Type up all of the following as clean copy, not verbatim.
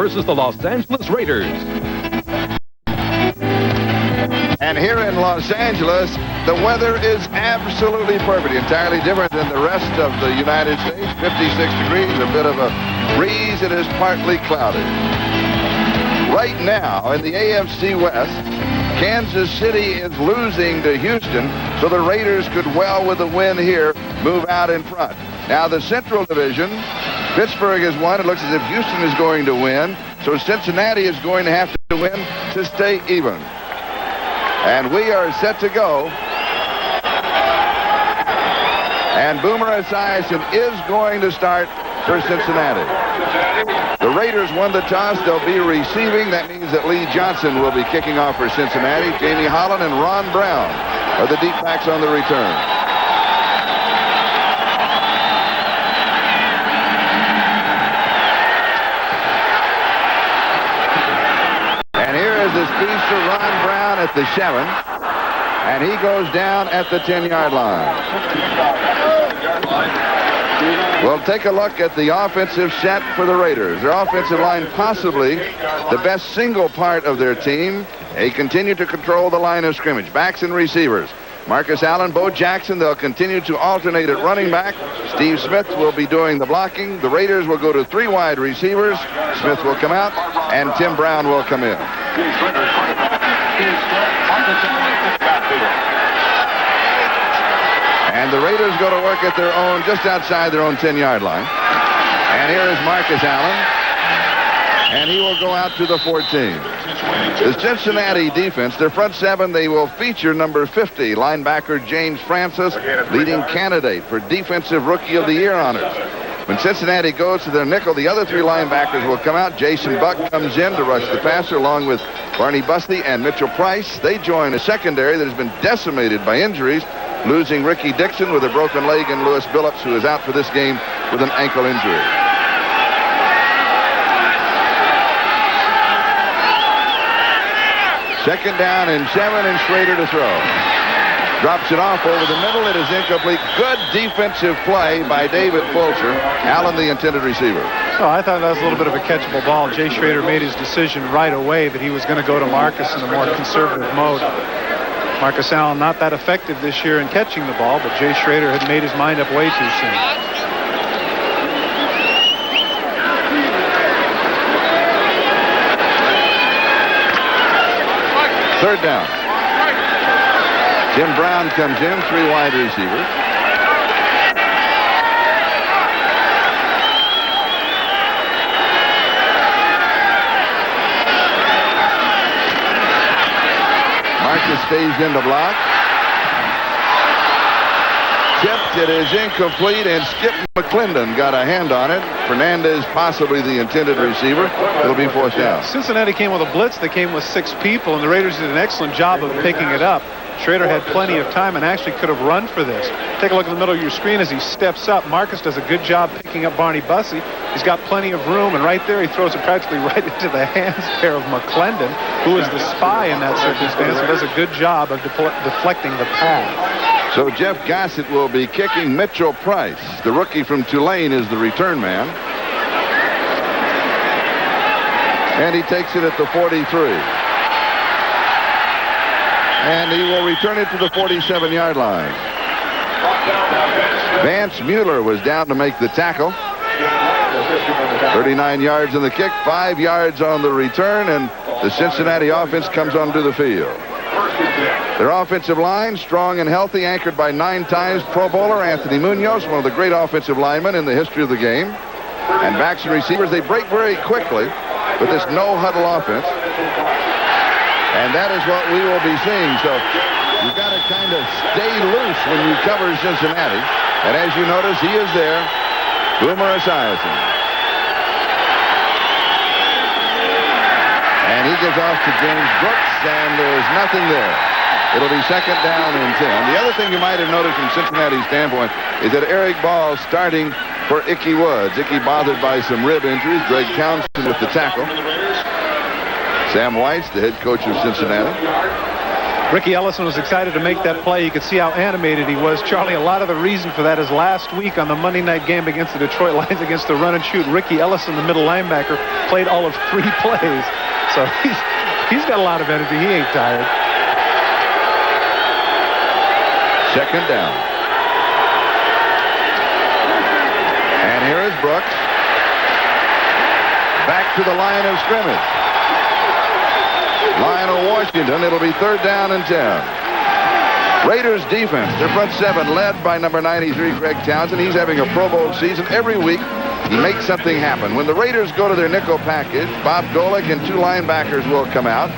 versus the Los Angeles Raiders. And here in Los Angeles, the weather is absolutely perfect, entirely different than the rest of the United States. 56 degrees, a bit of a breeze. It is partly cloudy. Right now in the AFC West, Kansas City is losing to Houston, so the Raiders could well, with a win here, move out in front. Now the Central Division, Pittsburgh has won. It looks as if Houston is going to win, so Cincinnati is going to have to win to stay even. And we are set to go. And Boomer Esiason is going to start for Cincinnati. The Raiders won the toss. They'll be receiving. That means that Lee Johnson will be kicking off for Cincinnati. Jamie Holland and Ron Brown are the deep backs on the return. And here is the speedster Ron Brown at the 7. And he goes down at the 10-yard line. We'll take a look at the offensive set for the Raiders. Their offensive line, possibly the best single part of their team. They continue to control the line of scrimmage. Backs and receivers. Marcus Allen, Bo Jackson, they'll continue to alternate at running back. Steve Smith will be doing the blocking. The Raiders will go to 3 wide receivers. Smith will come out, and Tim Brown will come in. And the Raiders go to work at their own, just outside their own 10-yard line. And here is Marcus Allen. And he will go out to the 14. The Cincinnati defense, their front 7, they will feature number 50, linebacker James Francis, leading candidate for Defensive Rookie of the Year honors. When Cincinnati goes to their nickel, the other 3 linebackers will come out. Jason Buck comes in to rush the passer along with Barney Bussey and Mitchell Price. They join a secondary that has been decimated by injuries, losing Ricky Dixon with a broken leg and Lewis Billups, who is out for this game with an ankle injury. Second down and 7, and Schrader to throw. Drops it off over the middle. It is incomplete. Good defensive play by David Fulcher. Allen, the intended receiver. Oh, I thought that was a little bit of a catchable ball. Jay Schrader made his decision right away that he was going to go to Marcus in a more conservative mode. Marcus Allen not that effective this year in catching the ball, but Jay Schrader had made his mind up way too soon. Third down. Tim Brown comes in, 3 wide receivers. Marcus stays in the block. Tipped, it is incomplete, and Skip McClendon got a hand on it. Fernandez, possibly the intended receiver. It'll be 4th down. Cincinnati came with a blitz. They came with 6 people, and the Raiders did an excellent job of picking it up. Schrader had plenty of time and actually could have run for this. Take a look in the middle of your screen as he steps up. Marcus does a good job picking up Barney Bussey. He's got plenty of room, and right there he throws it practically right into the hands there of McClendon, who is the spy in that circumstance and does a good job of deflecting the pass. So Jeff Gossett will be kicking. Mitchell Price, the rookie from Tulane, is the return man. And he takes it at the 43. And he will return it to the 47-yard line. Vance Mueller was down to make the tackle. 39 yards on the kick, 5 yards on the return, and the Cincinnati offense comes onto the field. Their offensive line, strong and healthy, anchored by 9 times Pro Bowler Anthony Munoz, one of the great offensive linemen in the history of the game. And backs and receivers, they break very quickly with this no-huddle offense. And that is what we will be seeing. So you've got to kind of stay loose when you cover Cincinnati. And as you notice, he is there, Boomer Esiason. And he gives off to James Brooks, and there's nothing there. It'll be 2nd down and 10. The other thing you might have noticed from Cincinnati's standpoint is that Eric Ball starting for Ickey Woods. Ickey bothered by some rib injuries. Greg Townsend with the tackle. Sam Weiss, the head coach of Cincinnati. Ricky Ellison was excited to make that play. You could see how animated he was. Charlie, a lot of the reason for that is last week on the Monday night game against the Detroit Lions against the run and shoot, Ricky Ellison, the middle linebacker, played all of 3 plays. So he's got a lot of energy. He ain't tired. Second down. And here is Brooks. Back to the line of scrimmage. Lionel Washington. It'll be 3rd down and 10. Raiders defense, their front 7 led by number 93, Greg Townsend. He's having a Pro Bowl season. Every week he makes something happen. When the Raiders go to their nickel package, Bob Golick and 2 linebackers will come out.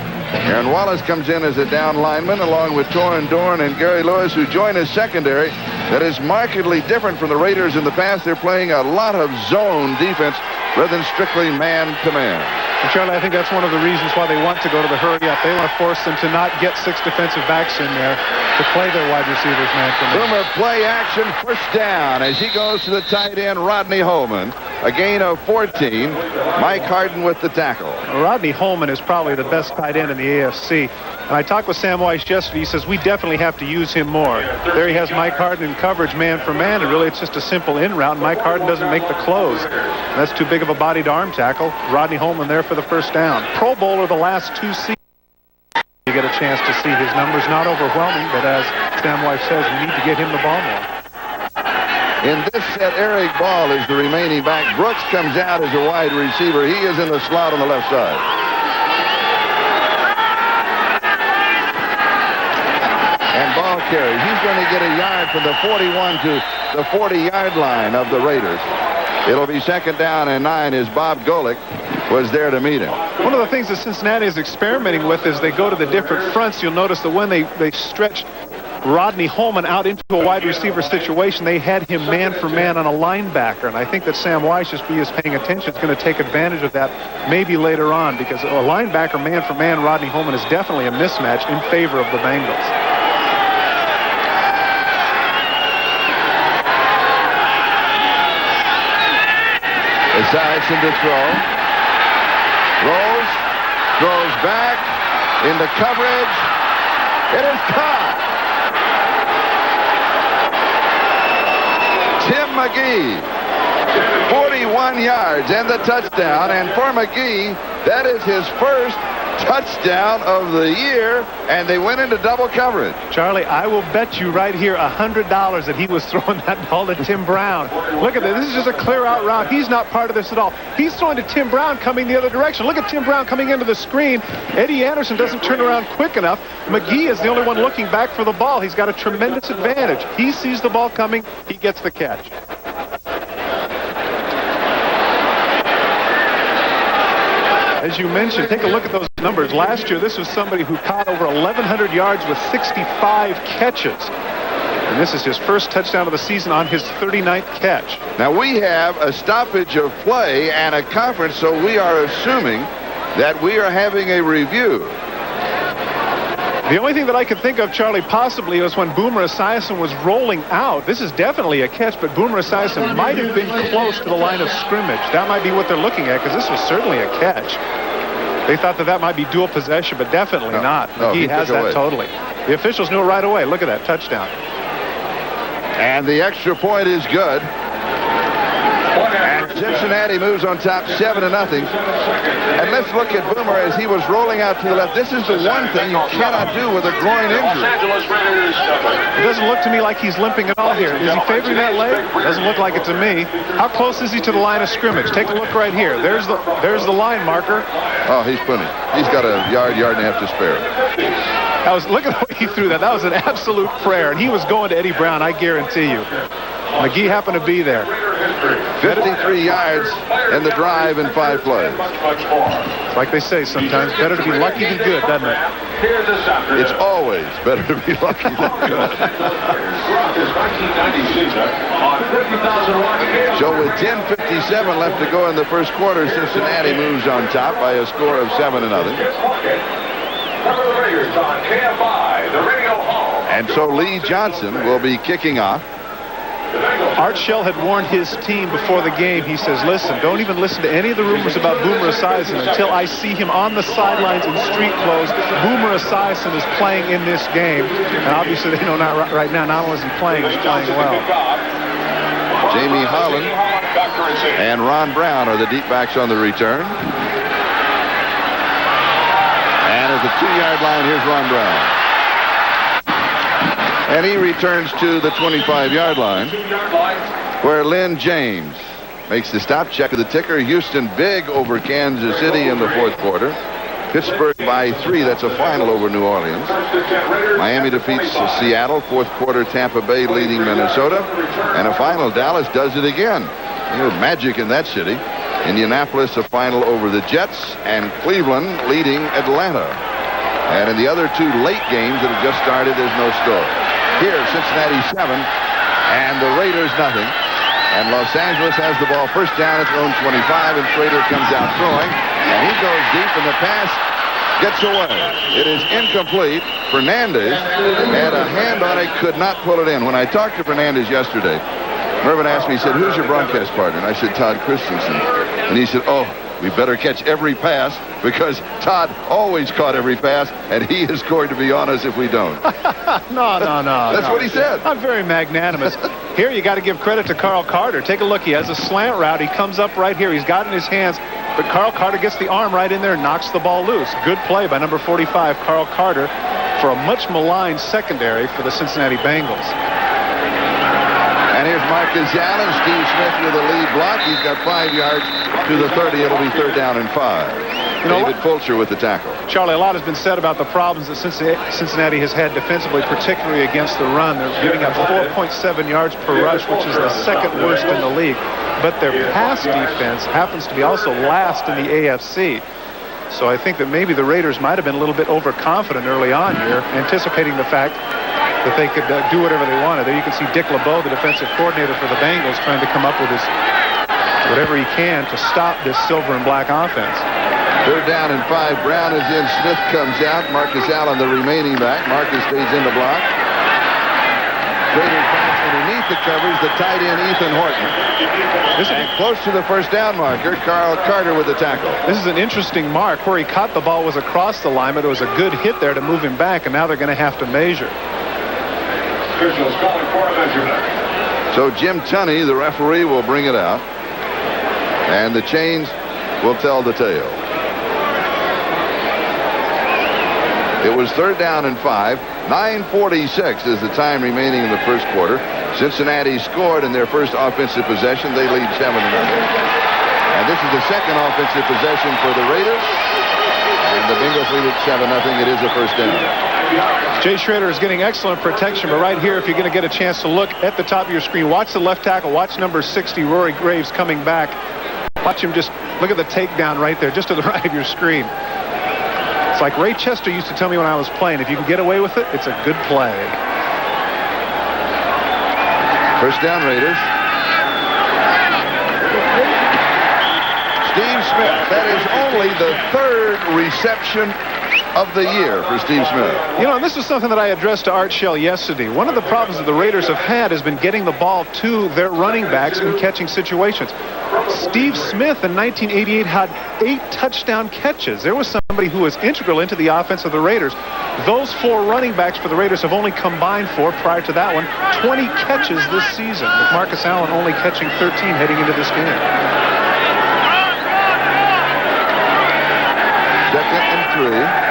Aaron Wallace comes in as a down lineman along with Torrin Dorn and Gary Lewis, who join his secondary that is markedly different from the Raiders in the past. They're playing a lot of zone defense rather than strictly man-to-man. And Charlie, I think that's one of the reasons why they want to go to the hurry-up. They want to force them to not get 6 defensive backs in there to play their wide receivers man-to-man. Boomer play action, first down as he goes to the tight end, Rodney Holman. A gain of 14. Mike Harden with the tackle. Rodney Holman is probably the best tight end in the AFC. And I talked with Sam Weiss yesterday. He says we definitely have to use him more. There he has Mike Harden in coverage man for man, and really it's just a simple in route. Mike Harden doesn't make the close. And that's too big of a bodied arm tackle. Rodney Holman there for the first down. Pro Bowler the last 2 seasons. You get a chance to see his numbers. Not overwhelming, but as Sam Weiss says, we need to get him the ball more. In this set, Eric Ball is the remaining back. Brooks comes out as a wide receiver. He is in the slot on the left side. And ball carry. He's going to get a yard from the 41 to the 40-yard line of the Raiders. It'll be 2nd down and 9 as Bob Golick was there to meet him. One of the things that Cincinnati is experimenting with is they go to the different fronts. You'll notice that when they stretched Rodney Holman out into a wide receiver situation, they had him man for man on a linebacker. And I think that Sam Weiss, if he is paying attention, is going to take advantage of that maybe later on, because a linebacker man for man, Rodney Holman, is definitely a mismatch in favor of the Bengals. Esiason to throw. Rolls. Throws back. Into coverage. It is caught. Tim McGee, 41 yards and the touchdown. And for McGee, that is his first touchdown of the year, and they went into double coverage. Charlie, I will bet you right here $100 that he was throwing that ball to Tim Brown. Look at this. This is just a clear out route. He's not part of this at all. He's throwing to Tim Brown coming the other direction. Look at Tim Brown coming into the screen. Eddie Anderson doesn't turn around quick enough. McGee is the only one looking back for the ball. He's got a tremendous advantage. He sees the ball coming. He gets the catch. As you mentioned, take a look at those numbers. Last year, this was somebody who caught over 1,100 yards with 65 catches. And this is his first touchdown of the season on his 39th catch. Now, we have a stoppage of play and a conference, so we are assuming that we are having a review. The only thing that I could think of, Charlie, possibly was when Boomer Esiason was rolling out. This is definitely a catch, but Boomer Esiason might have been close to the line of scrimmage. That might be what they're looking at, because this was certainly a catch. They thought that might be dual possession, but definitely not. McGee has that totally. The officials knew it right away. Look at that touchdown. And the extra point is good. And Cincinnati moves on top 7-0. And let's look at Boomer as he was rolling out to the left. This is the one thing you cannot do with a groin injury. It doesn't look to me like he's limping at all here. Is he favoring that leg? Doesn't look like it to me. How close is he to the line of scrimmage? Take a look right here. There's the line marker. Oh, he's plenty. He's got a yard and a half to spare. Look at the way he threw that. That was an absolute prayer, and he was going to Eddie Brown, I guarantee you. McGee happened to be there. 53 yards in the drive in 5 plays. It's like they say sometimes, better to be lucky than good, doesn't it? It's always better to be lucky than good. So with 10:57 left to go in the first quarter, Cincinnati moves on top by a score of 7-0. And so Lee Johnson will be kicking off. Art Shell had warned his team before the game. He says, listen, don't even listen to any of the rumors about Boomer Esiason until I see him on the sidelines in street clothes. Boomer Esiason is playing in this game. And obviously they know right now, not only is he playing well. Jamie Holland and Ron Brown are the deep backs on the return. And at the 2-yard line, here's Ron Brown. And he returns to the 25-yard line, where Lynn James makes the stop. Check of the ticker. Houston big over Kansas City in the fourth quarter. Pittsburgh by 3. That's a final over New Orleans. Miami defeats Seattle. Fourth quarter, Tampa Bay leading Minnesota. And a final, Dallas does it again. There's magic in that city. Indianapolis, a final over the Jets. And Cleveland leading Atlanta. And in the other 2 late games that have just started, there's no score. Here, Cincinnati 7, and the Raiders nothing. And Los Angeles has the ball first down at their own 25, and Schrader comes out throwing. And he goes deep, and the pass gets away. It is incomplete. Fernandez had a hand on it, could not pull it in. When I talked to Fernandez yesterday, Mervyn asked me, he said, who's your broadcast partner? And I said, Todd Christensen. And he said, oh, we better catch every pass because Todd always caught every pass, and he is going to be on us if we don't. No. That's what he said. I'm very magnanimous. Here, you got to give credit to Carl Carter. Take a look. He has a slant route. He comes up right here. He's got it in his hands, but Carl Carter gets the arm right in there and knocks the ball loose. Good play by number 45, Carl Carter, for a much maligned secondary for the Cincinnati Bengals. And here's Marcus Allen. Steve Smith with a lead block. He's got 5 yards to the 30. It'll be 3rd down and 5. David Fulcher with the tackle. Charlie, a lot has been said about the problems that Cincinnati has had defensively, particularly against the run. They're giving up 4.7 yards per rush, which is the 2nd worst in the league. But their pass defense happens to be also last in the AFC. So I think that maybe the Raiders might have been a little bit overconfident early on here, anticipating the fact that they could do whatever they wanted. There you can see Dick LeBeau, the defensive coordinator for the Bengals, trying to come up with whatever he can to stop this silver and black offense. 3rd down and 5. Brown is in. Smith comes out. Marcus Allen, the remaining back. Marcus stays in the block. Raiders pass underneath the covers. The tight end, Ethan Horton. And close to the 1st down marker, Carl Carter with the tackle. This is an interesting mark. Where he caught the ball was across the line, but it was a good hit there to move him back, and now they're going to have to measure. So Jim Tunney, the referee, will bring it out. And the chains will tell the tale. It was 3rd down and 5. 9:46 is the time remaining in the first quarter. Cincinnati scored in their first offensive possession. They lead 7-0. And this is the 2nd offensive possession for the Raiders. And the Bengals lead at 7-0. It is a 1st down. Jay Schrader is getting excellent protection, but right here, if you're going to get a chance to look at the top of your screen, watch the left tackle, watch number 60, Rory Graves, coming back. Watch him just look at the takedown right there, just to the right of your screen. It's like Ray Chester used to tell me when I was playing, if you can get away with it, it's a good play. 1st down, Raiders. Steve Smith, that is only the 3rd reception of the year for Steve Smith. You know, and this is something that I addressed to Art Shell yesterday. One of the problems that the Raiders have had has been getting the ball to their running backs in catching situations. Steve Smith in 1988 had 8 touchdown catches. There was somebody who was integral into the offense of the Raiders. Those 4 running backs for the Raiders have only combined for, prior to that one, 20 catches this season, with Marcus Allen only catching 13 heading into this game. 2nd and 3.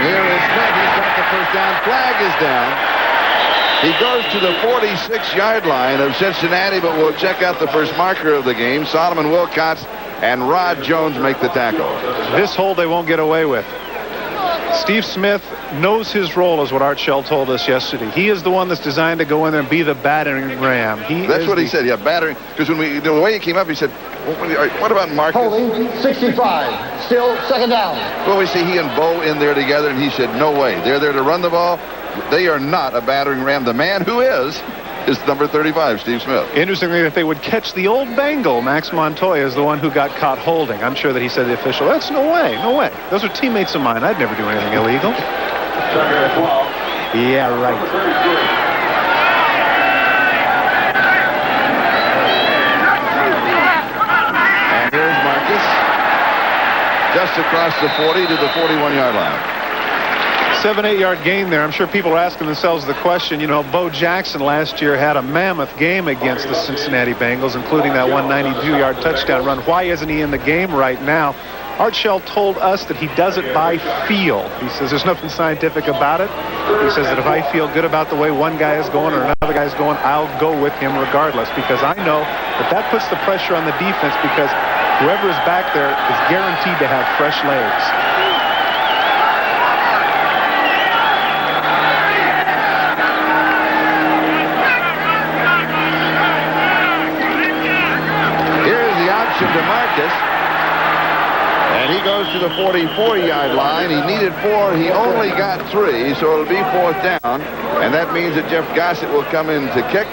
Here is Smith. He's got the 1st down. Flag is down. He goes to the 46-yard line of Cincinnati, but we'll check out the first marker of the game. Solomon Wilcots and Rod Jones make the tackle. This hold they won't get away with. Steve Smith knows his role, is what Art Shell told us yesterday. He is the one that's designed to go in there and be the battering ram. That's what he said, yeah, battering. Because when the way he came up, he said, what about Marcus? Holding 65. Still 2nd down. Well, we see he and Bo in there together, and he said, no way. They're there to run the ball. They are not a battering ram. The man who is number 35, Steve Smith. Interestingly, that they would catch the old Bengal. Max Montoya is the one who got caught holding. I'm sure that he said to the official, that's no way. Those are teammates of mine. I'd never do anything illegal. Yeah, right. just across the 40 to the 41-yard line. 7-8 yard gain there. I'm sure people are asking themselves the question, you know, Bo Jackson last year had a mammoth game against the Cincinnati Bengals, including that 192-yard touchdown run. Why isn't he in the game right now? Art Shell told us that he does it by feel. He says there's nothing scientific about it. He says that if I feel good about the way one guy is going or another guy is going, I'll go with him regardless, because I know that puts the pressure on the defense, because whoever is back there is guaranteed to have fresh legs. Here's the option to Marcus. And he goes to the 44-yard line. He needed 4. He only got 3, so it'll be 4th down. And that means that Jeff Gossett will come in to kick.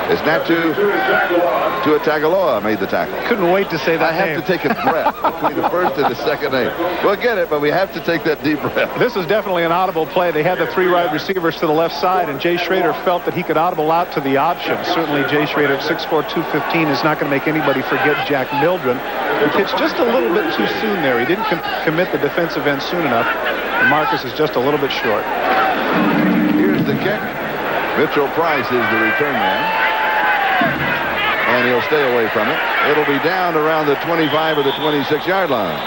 It's not to Tagovailoa made the tackle. Couldn't wait to say that. I have to take a breath between the first and the second name. We'll get it, but we have to take that deep breath. This is definitely an audible play. They had the 3 wide receivers to the left side, and Jay Schrader felt that he could audible out to the option. Certainly Jay Schrader at 6'4", 215 is not going to make anybody forget Jack Mildren. He pitched just a little bit too soon there. He didn't commit the defensive end soon enough. And Marcus is just a little bit short. Here's the kick. Mitchell Price is the return man. And he'll stay away from it. It'll be down around the 25 or the 26-yard line.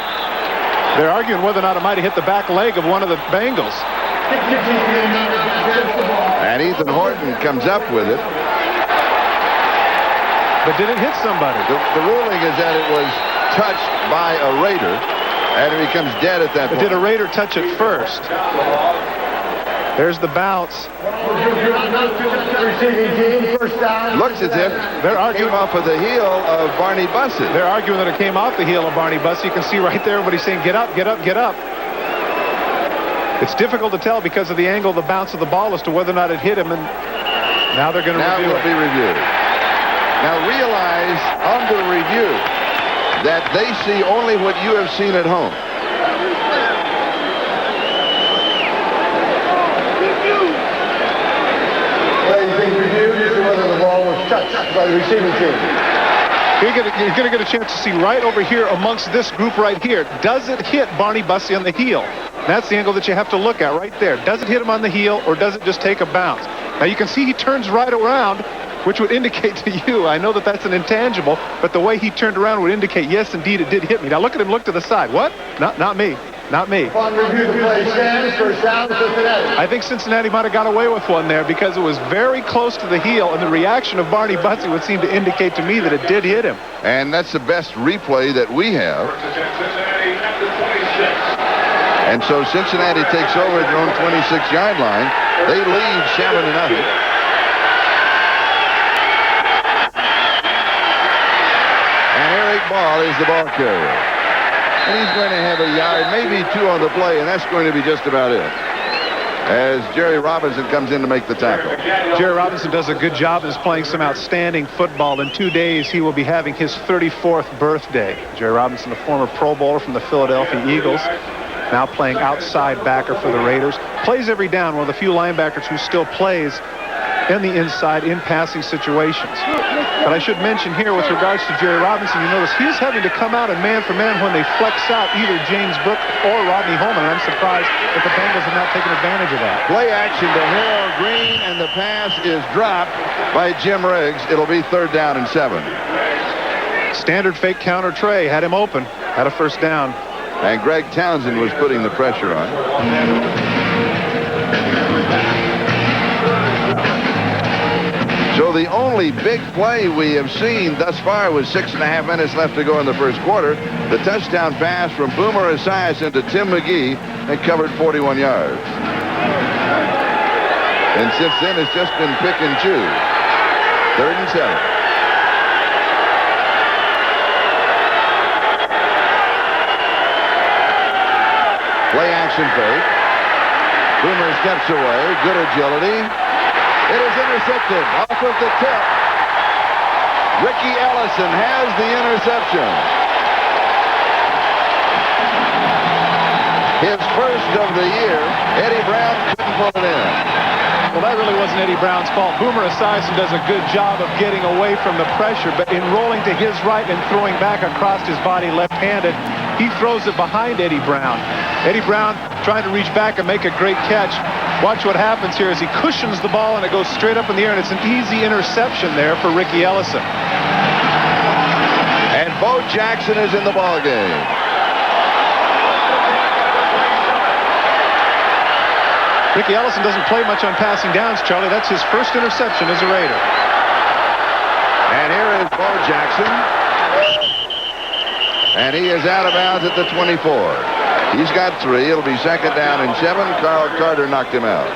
They're arguing whether or not it might have hit the back leg of one of the Bengals. And Ethan Horton comes up with it. But did it hit somebody? The ruling is that it was touched by a Raider, and it becomes dead at that point. Did a Raider touch it first? There's the bounce. Looks as if they're arguing came off of the heel of Barney Bussey. They're arguing that it came off the heel of Barney Bussey. You can see right there everybody saying, get up, get up, get up. It's difficult to tell because of the angle of the bounce of the ball as to whether or not it hit him, and now they're going to review it. Now it will be reviewed. Now realize on the review that they see only what you have seen at home. By the receiving team. You're going to get a chance to see right over here amongst this group right here. Does it hit Barney Bussey on the heel? That's the angle that you have to look at right there. Does it hit him on the heel, or does it just take a bounce? Now you can see he turns right around, which would indicate to you, I know that that's an intangible, but the way he turned around would indicate, yes, indeed, it did hit me. Now look at him look to the side. What? Not me. Not me. Upon review, the play stands. First down, Cincinnati. I think Cincinnati might have got away with one there because it was very close to the heel, and the reaction of Barney Bussey would seem to indicate to me that it did hit him. And that's the best replay that we have. And so Cincinnati takes over at their own 26-yard line. They lead 7-0. And Eric Ball is the ball carrier. And he's going to have a yard, maybe 2 on the play, and that's going to be just about it. As Jerry Robinson comes in to make the tackle. Jerry Robinson does a good job and is playing some outstanding football. In 2 days, he will be having his 34th birthday. Jerry Robinson, a former Pro Bowler from the Philadelphia Eagles, now playing outside backer for the Raiders. Plays every down, one of the few linebackers who still plays in the inside in passing situations. But I should mention here with regards to Jerry Robinson, you notice he's having to come out and man for man when they flex out either James Brooks or Rodney Holman. And I'm surprised that the Bengals have not taken advantage of that. Play action to Harold Green, and the pass is dropped by Jim Riggs. It'll be 3rd down and 7. Standard fake counter tray had him open, had a first down. And Greg Townsend was putting the pressure on. So the only big play we have seen thus far was 6.5 minutes left to go in the first quarter. The touchdown pass from Boomer Esiason to Tim McGee and covered 41 yards. And since then, it's just been pick and choose. 3rd and 7. Play action fake. Boomer steps away. Good agility. It is intercepted off of the tip. Ricky Ellison has the interception. His first of the year. Eddie Brown couldn't pull it in. Well, that really wasn't Eddie Brown's fault. Boomer Esiason does a good job of getting away from the pressure, but in rolling to his right and throwing back across his body left-handed, He throws it behind Eddie Brown. Eddie Brown trying to reach back and make a great catch. Watch what happens here as he cushions the ball and it goes straight up in the air, and it's an easy interception there for Ricky Ellison. And Bo Jackson is in the ball game. Ricky Ellison doesn't play much on passing downs, Charlie. That's his first interception as a Raider. And here is Bo Jackson. And he is out of bounds at the 24. He's got 3. It'll be second down and 7. Carl Carter knocked him out.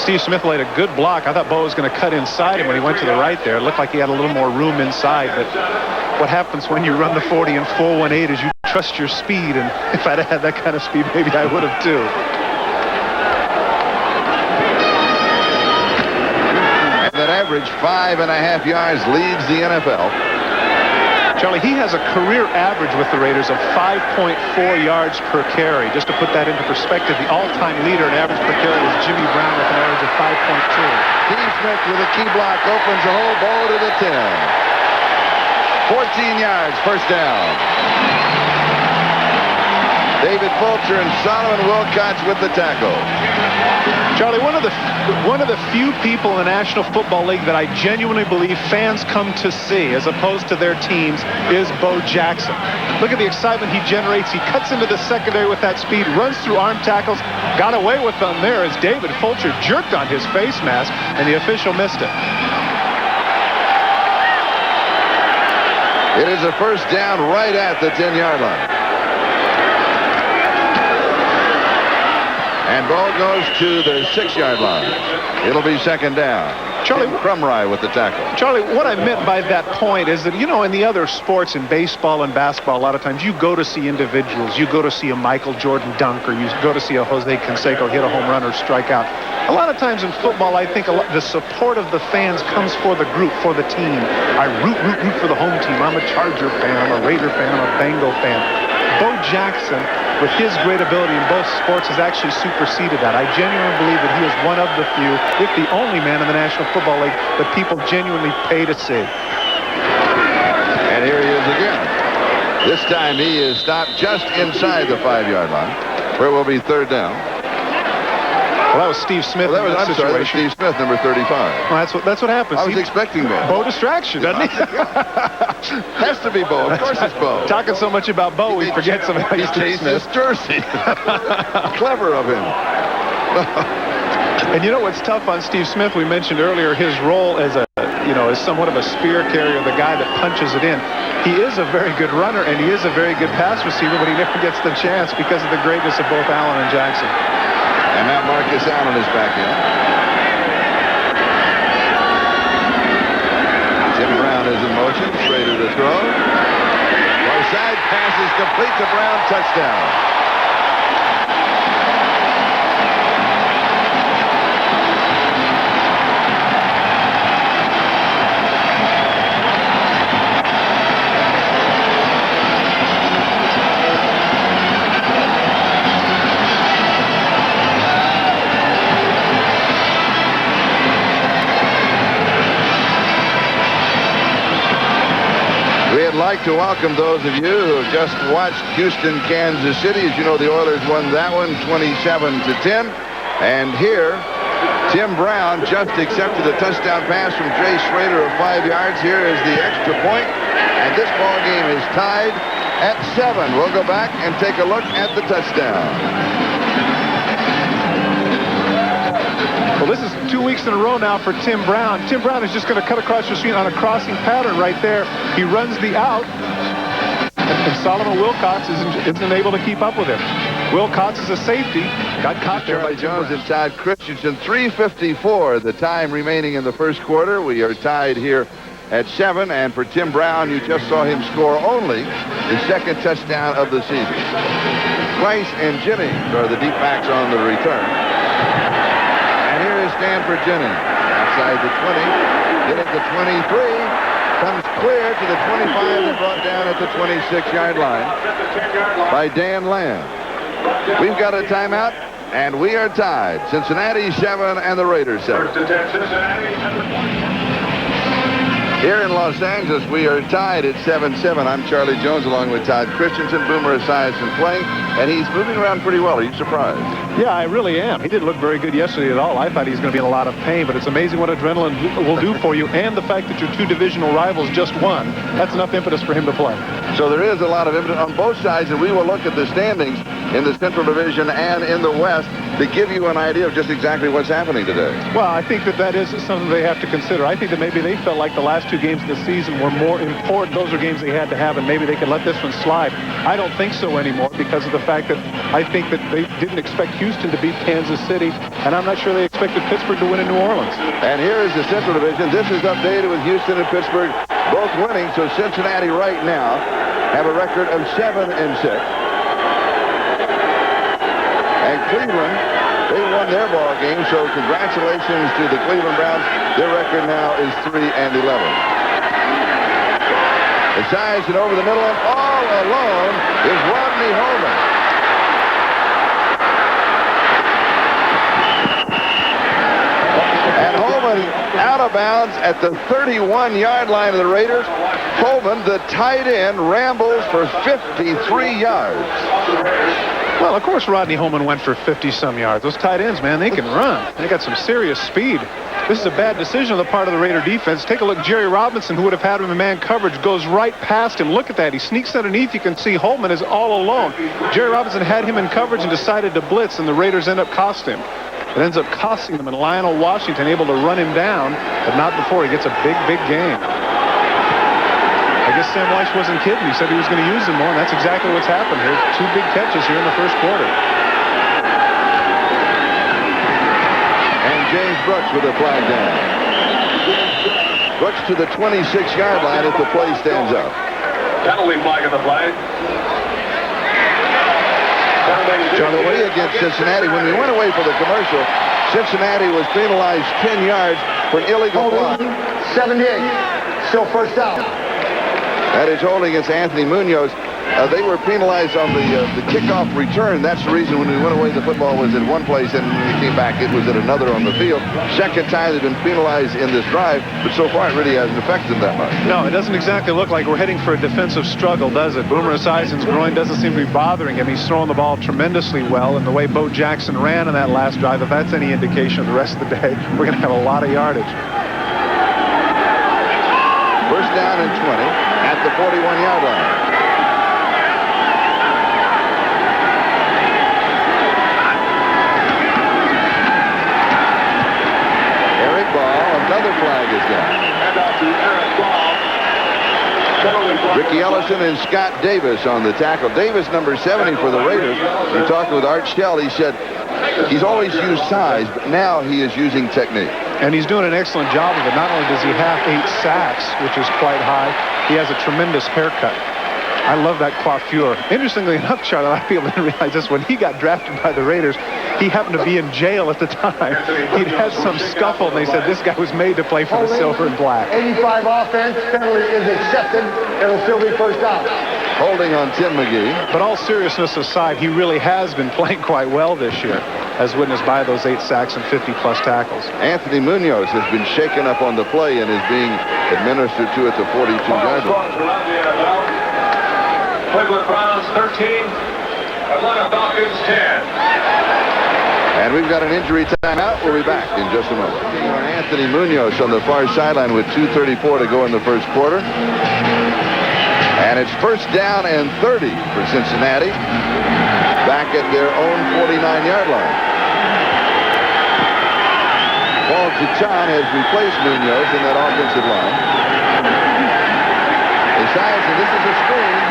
Steve Smith laid a good block. I thought Bo was going to cut inside him when he went to the right there. It looked like he had a little more room inside. But what happens when you run the 40 and 4.18 is you trust your speed. And if I'd had that kind of speed, maybe I would have too. That average 5.5 yards leads the NFL. Charlie, he has a career average with the Raiders of 5.4 yards per carry. Just to put that into perspective, the all-time leader in average per carry was Jimmy Brown with an average of 5.2. Steve Smith with a key block opens the hole, ball to the 10. 14 yards, first down. David Fulcher and Solomon Wilcox with the tackle. Charlie, one of the few people in the National Football League that I genuinely believe fans come to see as opposed to their teams is Bo Jackson. Look at the excitement he generates. He cuts into the secondary with that speed, runs through arm tackles, got away with them there as David Fulcher jerked on his face mask, and the official missed it. It is a first down right at the 10-yard line. And ball goes to the 6-yard line. It'll be second down. Charlie Crumry with the tackle. Charlie, what I meant by that point is that, you know, in the other sports, in baseball and basketball, a lot of times you go to see individuals. You go to see a Michael Jordan dunk, or you go to see a Jose Canseco hit a home run or strike out. A lot of times in football, I think the support of the fans comes for the group, for the team. I root for the home team. I'm a Charger fan. I'm a Raider fan. I'm a Bengal fan. Bo Jackson, with his great ability in both sports, has actually superseded that. I genuinely believe that he is one of the few, if the only man in the National Football League that people genuinely pay to see. And here he is again. This time he is stopped just inside the 5-yard line, where it will be third down. Well, that was Steve Smith. Well, that was Steve Smith, number 35. Well, that's what happens. I was expecting Bo. Bo distraction, doesn't he? Has to be Bo. Of course it's Bo. Talking so much about Bo, we forget some of He changed his jersey. Clever of him. And you know what's tough on Steve Smith? We mentioned earlier his role as as somewhat of a spear carrier, the guy that punches it in. He is a very good runner and he is a very good pass receiver, but he never gets the chance because of the greatness of both Allen and Jackson. And now Marcus Allen is back in. Tim Brown is in motion. Schrader to throw. Far side pass is complete to Brown. Touchdown. Like to welcome those of you who have just watched Houston, Kansas City. As you know, the Oilers won that one 27-10. And here, Tim Brown just accepted a touchdown pass from Jay Schrader of 5 yards. Here is the extra point, and this ball game is tied at 7. We'll go back and take a look at the touchdown. Well, this is 2 weeks in a row now for Tim Brown. Tim Brown is just going to cut across the screen on a crossing pattern right there. He runs the out, and Solomon Wilcox isn't able to keep up with him. Wilcox is a safety. Got caught there by Jones and Todd Christensen. 3:54 the time remaining in the first quarter. We are tied here at 7, and for Tim Brown, you just saw him score only the second touchdown of the season. Price and Jennings are the deep backs on the return. Stanford Jennings outside the 20, get it to 23, comes clear to the 25 and brought down at the 26-yard line by Dan Lamb. We've got a timeout, and we are tied. Cincinnati 7 and the Raiders 7. Here in Los Angeles, we are tied at 7-7. I'm Charlie Jones along with Todd Christensen. Boomer Esiason playing, and he's moving around pretty well. Are you surprised? Yeah, I really am. He didn't look very good yesterday at all. I thought he was going to be in a lot of pain, but it's amazing what adrenaline will do for you, and the fact that your two divisional rivals just won. That's enough impetus for him to play. So there is a lot of impetus on both sides, and we will look at the standings in the Central Division and in the West to give you an idea of just exactly what's happening today. Well, I think that is something they have to consider. I think that maybe they felt like the last two games of the season were more important. Those are games they had to have, and maybe they could let this one slide. I don't think so anymore because of the fact that I think that they didn't expect Houston to beat Kansas City, and I'm not sure they expected Pittsburgh to win in New Orleans. And here is the Central Division. This is updated with Houston and Pittsburgh both winning, so Cincinnati right now have a record of 7-6. And Cleveland, they won their ball game, so congratulations to the Cleveland Browns. Their record now is 3-11. Esiason over the middle, and all alone is Rodney Holman. And Holman out of bounds at the 31-yard line of the Raiders. Holman, the tight end, rambles for 53 yards. Well, of course, Rodney Holman went for 50-some yards. Those tight ends, man, they can run. They got some serious speed. This is a bad decision on the part of the Raider defense. Take a look. Jerry Robinson, who would have had him in man coverage, goes right past him. Look at that. He sneaks underneath. You can see Holman is all alone. Jerry Robinson had him in coverage and decided to blitz, and the Raiders end up costing him. It ends up costing them, and Lionel Washington able to run him down, but not before he gets a big, big gain. I guess Sam Weiss wasn't kidding. He said he was going to use him more, and that's exactly what's happened here. Two big catches here in the first quarter. And James Brooks with a flag down. Brooks to the 26-yard line if the play stands up. Penalty flag on the play. Charlie, what do you against Cincinnati? When we went away for the commercial, Cincinnati was penalized 10 yards for an illegal block. 78. Still first down. That is holding against Anthony Munoz. They were penalized on the kickoff return. That's the reason when we went away, the football was in one place, and when we came back, it was at another on the field. Second time they've been penalized in this drive, but so far it really hasn't affected them that much. No, it doesn't exactly look like we're heading for a defensive struggle, does it? Boomer Esiason's groin doesn't seem to be bothering him. He's throwing the ball tremendously well, and the way Bo Jackson ran in that last drive, if that's any indication of the rest of the day, we're going to have a lot of yardage. First down and 20 at the 41-yard line. Another flag is down. Ricky Ellison and Scott Davis on the tackle. Davis, number 70 for the Raiders. We're talking with Art Shell. He said he's always used size, but now he is using technique. And he's doing an excellent job of it. Not only does he have 8 sacks, which is quite high, he has a tremendous haircut. I love that coiffure. Interestingly enough, Charlie, a lot of people didn't realize this. When he got drafted by the Raiders, he happened to be in jail at the time. He'd had some scuffle, and they said this guy was made to play for the silver and black. 85 offense. Penalty is accepted. It'll still be first down. Holding on Tim McGee. But all seriousness aside, he really has been playing quite well this year, as witnessed by those 8 sacks and 50-plus tackles. Anthony Munoz has been shaken up on the play and is being administered to at the 42-yard line. Cleveland Browns 13, Atlanta Falcons 10. And we've got an injury timeout. We'll be back in just a moment. Anthony Munoz on the far sideline with 2:34 to go in the first quarter. And it's first down and 30 for Cincinnati. Back at their own 49-yard line. Paul Chichon has replaced Munoz in that offensive line. Esiason, this is a screen.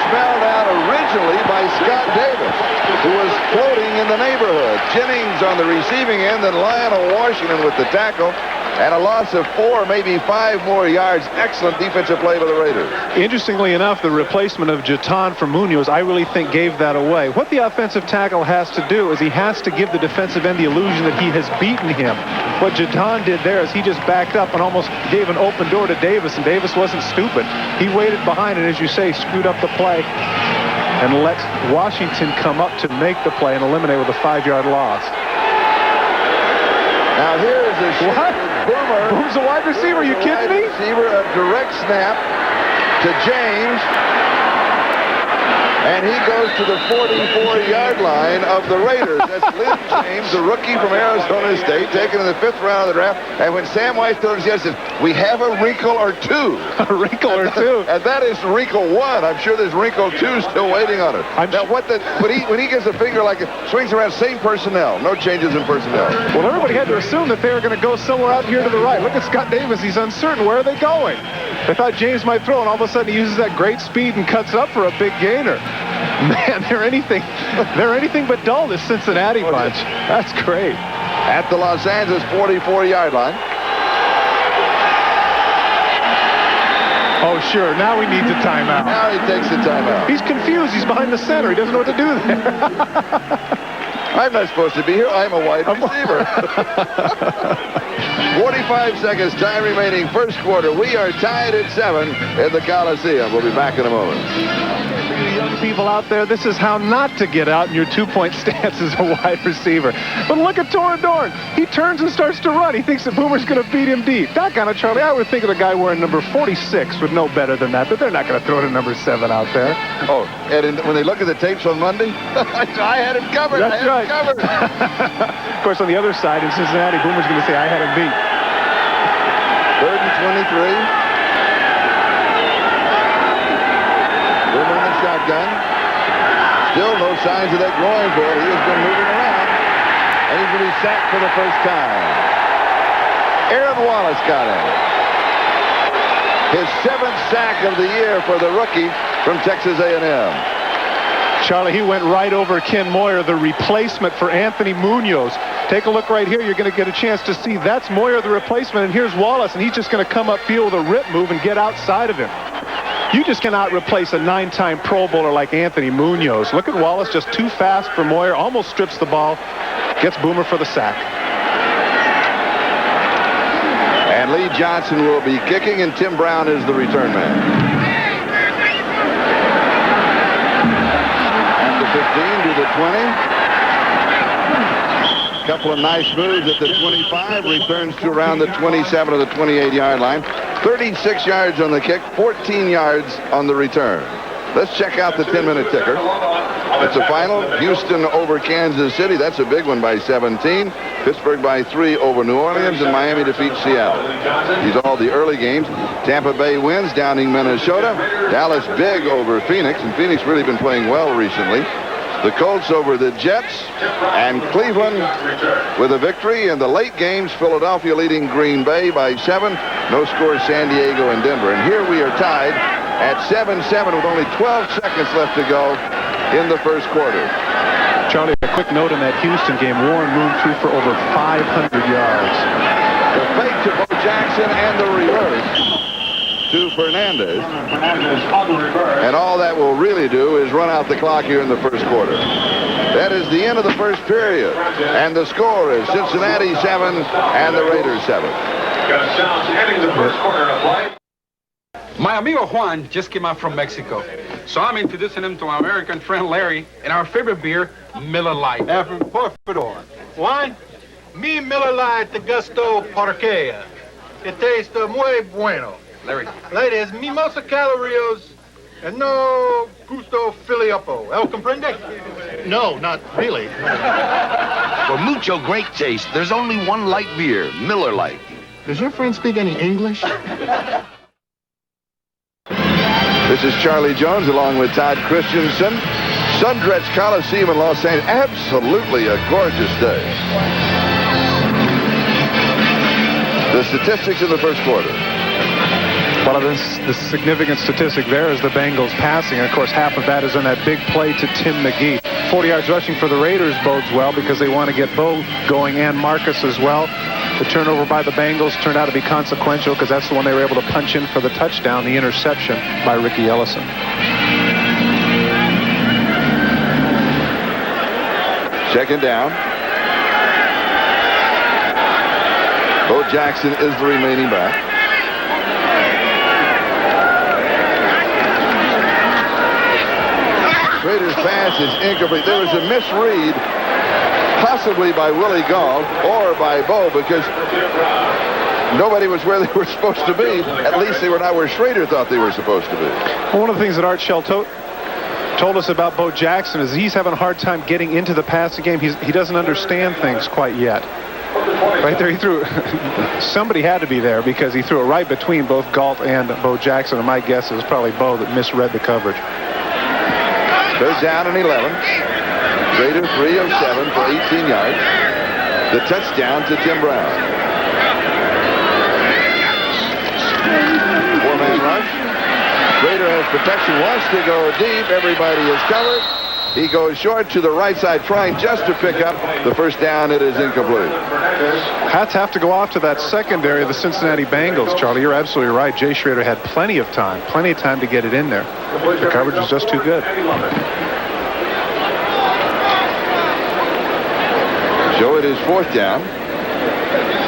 Smelled out originally by Scott Davis, who was floating in the neighborhood. Jennings on the receiving end, and Lionel Washington with the tackle, and a loss of 4, maybe 5 more yards. Excellent defensive play by the Raiders. Interestingly enough, the replacement of Jeton for Munoz, I really think gave that away. What the offensive tackle has to do is he has to give the defensive end the illusion that he has beaten him. What Jeton did there is he just backed up and almost gave an open door to Davis, and Davis wasn't stupid. He waited behind and, as you say, screwed up the play and let Washington come up to make the play and eliminate with a 5-yard loss. Now here's a Boomer. Boomer's a wide receiver. Are you kidding me? Receiver, a direct snap to James. And he goes to the 44-yard line of the Raiders. That's Lynn James, the rookie from Arizona State, taken in the 5th round of the draft. And when Sam Weiss told us yesterday, we have a wrinkle or two. A wrinkle or two. And that is wrinkle 1. I'm sure there's wrinkle 2 still waiting on it. Now, when he gets a finger like it, swings around, same personnel. No changes in personnel. Well, everybody had to assume that they were going to go somewhere out here to the right. Look at Scott Davis. He's uncertain. Where are they going? They thought James might throw, and all of a sudden he uses that great speed and cuts up for a big gainer. Man, they're anything but dull, this Cincinnati bunch. That's great. At the Los Angeles 44-yard line. Oh, sure. Now he needs a timeout. Now he takes the timeout. He's confused. He's behind the center. He doesn't know what to do there. I'm not supposed to be here. I'm a wide receiver. 45 seconds, time remaining, first quarter. We are tied at 7 in the Coliseum. We'll be back in a moment. For you young people out there, this is how not to get out in your two-point stance as a wide receiver. But look at Toradorn. He turns and starts to run. He thinks that Boomer's going to beat him deep. Doggone it, Charlie. I would think of the guy wearing number 46 would know better than that, but they're not going to throw to number 7 out there. Oh, and when they look at the tapes on Monday, I had him covered. That's right. Covered. Of course, on the other side in Cincinnati, Boomer's going to say, I had him beat. 3rd and 23. Boomer in the shotgun. Still no signs of that groin pull. He has been moving around. And he's going to be sacked for the first time. Aaron Wallace got him. His 7th sack of the year for the rookie from Texas A&M. Charlie, he went right over Ken Moyer, the replacement for Anthony Munoz. Take a look right here. You're going to get a chance to see that's Moyer, the replacement, and here's Wallace, and he's just going to come upfield with a rip move and get outside of him. You just cannot replace a 9-time Pro Bowler like Anthony Munoz. Look at Wallace, just too fast for Moyer, almost strips the ball, gets Boomer for the sack. And Lee Johnson will be kicking, and Tim Brown is the return man. 15 to the 20. Couple of nice moves at the 25. Returns to around the 27 or the 28-yard line. 36 yards on the kick, 14 yards on the return. Let's check out the 10-minute ticker. It's a final. Houston over Kansas City. That's a big one by 17. Pittsburgh by 3 over New Orleans, and Miami defeats Seattle. These are all the early games. Tampa Bay wins, downing Minnesota. Dallas big over Phoenix, and Phoenix really been playing well recently. The Colts over the Jets, and Cleveland with a victory. In the late games, Philadelphia leading Green Bay by 7. No score, San Diego and Denver. And here we are tied at 7-7 with only 12 seconds left to go in the first quarter. Charlie, a quick note on that Houston game. Warren Moon threw for over 500 yards. The fake to Bo Jackson and the reverse to Fernandez. And all that will really do is run out the clock here in the first quarter. That is the end of the first period. And the score is Cincinnati 7 and the Raiders 7. Got sounds ending the first quarter of play. My amigo Juan just came out from Mexico, so I'm introducing him to my American friend Larry and our favorite beer, Miller Lite. Por favor. Juan, mi Miller Lite de gusto porque it tastes muy bueno. Larry. Ladies, mimosa calorios and no gusto filiopo. El comprende? No, not really. For mucho great taste, there's only one light beer, Miller Lite. Does your friend speak any English? This is Charlie Jones along with Todd Christensen. Sun-drenched Coliseum in Los Angeles. Absolutely a gorgeous day. The statistics in the first quarter. Well, the significant statistic there is the Bengals passing. And, of course, half of that is on that big play to Tim McGee. 40 yards rushing for the Raiders bodes well because they want to get Bo going and Marcus as well. The turnover by the Bengals turned out to be consequential because that's the one they were able to punch in for the touchdown, the interception by Ricky Ellison. Second down. Bo Jackson is the remaining back. Raiders pass is incomplete. There was a misread, possibly by Willie Gault or by Bo, because nobody was where they were supposed to be. At least they were not where Schrader thought they were supposed to be. Well, one of the things that Art Shell told us about Bo Jackson is he's having a hard time getting into the passing game. He doesn't understand things quite yet. Right there, he threw. Somebody had to be there because he threw it right between both Galt and Bo Jackson. And my guess is probably Bo that misread the coverage. Third down and 11. Schrader 3 of 7 for 18 yards. The touchdown to Tim Brown. Four-man rush. Schrader has protection, wants to go deep. Everybody is covered. He goes short to the right side, trying just to pick up the first down. It is incomplete. Hats have to go off to that secondary of the Cincinnati Bengals, Charlie. You're absolutely right. Jay Schrader had plenty of time to get it in there. The coverage was just too good. So it is fourth down,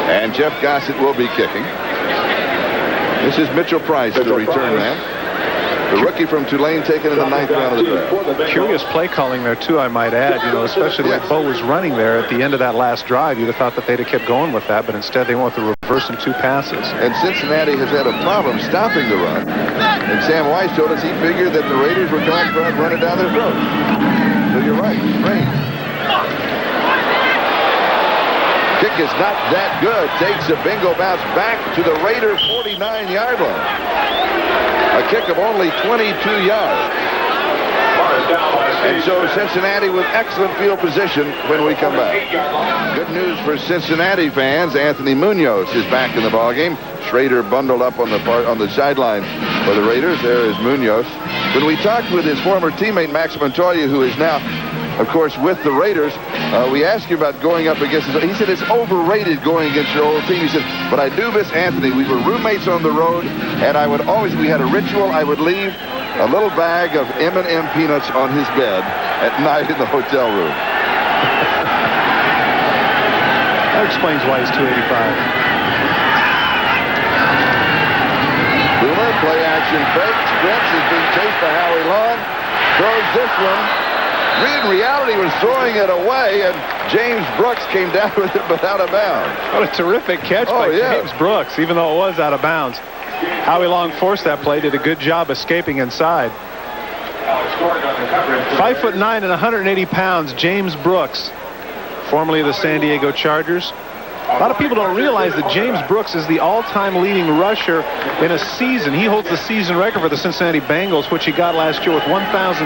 and Jeff Gossett will be kicking. This is Mitchell Price, the return man. The rookie from Tulane, taken in the 9th round of the draft. Curious play calling there, too, I might add. You know, especially the way Bo was running there at the end of that last drive. You'd have thought that they'd have kept going with that, but instead they went with the reverse and 2 passes. And Cincinnati has had a problem stopping the run. And Sam Weiss told us he figured that the Raiders were going to try and run it down their throats. So you're right, strange. Kick is not that good. Takes a bingo bounce back to the Raider 49-yard line. A kick of only 22 yards. And so Cincinnati with excellent field position when we come back. Good news for Cincinnati fans. Anthony Munoz is back in the ballgame. Schrader bundled up on the sideline for the Raiders. There is Munoz. When we talked with his former teammate Max Montoya, who is now, of course, with the Raiders, we asked him about going up against his. He said it's overrated going against your old team. He said, but I do miss Anthony. We were roommates on the road, and I would always, we had a ritual. I would leave a little bag of M&M peanuts on his bed at night in the hotel room. That explains why he's 285. Boomer, play action fake. Sprints is being chased by Howie Long. Throws this one. In reality, was throwing it away, and James Brooks came down with it, but out of bounds. What a terrific catch by James Brooks, even though it was out of bounds. Howie Long forced that play, did a good job escaping inside. 5'9" and 180 pounds, James Brooks, formerly of the San Diego Chargers. A lot of people don't realize that James Brooks is the all-time leading rusher in a season. He holds the season record for the Cincinnati Bengals, which he got last year with 1,239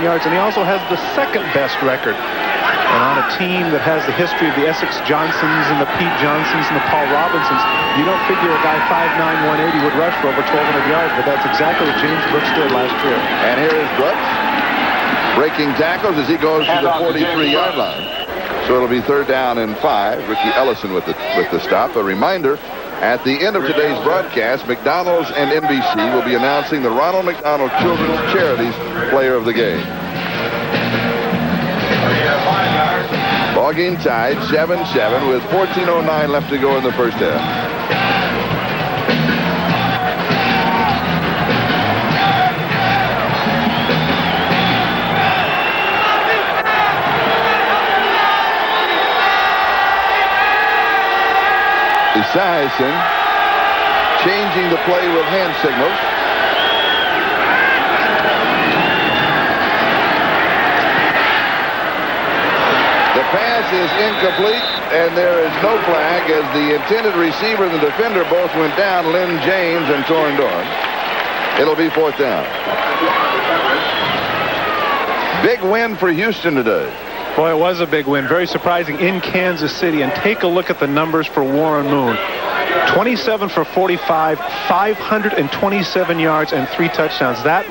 yards, and he also has the second-best record. And on a team that has the history of the Essex Johnsons and the Pete Johnsons and the Paul Robinsons, you don't figure a guy 5'9", 180 would rush for over 1,200 yards, but that's exactly what James Brooks did last year. And here is Brooks breaking tackles as he goes to the 43-yard line. So it'll be third down and 5. Ricky Ellison with the stop. A reminder, at the end of today's broadcast, McDonald's and NBC will be announcing the Ronald McDonald Children's Charities Player of the Game. Ball game tied 7-7 with 14:09 left to go in the first half. Esiason changing the play with hand signals. The pass is incomplete, and there is no flag as the intended receiver and the defender both went down, Lynn James and Torrin Dorn. It'll be fourth down. Big win for Houston today. Boy, it was a big win. Very surprising in Kansas City. And take a look at the numbers for Warren Moon. 27 for 45, 527 yards, and 3 touchdowns. That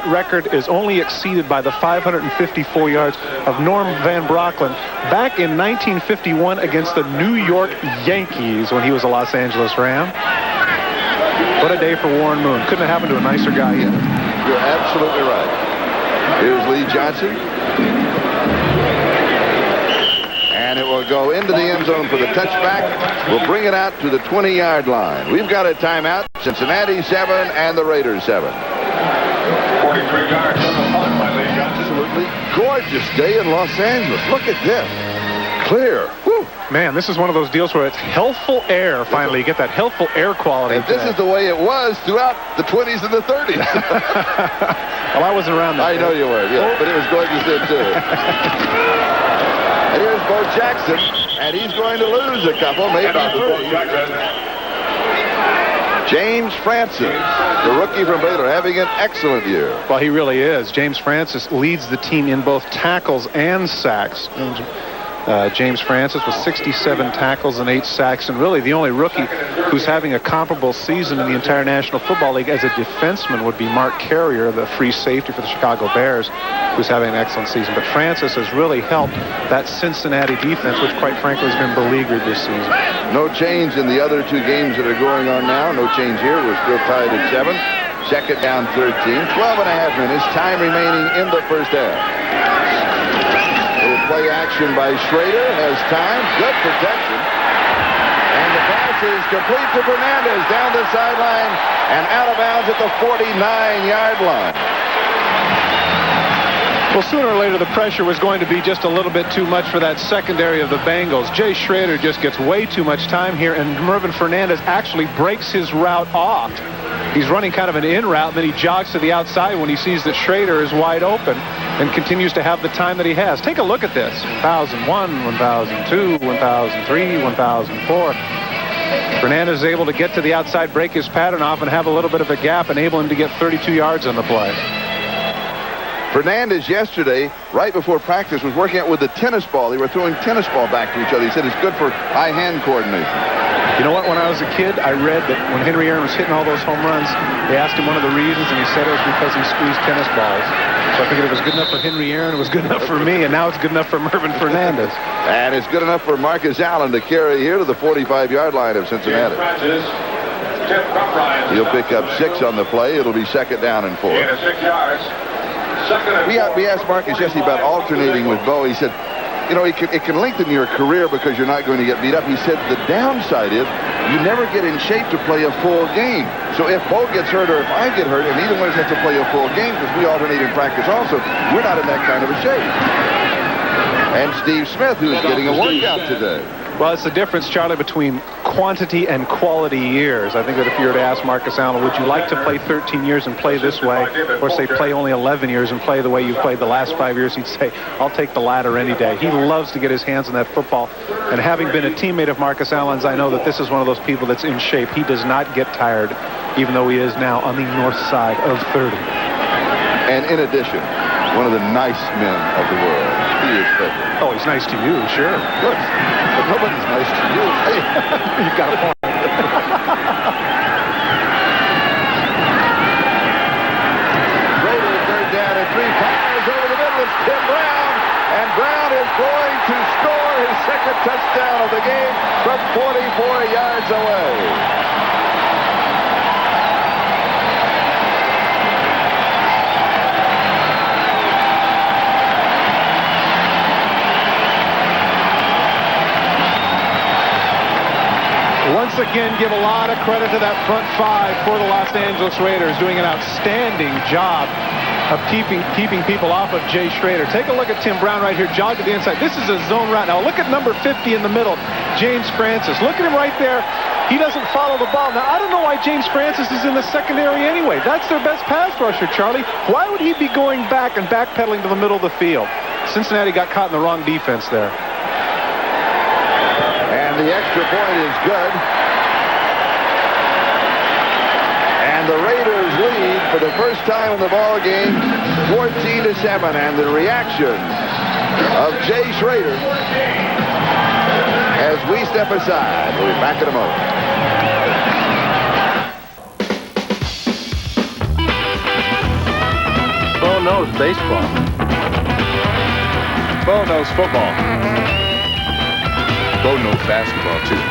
record is only exceeded by the 554 yards of Norm Van Brocklin back in 1951 against the New York Yankees when he was a Los Angeles Ram. What a day for Warren Moon. Couldn't have happened to a nicer guy either. You're absolutely right. Here's Lee Johnson. And it will go into the end zone for the touchback. We'll bring it out to the 20-yard line. We've got a timeout. Cincinnati 7 and the Raiders 7. 43 yards on the punt by Lee Johnson. Absolutely gorgeous day in Los Angeles. Look at this. Clear. Whew. Man, this is one of those deals where it's healthful air. Finally, you get that healthful air quality. And this is the way it was throughout the 20s and the 30s. Well, I wasn't around that. I know you were, yeah, but it was gorgeous then, too. And here's Bo Jackson, and he's going to lose a couple, maybe three. James Francis, the rookie from Baylor, having an excellent year. Well, he really is. James Francis leads the team in both tackles and sacks. James Francis with 67 tackles and 8 sacks, and really the only rookie who's having a comparable season in the entire National Football League as a defenseman would be Mark Carrier, the free safety for the Chicago Bears, who's having an excellent season. But Francis has really helped that Cincinnati defense, which quite frankly has been beleaguered this season. No change in the other 2 games that are going on now. No change here. We're still tied at 7. Second down 13. 12.5 minutes. Time remaining in the first half. Play action by Schrader, has time, good protection. And the pass is complete to Fernandez down the sideline and out of bounds at the 49-yard line. Well, sooner or later, the pressure was going to be just a little bit too much for that secondary of the Bengals. Jay Schrader just gets way too much time here, and Mervin Fernandez actually breaks his route off. He's running kind of an in route, then he jogs to the outside when he sees that Schrader is wide open and continues to have the time that he has. Take a look at this. 1001, 1002, 1003, 1004. Fernandez is able to get to the outside, break his pattern off, and have a little bit of a gap, enable him to get 32 yards on the play. Fernandez yesterday, right before practice, was working out with the tennis ball. They were throwing tennis ball back to each other. He said it's good for eye-hand coordination. You know what? When I was a kid, I read that when Henry Aaron was hitting all those home runs, they asked him one of the reasons, and he said it was because he squeezed tennis balls. So I figured it was good enough for Henry Aaron, it was good enough for me, and now it's good enough for Mervin Fernandez. And it's good enough for Marcus Allen to carry here to the 45-yard line of Cincinnati. He'll pick up 6 on the play. It'll be second down and 4. 6 yards. We asked Marcus yesterday about alternating with Bo. He said, you know, it can lengthen your career because you're not going to get beat up. He said the downside is you never get in shape to play a full game. So if Bo gets hurt or if I get hurt, and neither one of us has to play a full game because we alternate in practice also, we're not in that kind of a shape. And Steve Smith, who's getting a workout today. Well, it's the difference, Charlie, between quantity and quality years. I think that if you were to ask Marcus Allen, would you like to play 13 years and play this way, or say play only 11 years and play the way you've played the last 5 years, he'd say, I'll take the latter any day. He loves to get his hands on that football. And having been a teammate of Marcus Allen's, I know that this is one of those people that's in shape. He does not get tired, even though he is now on the north side of 30. And in addition, one of the nice men of the world. He is Frederick. Oh, he's nice to you, sure. Good. But nobody's nice to you. Hey. You've got a point. Schrader, third down and 3. Fires over the middle. It's Tim Brown. And Brown is going to score his second touchdown of the game from 44 yards away. Once again, give a lot of credit to that front 5 for the Los Angeles Raiders, doing an outstanding job of keeping people off of Jay Schrader. Take a look at Tim Brown right here, jog to the inside. This is a zone route. Now look at number 50 in the middle, James Francis. Look at him right there. He doesn't follow the ball. Now, I don't know why James Francis is in the secondary anyway. That's their best pass rusher, Charlie. Why would he be going back and backpedaling to the middle of the field? Cincinnati got caught in the wrong defense there. And the extra point is good. And the Raiders lead for the first time in the ball game, 14-7. And the reaction of Jay Schrader as we step aside. We'll be back in a moment. Bo knows baseball. Bo knows football. Bo knows basketball, too.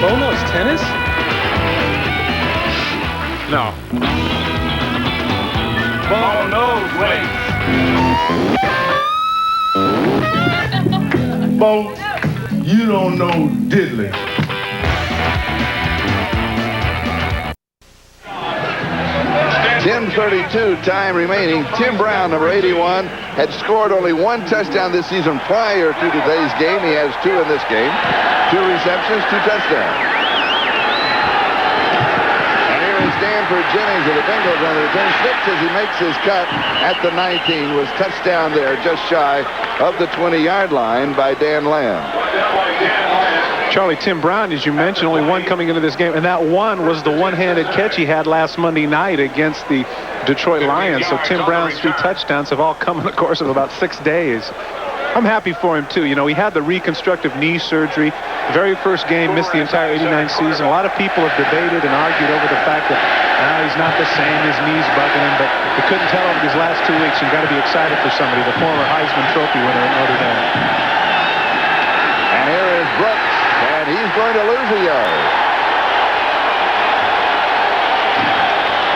Bo knows tennis? No. Bo knows weights. Bo, you don't know diddly. 10:32 time remaining. Tim Brown, number 81, had scored only one touchdown this season prior to today's game. He has 2 in this game. 2 receptions, 2 touchdowns. And here is Stanford Jennings of the Bengals on the return. Slips as he makes his cut at the 19. Was touchdown there just shy of the 20-yard line by Dan Lamb. Charlie, Tim Brown, as you mentioned, only 1 coming into this game, and that 1 was the one-handed catch he had last Monday night against the Detroit Lions. So Tim Brown's 3 touchdowns have all come in the course of about 6 days. I'm happy for him, too. You know, he had the reconstructive knee surgery. Very first game, missed the entire '89 season. A lot of people have debated and argued over the fact that he's not the same, his knee's bugging him, but you couldn't tell over these last 2 weeks. You've got to be excited for somebody, the former Heisman Trophy winner at Notre Dame. And here is Brooks, and he's going to lose a yard.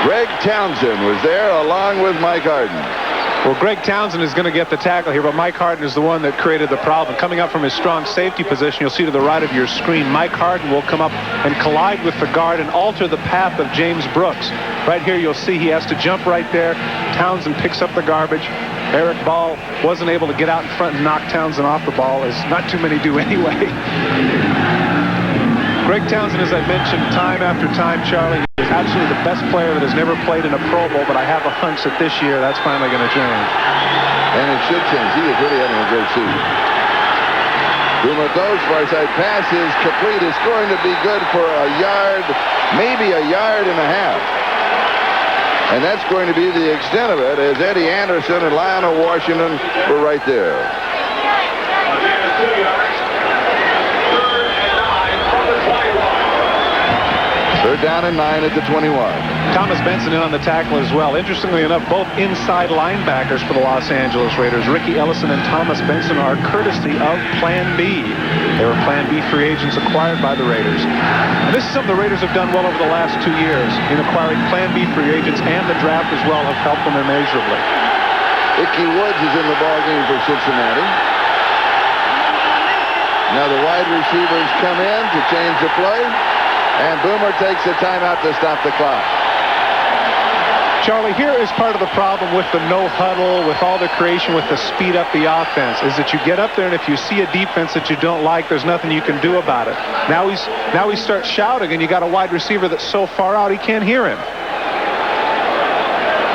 Greg Townsend was there along with Mike Harden. Well, Greg Townsend is going to get the tackle here, but Mike Harden is the one that created the problem. Coming up from his strong safety position, you'll see to the right of your screen, Mike Harden will come up and collide with the guard and alter the path of James Brooks. Right here, you'll see he has to jump right there. Townsend picks up the garbage. Eric Ball wasn't able to get out in front and knock Townsend off the ball, as not too many do anyway. Greg Townsend, as I mentioned time after time, Charlie, is absolutely the best player that has never played in a Pro Bowl, but I have a hunch that this year that's finally going to change. And it should change. He is really having a great season. Boomer goes, far side pass is complete. It's going to be good for a yard, maybe a yard and a half. And that's going to be the extent of it, as Eddie Anderson and Lionel Washington were right there. 3rd down and 9 at the 21. Thomas Benson in on the tackle as well. Interestingly enough, both inside linebackers for the Los Angeles Raiders. Ricky Ellison and Thomas Benson are courtesy of Plan B. They were Plan B free agents acquired by the Raiders. And this is something the Raiders have done well over the last 2 years in acquiring Plan B free agents, and the draft as well have helped them immeasurably. Ickey Woods is in the ballgame for Cincinnati. Now the wide receivers come in to change the play. And Boomer takes a timeout to stop the clock. Charlie, here is part of the problem with the no huddle, with all the creation, with the speed up the offense, is that you get up there and if you see a defense that you don't like, there's nothing you can do about it. Now he starts shouting, and you got a wide receiver that's so far out he can't hear him.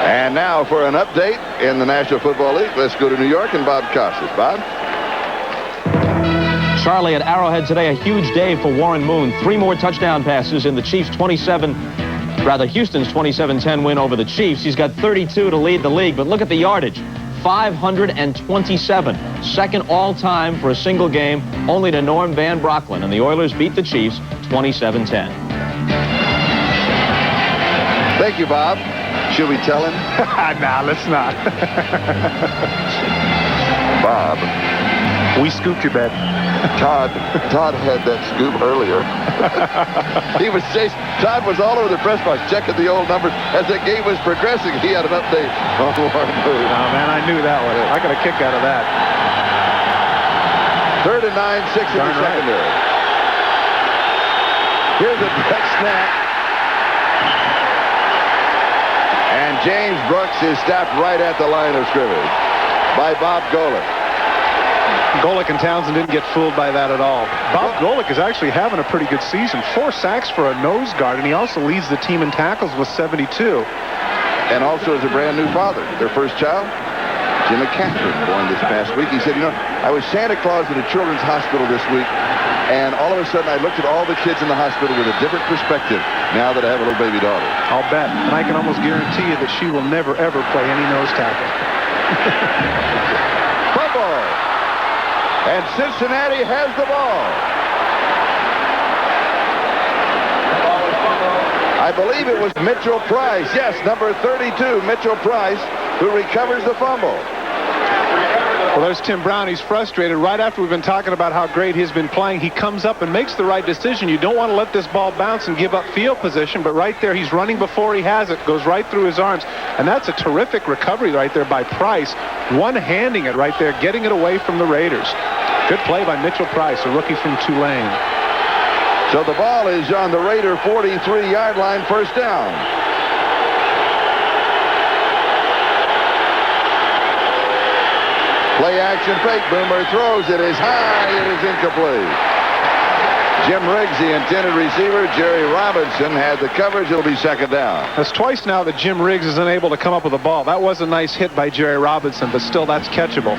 And now for an update in the National Football League, let's go to New York and Bob Costas. Bob? Charlie, at Arrowhead today, a huge day for Warren Moon. 3 more touchdown passes in the Chiefs' Houston's 27-10 win over the Chiefs. He's got 32 to lead the league, but look at the yardage. 527. Second all-time for a single game, only to Norm Van Brocklin. And the Oilers beat the Chiefs 27-10. Thank you, Bob. Should we tell him? Nah, let's not. Bob. We scooped you, babe. Todd had that scoop earlier. He was chasing. Todd was all over the press box checking the old numbers. As the game was progressing, he had an update on Warren Moon. Oh, man, I knew that one. I got a kick out of that. 3rd and 9, 6 in the secondary. Here's a direct snap. And James Brooks is stopped right at the line of scrimmage by Bob Golick. Golick and Townsend didn't get fooled by that at all. Bob Golick is actually having a pretty good season. 4 sacks for a nose guard, and he also leads the team in tackles with 72. And also is a brand new father. Their first child, Jimmy Catherine, born this past week. He said, you know, I was Santa Claus at a children's hospital this week, and all of a sudden I looked at all the kids in the hospital with a different perspective now that I have a little baby daughter. I'll bet. And I can almost guarantee you that she will never, ever play any nose tackle. Football. And Cincinnati has the ball. I believe it was Mitchell Price. Yes, number 32, Mitchell Price, who recovers the fumble. Well, there's Tim Brown. He's frustrated. Right after we've been talking about how great he's been playing, he comes up and makes the right decision. You don't want to let this ball bounce and give up field position, but right there, he's running before he has it, goes right through his arms, and that's a terrific recovery right there by Price, one-handing it right there, getting it away from the Raiders. Good play by Mitchell Price, a rookie from Tulane. So the ball is on the Raider 43-yard line, first down. Play action fake. Boomer throws. It is high. It is incomplete. Jim Riggs, the intended receiver. Jerry Robinson had the coverage. It'll be second down. That's twice now that Jim Riggs is unable to come up with a ball. That was a nice hit by Jerry Robinson, but still that's catchable.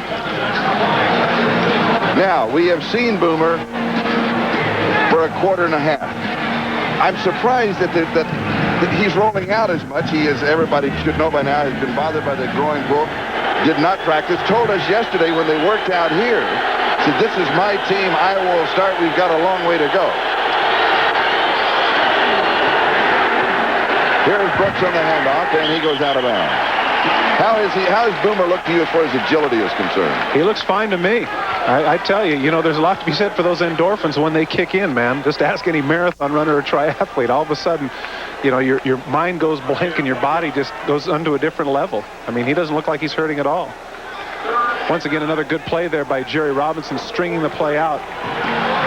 Now, we have seen Boomer for a quarter and a half. I'm surprised that he's rolling out as much. He is, everybody should know by now, has been bothered by the groin pull. Did not practice. Told us yesterday when they worked out here, said, this is my team. I will start. We've got a long way to go. Here's Brooks on the handoff, and he goes out of bounds. How has Boomer looked to you as far as agility is concerned? He looks fine to me. I tell you, there's a lot to be said for those endorphins when they kick in, man. Just ask any marathon runner or triathlete. All of a sudden, your mind goes blank and your body just goes onto a different level. I mean, he doesn't look like he's hurting at all. Once again, another good play there by Jerry Robinson, stringing the play out.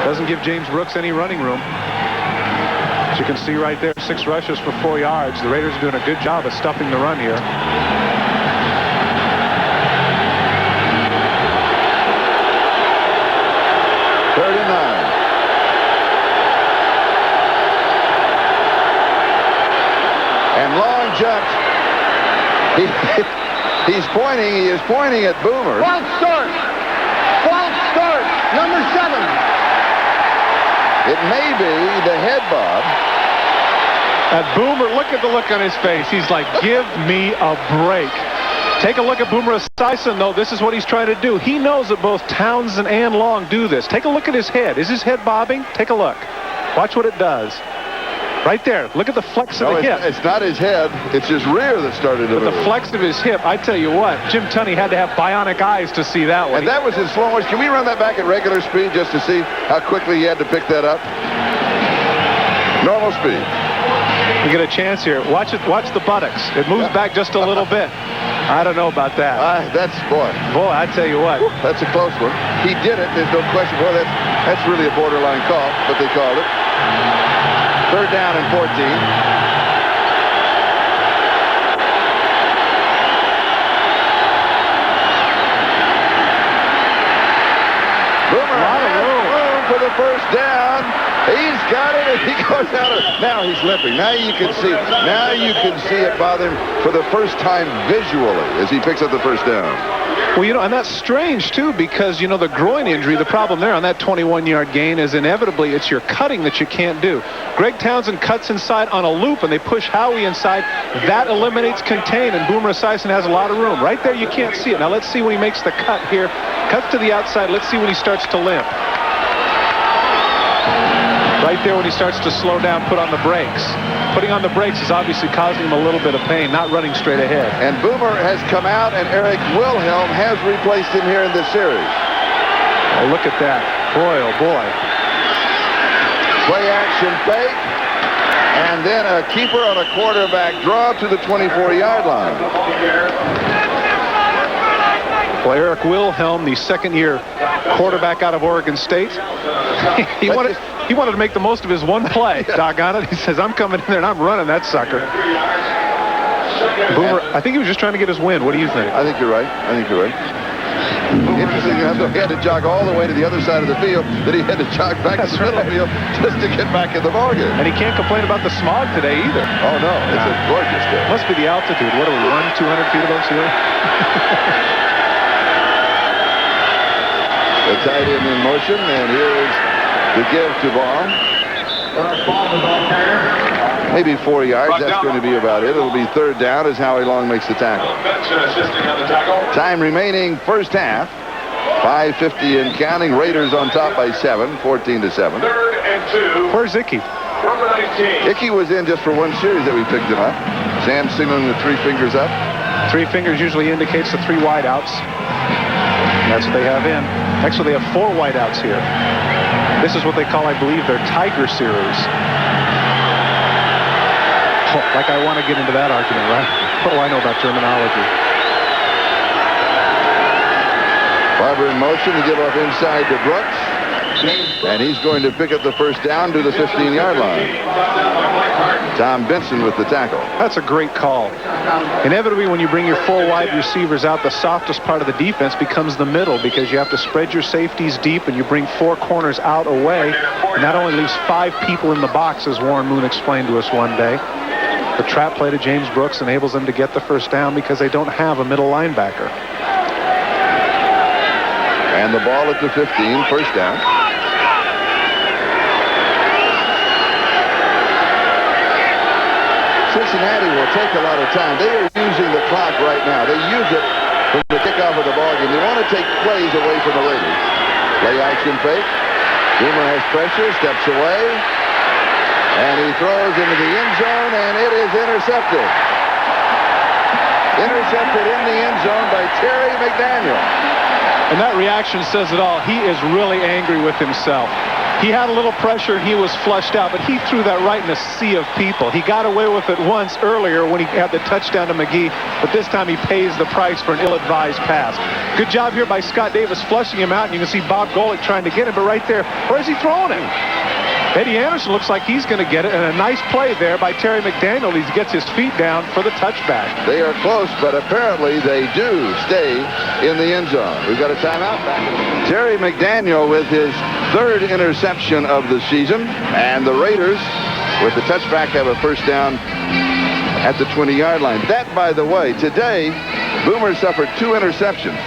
Doesn't give James Brooks any running room. As you can see right there, 6 rushes for 4 yards. The Raiders are doing a good job of stuffing the run here. Third and 9. And long jumps. He's pointing. He is pointing at Boomer. False start. False start. Number 7. It may be the head bob. That Boomer, look at the look on his face. He's like, give me a break. Take a look at Boomer Esiason, though. This is what he's trying to do. He knows that both Townsend and Long do this. Take a look at his head. Is his head bobbing? Take a look. Watch what it does. Right there. Look at the flex of the hip. It's not his head. It's his rear that started to move. The flex of his hip, I tell you what, Jim Tunney had to have bionic eyes to see that one. And that was in slow motion. Can we run that back at regular speed just to see how quickly he had to pick that up? Normal speed. You get a chance here. Watch the buttocks. It moves back just a little bit. I don't know about that. Boy, I tell you what. That's a close one. He did it. There's no question. Boy, that's really a borderline call, but they called it. Third down and 14. Boomer has room for the first down. He's got it, and he goes out of. Now he's limping. Now you can see. Now you can see it bother him for the first time visually as he picks up the first down. Well, and that's strange, too, because, the groin injury, the problem there on that 21-yard gain is inevitably it's your cutting that you can't do. Greg Townsend cuts inside on a loop, and they push Howie inside. That eliminates contain, and Boomer Esiason has a lot of room. Right there, you can't see it. Now, let's see when he makes the cut here. Cuts to the outside. Let's see when he starts to limp. Right there when he starts to slow down, put on the brakes. Putting on the brakes is obviously causing him a little bit of pain, not running straight ahead. And Boomer has come out, and Eric Wilhelm has replaced him here in this series. Oh, look at that. Boy, oh boy. Play action fake. And then a keeper on a quarterback draw to the 24-yard line. Well, Eric Wilhelm, the second-year quarterback out of Oregon State, he wanted to make the most of his one play. Doggone it. He says, I'm coming in there and I'm running that sucker. Boomer, I think he was just trying to get his win. What do you think? I think you're right. Interesting, he had to jog all the way to the other side of the field, then he had to jog back to the middle of the field just to get back in the ballgame. And he can't complain about the smog today either. Oh, no. It's a gorgeous day. Must be the altitude. What are we, 200 feet above sea level? The tight end in motion, and here's the give to Vaughn. Maybe 4 yards. That's going to be about it. It'll be third down as Howie Long makes the tackle. Time remaining first half. 5:50 and counting. Raiders on top by 7, 14-7. Third and 2. Where's Icky? Number 19. Icky was in just for one series that we picked him up. Sam signaling with 3 fingers up. 3 fingers usually indicates the 3 wideouts. That's what they have in. Actually, they have 4 wideouts here. This is what they call, I believe, their Tiger Series. Oh, like I want to get into that argument, right? What do I know about terminology? Barber in motion to give off inside to Brooks. And he's going to pick up the first down to the 15-yard line. Tom Benson with the tackle. That's a great call. Inevitably, when you bring your four wide receivers out, the softest part of the defense becomes the middle because you have to spread your safeties deep and you bring four corners out away. And that only leaves 5 people in the box, as Warren Moon explained to us one day. The trap play to James Brooks enables them to get the first down because they don't have a middle linebacker. And the ball at the 15, first down. Cincinnati will take a lot of time. They are using the clock right now. They use it from the kickoff of the ballgame. They want to take plays away from the Raiders. Play action fake. Boomer has pressure, steps away, and he throws into the end zone, and it is intercepted. Intercepted in the end zone by Terry McDaniel. And that reaction says it all. He is really angry with himself. He had a little pressure. He was flushed out, but he threw that right in a sea of people. He got away with it once earlier when he had the touchdown to McGee, but this time he pays the price for an ill-advised pass. Good job here by Scott Davis flushing him out, and you can see Bob Golick trying to get him, but right there, where's he throwing him? Eddie Anderson looks like he's going to get it, and a nice play there by Terry McDaniel. He gets his feet down for the touchback. They are close, but apparently they do stay in the end zone. We've got a timeout back. Terry McDaniel with his 3rd interception of the season, and the Raiders, with the touchback, have a first down at the 20-yard line. That, by the way, today, Boomer suffered 2 interceptions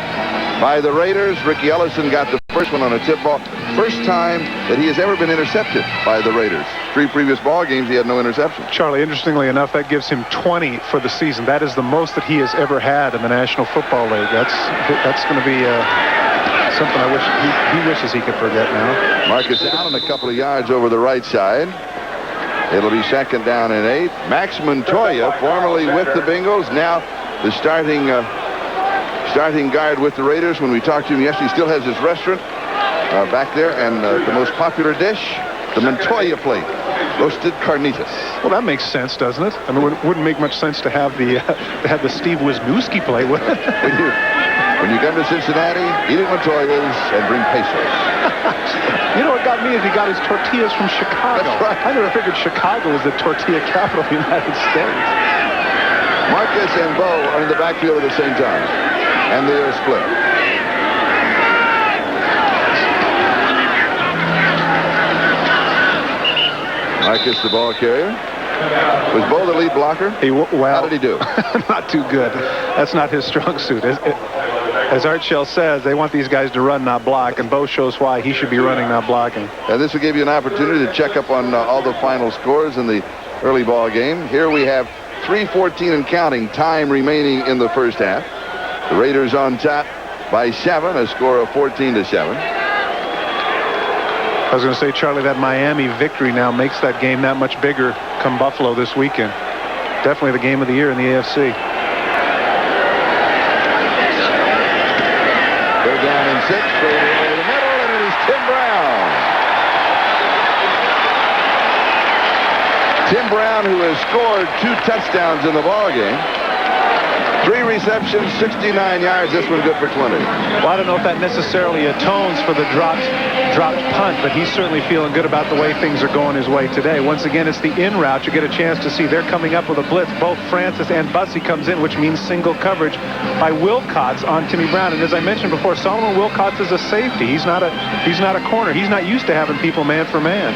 by the Raiders. Ricky Ellison got the first one on a tip ball. First time that he has ever been intercepted by the Raiders. 3 previous ball games, he had no interception. Charlie, interestingly enough, that gives him 20 for the season. That is the most that he has ever had in the National Football League. That's going to be something I wish he wishes he could forget now. Marcus Allen a couple of yards over the right side. It'll be 2nd down and 8. Max Montoya, formerly with the Bengals, now the starting guard with the Raiders. When we talked to him yesterday, he still has his restaurant back there, and the most popular dish, the Montoya plate, roasted carnitas. Well, that makes sense, doesn't it? I mean, it wouldn't make much sense to have the Steve Wisniewski plate, would it? When you come to Cincinnati, eat at Montoya's and bring pesos. You know what got me is he got his tortillas from Chicago. That's right. I never figured Chicago was the tortilla capital of the United States. Marcus and Bo are in the backfield at the same time, and they are split. Marcus, the ball carrier. Was Bo the lead blocker? How did he do? Not too good. That's not his strong suit. As Art Shell says, they want these guys to run, not block, and Bo shows why he should be running, not blocking. And this will give you an opportunity to check up on all the final scores in the early ball game. Here we have 3:14 and counting time remaining in the first half. The Raiders on top by 7, a score of 14-7. I was going to say, Charlie, that Miami victory now makes that game that much bigger come Buffalo this weekend. Definitely the game of the year in the AFC. 3rd down and 6, fading over the middle, and it is Tim Brown. Tim Brown, who has scored 2 touchdowns in the ballgame. 3 receptions, 69 yards. This one good for 20. Well, I don't know if that necessarily atones for the dropped punt, but he's certainly feeling good about the way things are going his way today. Once again, it's the in route. You get a chance to see they're coming up with a blitz. Both Francis and Bussey comes in, which means single coverage by Wilcox on Timmy Brown. And as I mentioned before, Solomon Wilcox is a safety. He's not a corner. He's not used to having people man for man.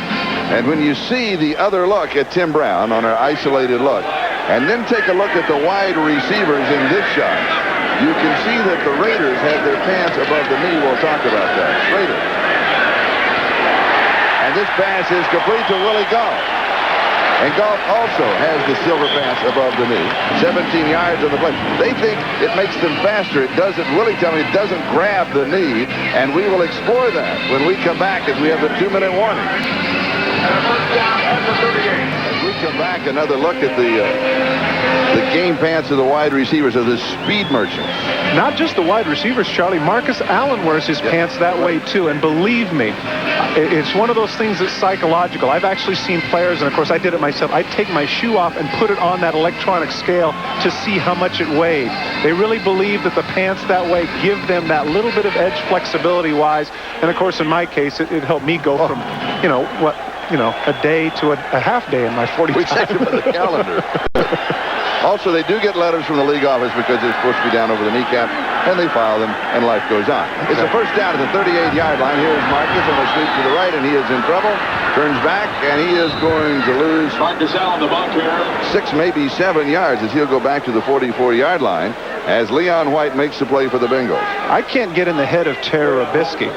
And when you see the other look at Tim Brown on our isolated look, and then take a look at the wide receivers in this shot, you can see that the Raiders had their pants above the knee. We'll talk about that. Raiders. And this pass is complete to Willie Goff. And Goff also has the silver pass above the knee. 17 yards on the play. They think it makes them faster. It doesn't. Willie tell me it doesn't grab the knee. And we will explore that when we come back as we have the 2-minute warning. And a first down at the 38. As we come back, another look at the game pants of the wide receivers, of the speed merchants. Not just the wide receivers, Charlie. Marcus Allen wears his pants that way, too. And believe me, it's one of those things that's psychological. I've actually seen players, and of course I did it myself. I'd take my shoe off and put it on that electronic scale to see how much it weighed. They really believe that the pants that way give them that little bit of edge flexibility-wise. And of course, in my case, it helped me go from, a day to a half day in my 40 We checked them on the calendar. Also, they do get letters from the league office because they're supposed to be down over the kneecap, and they file them, and life goes on. It's a first down at the 38-yard line. Here's Marcus on a sweep to the right, and he is in trouble. Turns back, and he is going to lose Marcus Allen, the buck here. 6, maybe 7 yards as he'll go back to the 44-yard line as Leon White makes the play for the Bengals. I can't get in the head of Terry Robisky,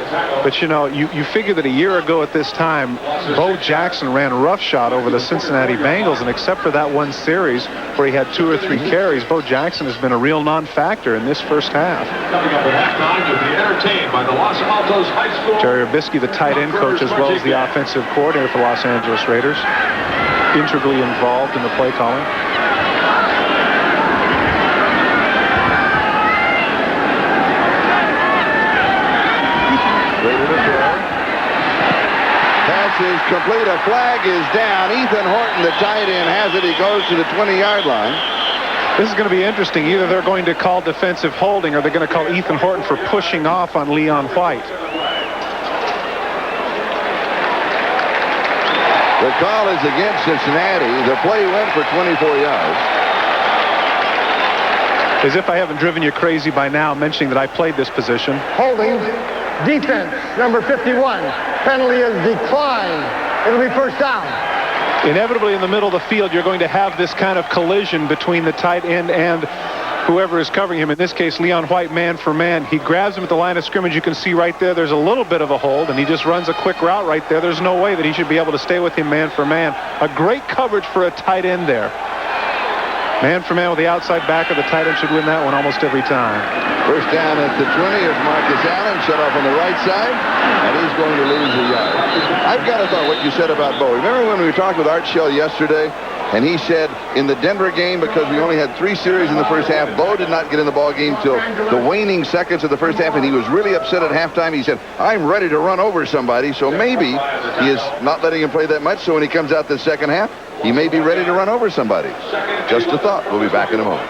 but you figure that a year ago at this time, Bo Jackson ran roughshod over the Cincinnati Bengals, and except for that one series where he had 2 or 3 carries, Bo Jackson has been a real non-factor in this first half. Coming up at halftime, you'll be entertained by the Los Altos High School. Terry Robisky, the tight end coach, as well as the offensive coordinator for Los Angeles Raiders, integrally involved in the play calling. Pass is complete. A flag is down. Ethan Horton, the tight end, has it. He goes to the 20-yard line. This is going to be interesting. Either they're going to call defensive holding or they're going to call Ethan Horton for pushing off on Leon White. The call is against Cincinnati. The play went for 24 yards. As if I haven't driven you crazy by now mentioning that I played this position. Holding. Defense, number 51. Penalty is declined. It'll be first down. Inevitably in the middle of the field, you're going to have this kind of collision between the tight end and whoever is covering him. In this case, Leon White, man for man. He grabs him at the line of scrimmage. You can see right there, there's a little bit of a hold, and he just runs a quick route right there. There's no way that he should be able to stay with him man for man. A great coverage for a tight end there. Man for man with the outside backer. The tight end should win that one almost every time. First down at the 20 is Marcus Allen, shut off on the right side, and he's going to lose a yard. I've got to thought what you said about Bo. Remember when we talked with Art Shell yesterday, and he said in the Denver game, because we only had 3 series in the first half, Bo did not get in the ball game till the waning seconds of the first half, and he was really upset at halftime. He said, I'm ready to run over somebody, so maybe he is not letting him play that much, so when he comes out the second half, he may be ready to run over somebody. Just a thought. We'll be back in a moment.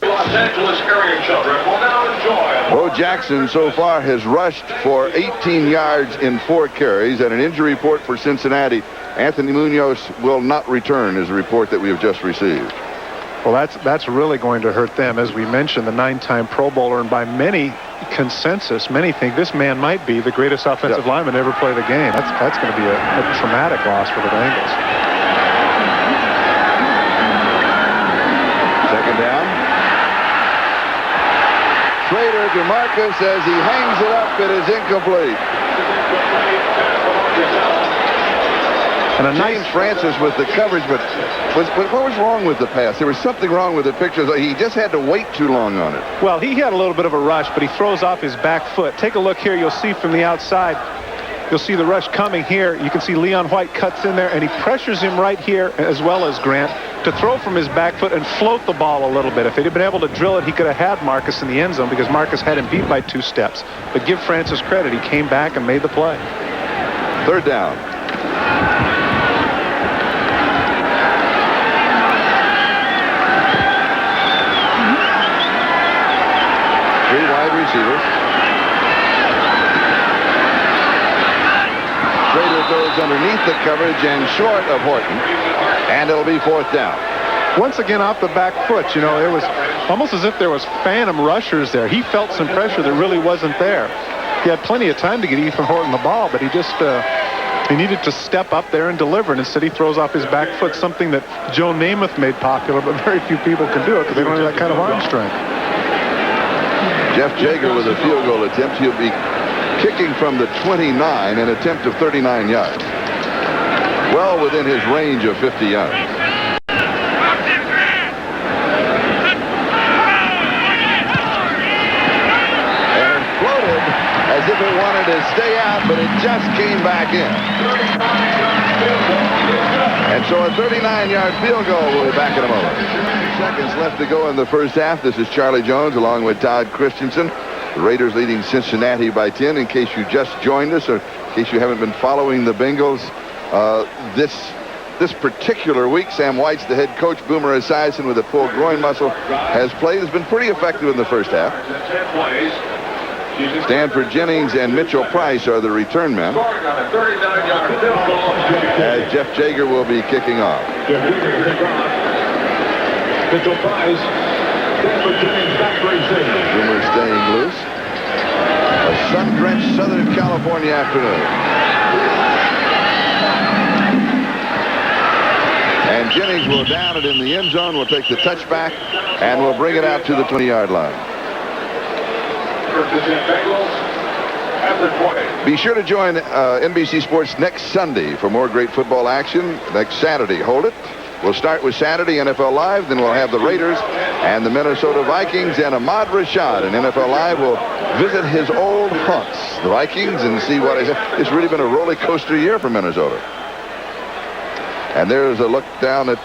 Los Angeles area children will now enjoy. Bo Jackson so far has rushed for 18 yards in 4 carries, and an injury report for Cincinnati. Anthony Munoz will not return, is the report that we have just received. Well, that's really going to hurt them. As we mentioned, the 9-time Pro Bowler, and by many consensus, many think this man might be the greatest offensive lineman to ever play the game. That's going to be a traumatic loss for the Bengals. Second down. Schrader to Marcus as he hangs it up. It is incomplete. And a nice Francis with the coverage, but what was wrong with the pass? There was something wrong with the picture. He just had to wait too long on it. Well, he had a little bit of a rush, but he throws off his back foot. Take a look here. You'll see from the outside, you'll see the rush coming here. You can see Leon White cuts in there, and he pressures him right here, as well as Grant, to throw from his back foot and float the ball a little bit. If he'd been able to drill it, he could have had Marcus in the end zone because Marcus had him beat by 2 steps. But give Francis credit. He came back and made the play. Third down. 3 wide receivers. Schrader goes underneath the coverage and short of Horton. And it'll be 4th down. Once again off the back foot. You know, it was almost as if there was phantom rushers there. He felt some pressure that really wasn't there. He had plenty of time to get Ethan Horton the ball, but he just he needed to step up there and deliver, and instead he throws off his back foot, something that Joe Namath made popular, but very few people can do it because they don't have that kind of arm strength. Jeff Jager with a field goal attempt. He'll be kicking from the 29, an attempt of 39 yards. Well within his range of 50 yards. And floated as if it wanted to stay out, but it just came back in. And so a 39-yard field goal. We'll be back in a moment. Seconds left to go in the first half. This is Charlie Jones along with Todd Christensen. The Raiders leading Cincinnati by 10. In case you just joined us or in case you haven't been following the Bengals, this particular week, Sam White's the head coach. Boomer Esiason with a pulled groin muscle has been pretty effective in the first half. Stanford Jennings and Mitchell Price are the return men. As Jeff Jager will be kicking off. Mitchell Price, Stanford Jennings back for his safety. Boomer staying loose. A sun-drenched Southern California afternoon. And Jennings will down it in the end zone. Will take the touchback and will bring it out to the 20-yard line. Be sure to join NBC Sports next Sunday for more great football action. Next Saturday, hold it. We'll start with Saturday NFL Live, then we'll have the Raiders and the Minnesota Vikings, and Ahmad Rashad in NFL Live will visit his old haunts, the Vikings, and see what it's really been a roller coaster year for Minnesota. And there's a look down at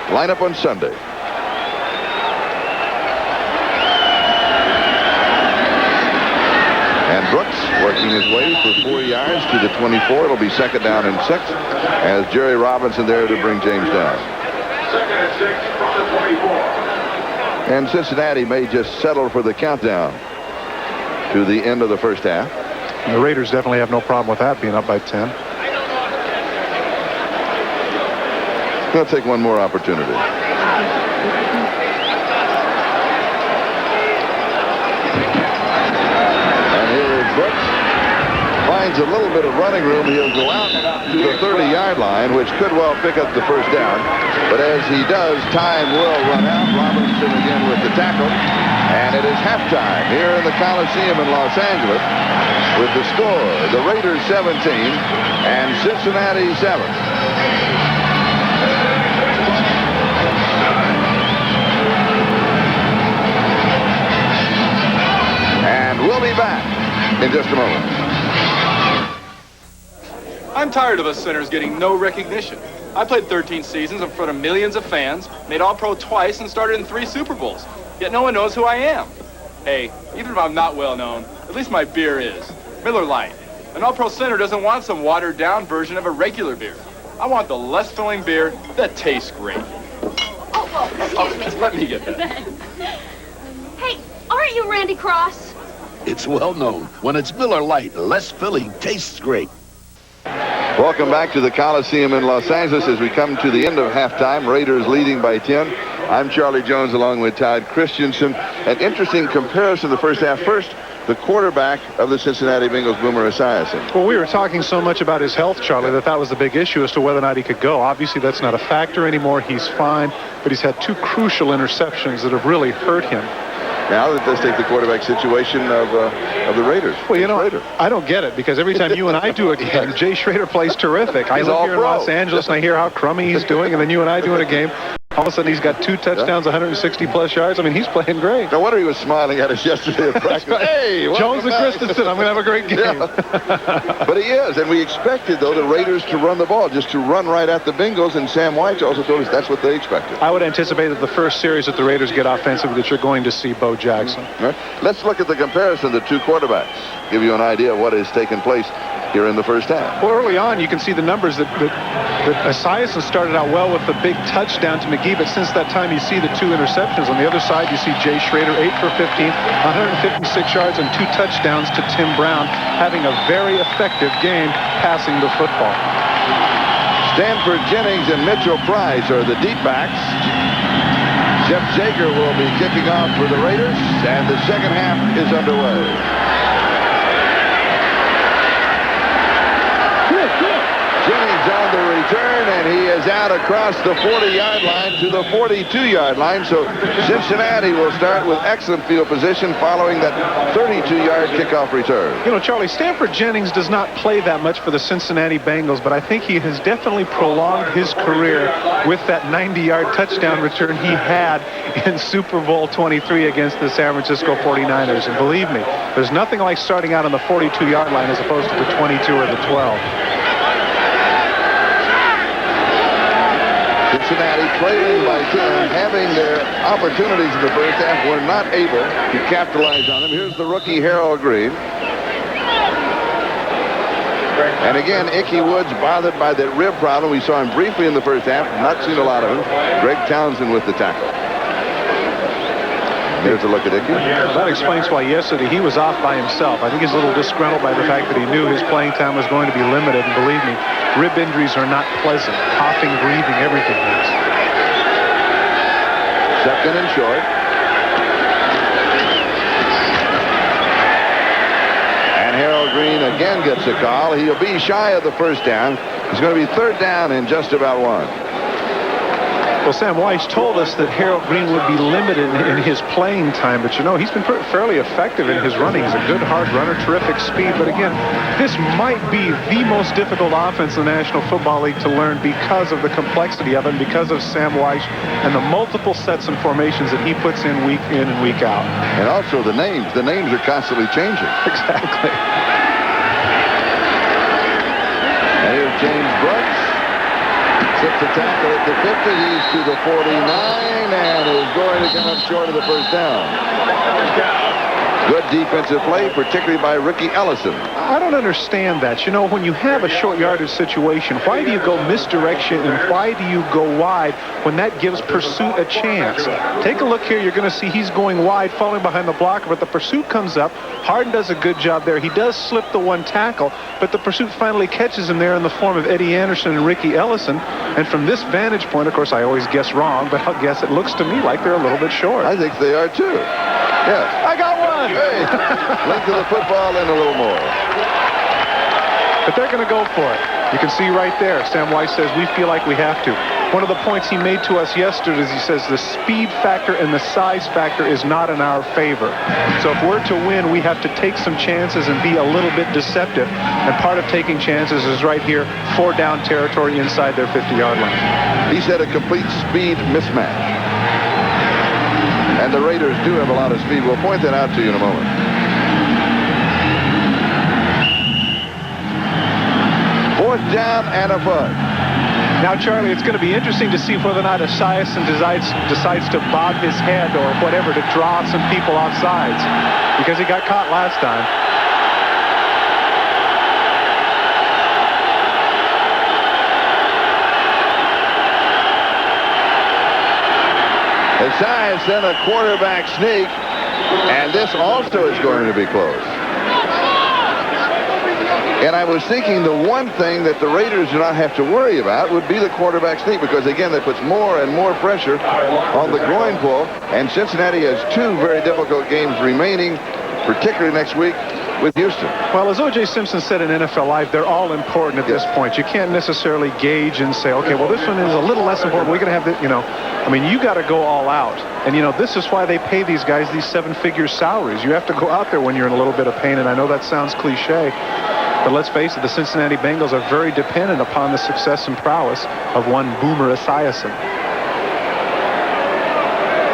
lineup on Sunday. And Brooks working his way for 4 yards to the 24. It'll be second down and 6 as Jerry Robinson there to bring James down. Second and 6 from the 24. And Cincinnati may just settle for the countdown to the end of the first half. And the Raiders definitely have no problem with that, being up by 10. They'll take one more opportunity. Finds a little bit of running room. He'll go out to the 30-yard line, which could well pick up the first down. But as he does, time will run out. Robinson again with the tackle. And it is halftime here in the Coliseum in Los Angeles with the score, the Raiders 17 and Cincinnati 7. And we'll be back in just a moment. I'm tired of us sinners getting no recognition. I played 13 seasons in front of millions of fans, made All-Pro twice, and started in 3 Super Bowls. Yet no one knows who I am. Hey, even if I'm not well known, at least my beer is. Miller Lite. An All-Pro sinner doesn't want some watered-down version of a regular beer. I want the less filling beer that tastes great. Let me get that. Hey, aren't you Randy Cross? It's well known. When it's Miller Lite, less filling tastes great. Welcome back to the Coliseum in Los Angeles as we come to the end of halftime. Raiders leading by 10. I'm Charlie Jones along with Todd Christensen. An interesting comparison the first half. First, the quarterback of the Cincinnati Bengals, Boomer Esiason. Well, we were talking so much about his health, Charlie, that was the big issue as to whether or not he could go. Obviously, that's not a factor anymore. He's fine, but he's had 2 crucial interceptions that have really hurt him. Now let's take the quarterback situation of the Raiders. Well, you know, I don't get it because every time you and I do a game, Jay Schrader plays terrific. I live here in Los Angeles and I hear how crummy he's doing, and then you and I doing a game. All of a sudden, he's got 2 touchdowns, 160-plus yards. I mean, he's playing great. No wonder he was smiling at us yesterday at practice. Hey, Jones and Christensen, I'm going to have a great game. Yeah. But he is, and we expected, though, the Raiders to run the ball, just to run right at the Bengals, and Sam White also told us that's what they expected. I would anticipate that the first series that the Raiders get offensively that you're going to see Bo Jackson. Right. Let's look at the comparison of the 2 quarterbacks, give you an idea of what has taken place here in the first half. Well, early on, you can see the numbers that Esiason started out well with the big touchdown to McGee, but since that time, you see the 2 interceptions. On the other side, you see Jay Schrader, 8 for 15, 156 yards and 2 touchdowns to Tim Brown, having a very effective game passing the football. Stanford Jennings and Mitchell Price are the deep backs. Jeff Jager will be kicking off for the Raiders, and the second half is underway. Jennings on the return, and he is out across the 40-yard line to the 42-yard line. So Cincinnati will start with excellent field position following that 32-yard kickoff return. You know, Charlie, Stanford Jennings does not play that much for the Cincinnati Bengals, but I think he has definitely prolonged his career with that 90-yard touchdown return he had in Super Bowl 23 against the San Francisco 49ers. And believe me, there's nothing like starting out on the 42-yard line as opposed to the 22 or the 12. Cincinnati, trailing by 10, having their opportunities in the first half, were not able to capitalize on them. Here's the rookie Harold Green. And again, Ickey Woods bothered by that rib problem. We saw him briefly in the first half. Not seen a lot of him. Greg Townsend with the tackle. Here's a look at Ickey. That explains why yesterday he was off by himself. I think he's a little disgruntled by the fact that he knew his playing time was going to be limited. And believe me, rib injuries are not pleasant. Coughing, breathing, everything is. Second and short. And Harold Green again gets a call. He'll be shy of the first down. It's going to be third down and just about one. Well, Sam Weiss told us that Harold Green would be limited in his playing time, but you know, he's been fairly effective in his running. He's a good hard runner, terrific speed, but again, this might be the most difficult offense in the National Football League to learn because of the complexity of it, and because of Sam Weiss and the multiple sets and formations that he puts in and week out. And also the names are constantly changing. Exactly. And here's James Brooks. Sits the tackle at the 50. He's to the 49 and is going to come up short of the first down. Good defensive play, particularly by Ricky Ellison. I don't understand that. You know, when you have a short yardage situation, why do you go misdirection and why do you go wide when that gives pursuit a chance? Take a look here. You're going to see he's going wide, falling behind the blocker, but the pursuit comes up. Harden does a good job there. He does slip the one tackle, but the pursuit finally catches him there in the form of Eddie Anderson and Ricky Ellison. And from this vantage point, of course, I always guess wrong, but I'll guess it looks to me like they're a little bit short. I think they are too. Yes. I got one. Hey, length of the football in a little more. But they're going to go for it. You can see right there, Sam Weiss says, we feel like we have to. One of the points he made to us yesterday is he says the speed factor and the size factor is not in our favor. So if we're to win, we have to take some chances and be a little bit deceptive. And part of taking chances is right here, 4-down territory inside their 50-yard line. He said a complete speed mismatch. And the Raiders do have a lot of speed. We'll point that out to you in a moment. Fourth down and a punt. Now, Charlie, it's going to be interesting to see whether or not Esiason decides to bob his head or whatever to draw some people off sides, because he got caught last time. Esiason, a quarterback sneak, and this also is going to be close. And I was thinking the one thing that the Raiders do not have to worry about would be the quarterback sneak, because again, that puts more and more pressure on the groin pull, and Cincinnati has two very difficult games remaining, particularly next week with Houston. Well, as O.J. Simpson said in NFL Live, they're all important at this point. You can't necessarily gauge and say, okay, well, this one is a little less important. We're going to have the, I mean, you got to go all out. And, this is why they pay these guys these 7-figure salaries. You have to go out there when you're in a little bit of pain, and I know that sounds cliche, but let's face it, the Cincinnati Bengals are very dependent upon the success and prowess of one Boomer Esiason.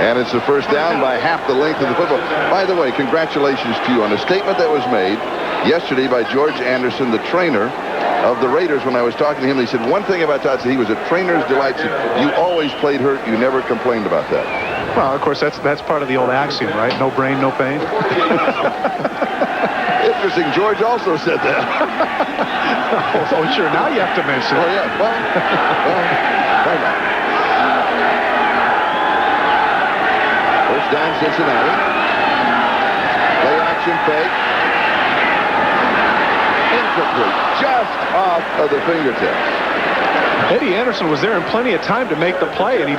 And it's the first down by half the length of the football. By the way, congratulations to you on a statement that was made yesterday by George Anderson, the trainer of the Raiders. When I was talking to him, he said one thing about Todd, he was a trainer's delight. You always played hurt. You never complained about that. Well, of course, that's part of the old axiom, right? No brain, no pain. Interesting. George also said that. Oh, sure. Now you have to mention it. Oh, yeah. Well, why not? First down, Cincinnati. Play action fake. Incomplete. Just off of the fingertips. Eddie Anderson was there in plenty of time to make the play, and he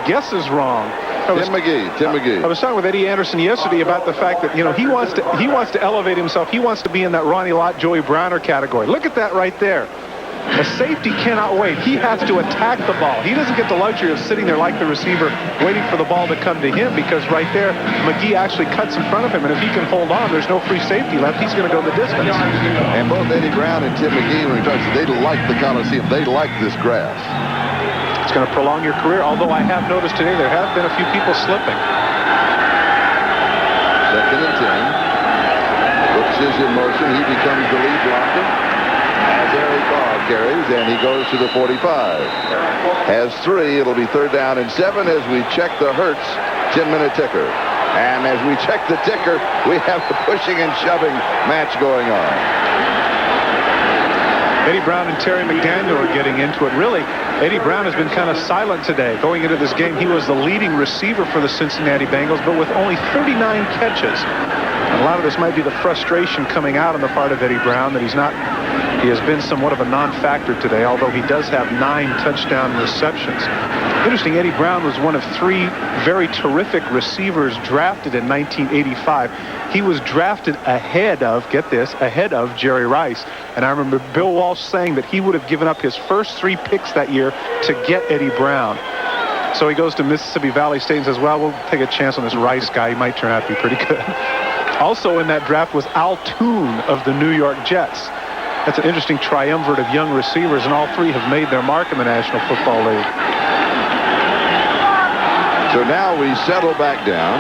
guesses wrong. Tim McGee. I was talking with Eddie Anderson yesterday about the fact that, he wants to elevate himself. He wants to be in that Ronnie Lott, Joey Browner category. Look at that right there. A safety cannot wait. He has to attack the ball. He doesn't get the luxury of sitting there like the receiver waiting for the ball to come to him, because right there, McGee actually cuts in front of him, and if he can hold on, there's no free safety left. He's going to go the distance. And both Eddie Brown and Tim McGee, when we talked, they like the Coliseum. They like this grass. It's going to prolong your career, although I have noticed today there have been a few people slipping. Second and 10. Brooks is in motion. He becomes the lead blocker. As Harry Carr carries, and he goes to the 45. Has 3. It'll be 3rd down and 7 as we check the Hertz 10-minute ticker. And as we check the ticker, we have the pushing and shoving match going on. Eddie Brown and Terry McDaniel are getting into it. Really, Eddie Brown has been kind of silent today. Going into this game, he was the leading receiver for the Cincinnati Bengals, but with only 39 catches. And a lot of this might be the frustration coming out on the part of Eddie Brown that he has been somewhat of a non-factor today, although he does have 9 touchdown receptions. Interesting, Eddie Brown was one of 3 very terrific receivers drafted in 1985. He was drafted ahead of, get this, ahead of Jerry Rice. And I remember Bill Walsh saying that he would have given up his first 3 picks that year to get Eddie Brown. So he goes to Mississippi Valley State and says, well, we'll take a chance on this Rice guy. He might turn out to be pretty good. Also in that draft was Al Toon of the New York Jets. That's an interesting triumvirate of young receivers, and all 3 have made their mark in the National Football League. So now we settle back down.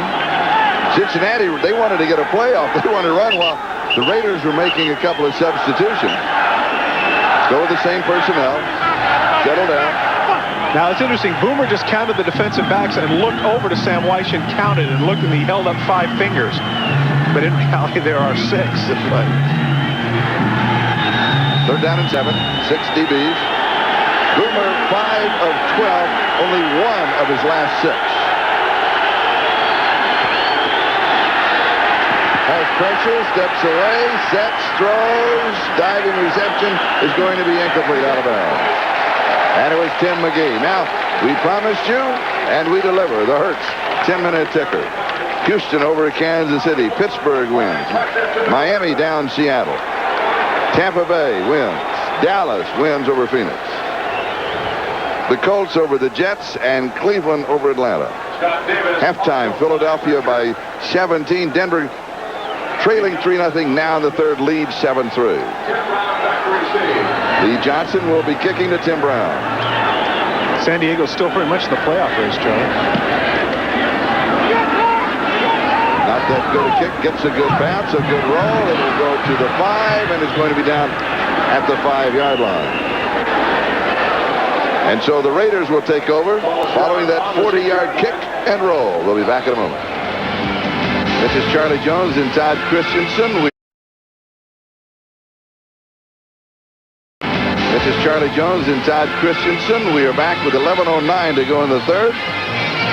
Cincinnati, they wanted to get a playoff. They wanted to run while the Raiders were making a couple of substitutions. Go with the same personnel. Settle down. Now, it's interesting. Boomer just counted the defensive backs and looked over to Sam Weish and counted and looked, and he held up 5 fingers. But in reality, there are 6. Right. 3rd down and 7. 6 DBs. Boomer, 5 of 12. Only 1 of his last 6. Has pressure, steps away, sets, throws, diving reception is going to be incomplete, out of bounds. And it was Tim McGee. Now, we promised you, and we deliver. The Hertz 10-minute ticker. Houston over Kansas City. Pittsburgh wins. Miami down Seattle. Tampa Bay wins. Dallas wins over Phoenix. The Colts over the Jets, and Cleveland over Atlanta. Halftime, Philadelphia by 17. Denver trailing 3-0, now in the 3rd, lead 7-3. Lee Johnson will be kicking to Tim Brown. San Diego's still very much in the playoff race, Charlie. Not that good a kick, gets a good bounce, a good roll. It'll go to the 5, and it's going to be down at the 5-yard line. And so the Raiders will take over following that 40-yard kick and roll. We'll be back in a moment. This is Charlie Jones and Todd Christensen. This is Charlie Jones and Todd Christensen. We are back with 11:09 to go in the 3rd.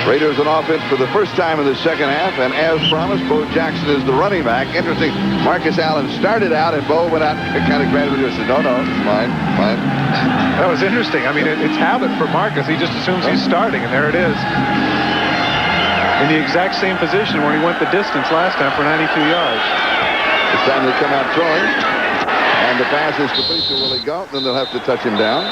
Raiders on offense for the first time in the 2nd half, and as promised, Bo Jackson is the running back. Interesting, Marcus Allen started out, and Bo went out and kind of grabbed him and said, no, mine. That was interesting. I mean, it's habit for Marcus. He just assumes he's starting, and there it is. In the exact same position where he went the distance last time for 92 yards. This time they come out throwing, and the pass is complete to Willie Galt. Then they'll have to touch him down,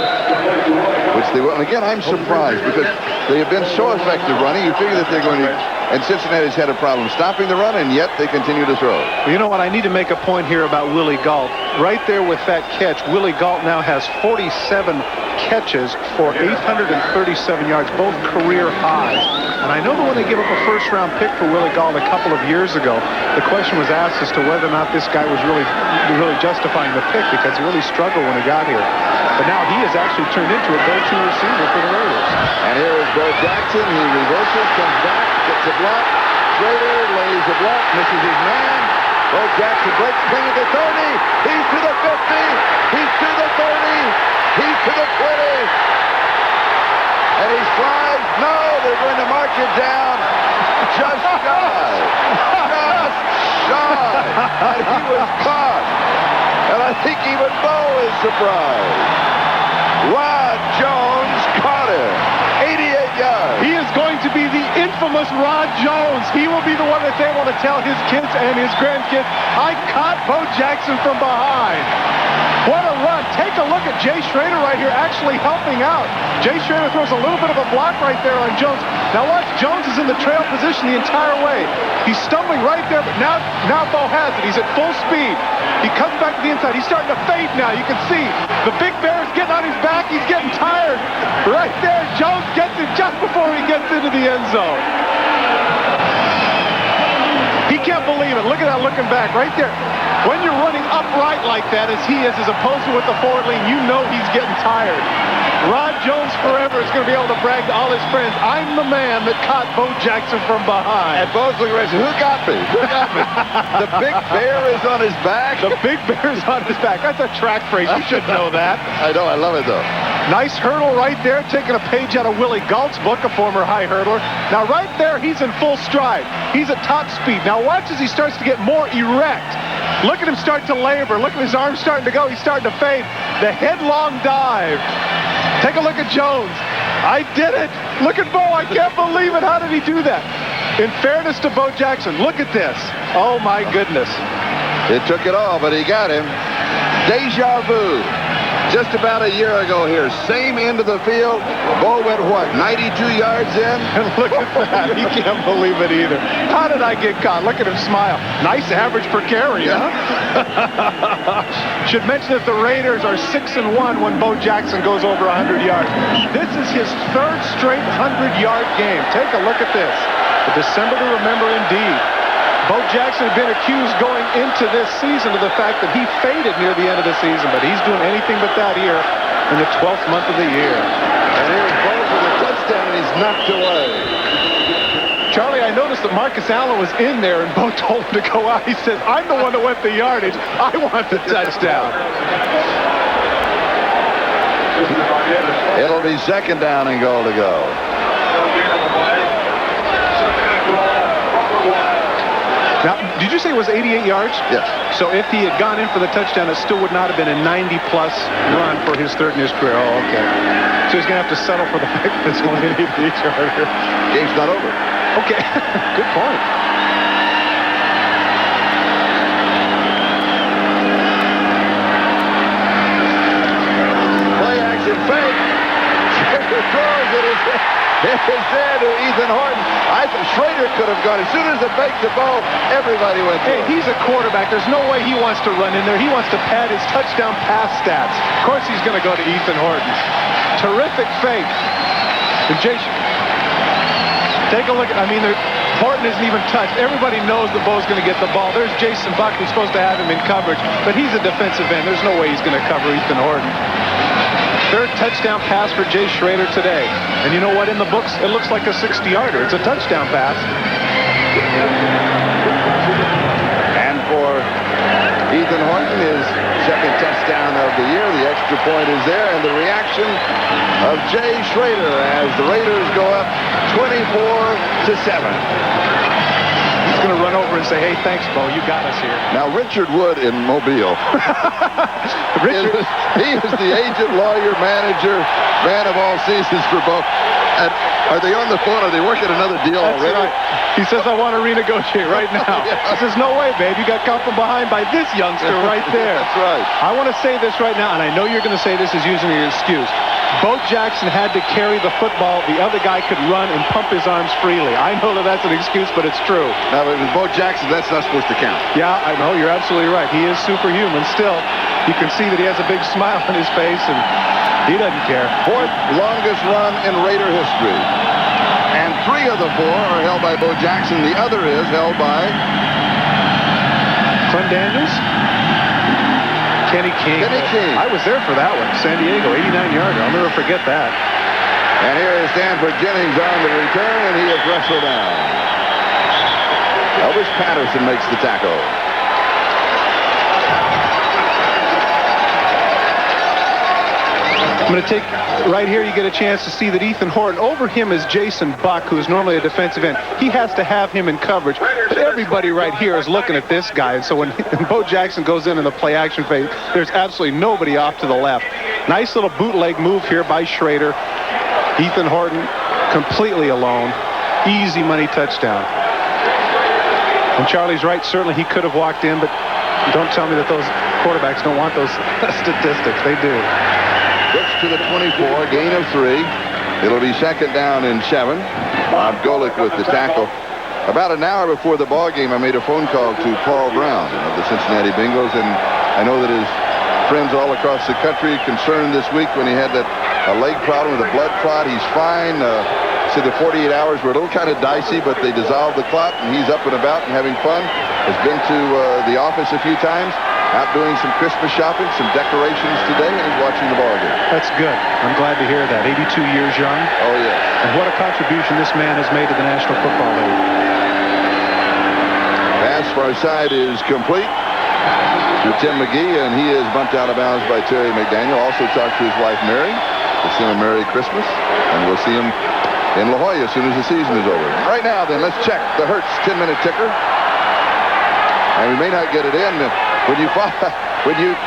which they will. And again, I'm surprised because they have been so effective running. You figure that they're going to, and Cincinnati's had a problem stopping the run, and yet they continue to throw. Well, you know what? I need to make a point here about Willie Galt. Right there with that catch, Willie Galt now has 47 catches for 837 yards, both career highs. And I know that when they gave up a first-round pick for Willie Galt a couple of years ago, the question was asked as to whether or not this guy was really justifying the pick, because he really struggled when he got here. But now he has actually turned into a go-to receiver for the Raiders. And here is Bo Jackson. He reverses, comes back, gets a block. Schrader lays a block, misses his man. Bo Jackson breaks clean at the 30. He's to the 50. He's to the 30. He's to the 20. And he slides. No, they're going to mark it down. Just shy. Just shy. And he was caught. And I think even Bo is surprised. Rod Jones caught him. 88 yards. He is going to be the infamous Rod Jones. He will be the one that's able to tell his kids and his grandkids, I caught Bo Jackson from behind. What a run. Take a look at Jay Schrader right here actually helping out. Jay Schrader throws a little bit of a block right there on Jones. Now watch, Jones is in the trail position the entire way. He's stumbling right there, but now Bo has it. He's at full speed. He comes back to the inside. He's starting to fade now. You can see the Big Bear is getting on his back. He's getting tired. Right there, Jones gets it just before he gets into the end zone. He can't believe it. Look at that looking back right there. When you're running upright like that as he is, as opposed to with the forward lean, you know he's getting tired. Rod Jones forever is going to be able to brag to all his friends, I'm the man that caught Bo Jackson from behind. And Bo's looking around and says, who got me? Who got me? The big bear is on his back. The big bear is on his back. That's a track phrase. You should know that. I know. I love it, though. Nice hurdle right there, taking a page out of Willie Galt's book, a former high hurdler. Now, right there, he's in full stride. He's at top speed. Now, watch as he starts to get more erect. Look at him start to labor. Look at his arms starting to go. He's starting to fade. The headlong dive. Take a look at Jones. I did it. Look at Bo. I can't believe it. How did he do that? In fairness to Bo Jackson, look at this. Oh, my goodness. It took it all, but he got him. Deja vu. Just about a year ago here, same end of the field. Bo went, what, 92 yards in? And look at that. He can't believe it either. How did I get caught? Look at him smile. Nice average per carry, huh? Should mention that the Raiders are 6-1 when Bo Jackson goes over 100 yards. This is his third straight 100-yard game. Take a look at this. A December to remember indeed. Bo Jackson had been accused going into this season of the fact that he faded near the end of the season, but he's doing anything but that here in the 12th month of the year. And here's Bo for the touchdown, and he's knocked away. Charlie, I noticed that Marcus Allen was in there, and Bo told him to go out. He says, I'm the one that went the yardage. I want the touchdown. It'll be second down and goal to go. Now, did you say it was 88 yards? Yes. So if he had gone in for the touchdown, it still would not have been a 90-plus run for his third in his career. Oh, okay. So he's going to have to settle for the fact that it's only an 88-yarder. Game's not over. Okay. Good point. Play action fake. Throws it. It is there to Ethan Horton. I think Schrader could have gone. As soon as it faked the ball, everybody went through. Hey, he's a quarterback. There's no way he wants to run in there. He wants to pad his touchdown pass stats. Of course he's going to go to Ethan Horton. Terrific fake. And Jason, take a look at, Horton isn't even touched. Everybody knows that Bo's going to get the ball. There's Jason Buck, who's supposed to have him in coverage, but he's a defensive end. There's no way he's going to cover Ethan Horton. Third touchdown pass for Jay Schrader today. And you know what? In the books, it looks like a 60-yarder. It's a touchdown pass. And for Ethan Horton, his second touchdown of the year. The extra point is there. And the reaction of Jay Schrader as the Raiders go up 24-7. He's going to run over and say, hey, thanks, Bo. You got us here. Now, Richard Wood in Mobile. He is the agent, lawyer, manager, man of all seasons for Bo. And are they on the phone? Are they working another deal already? Right. He says, I want to renegotiate right now. Yeah. He says, no way, babe. You got caught from behind by this youngster right there. That's right. I want to say this right now, and I know you're going to say this is using an excuse. Bo Jackson had to carry the football. The other guy could run and pump his arms freely. I know that that's an excuse, but it's true. Now, with Bo Jackson, that's not supposed to count. Yeah, I know. You're absolutely right. He is superhuman still. You can see that he has a big smile on his face, and he doesn't care. Fourth longest run in Raider history. And 3 of the 4 are held by Bo Jackson. The other is held by Clem Daniels? Kenny King. I was there for that one. San Diego, 89-yarder. I'll never forget that. And here is Stanford Jennings on the return, and he is wrestled down. Elvis Patterson makes the tackle. I'm going to take right here. You get a chance to see that Ethan Horton, over him is Jason Buck, who's normally a defensive end. He has to have him in coverage. But everybody right here is looking at this guy. And so when Bo Jackson goes in the play action phase, there's absolutely nobody off to the left. Nice little bootleg move here by Schrader. Ethan Horton completely alone. Easy money touchdown. And Charlie's right. Certainly he could have walked in, but don't tell me that those quarterbacks don't want those statistics. They do. Gets to the 24, gain of 3. It'll be second down and 7. Bob Golick with the tackle. About an hour before the ball game, I made a phone call to Paul Brown of the Cincinnati Bengals, and I know that his friends all across the country concerned this week when he had that leg problem with a blood clot. He's fine. said the 48 hours were a little kind of dicey, but they dissolved the clock, and he's up and about and having fun. Has been to the office a few times, out doing some Christmas shopping, some decorations today, and he's watching the ball game. That's good. I'm glad to hear that. 82 years young. Oh, yeah. And what a contribution this man has made to the National Football League. Pass far side is complete to Tim McGee, and he is bumped out of bounds by Terry McDaniel. Also talked to his wife, Mary. We'll see him a Merry Christmas, and we'll see him in La Jolla as soon as the season is over. Right now, then, let's check the Hertz 10-minute ticker. And we may not get it in. When you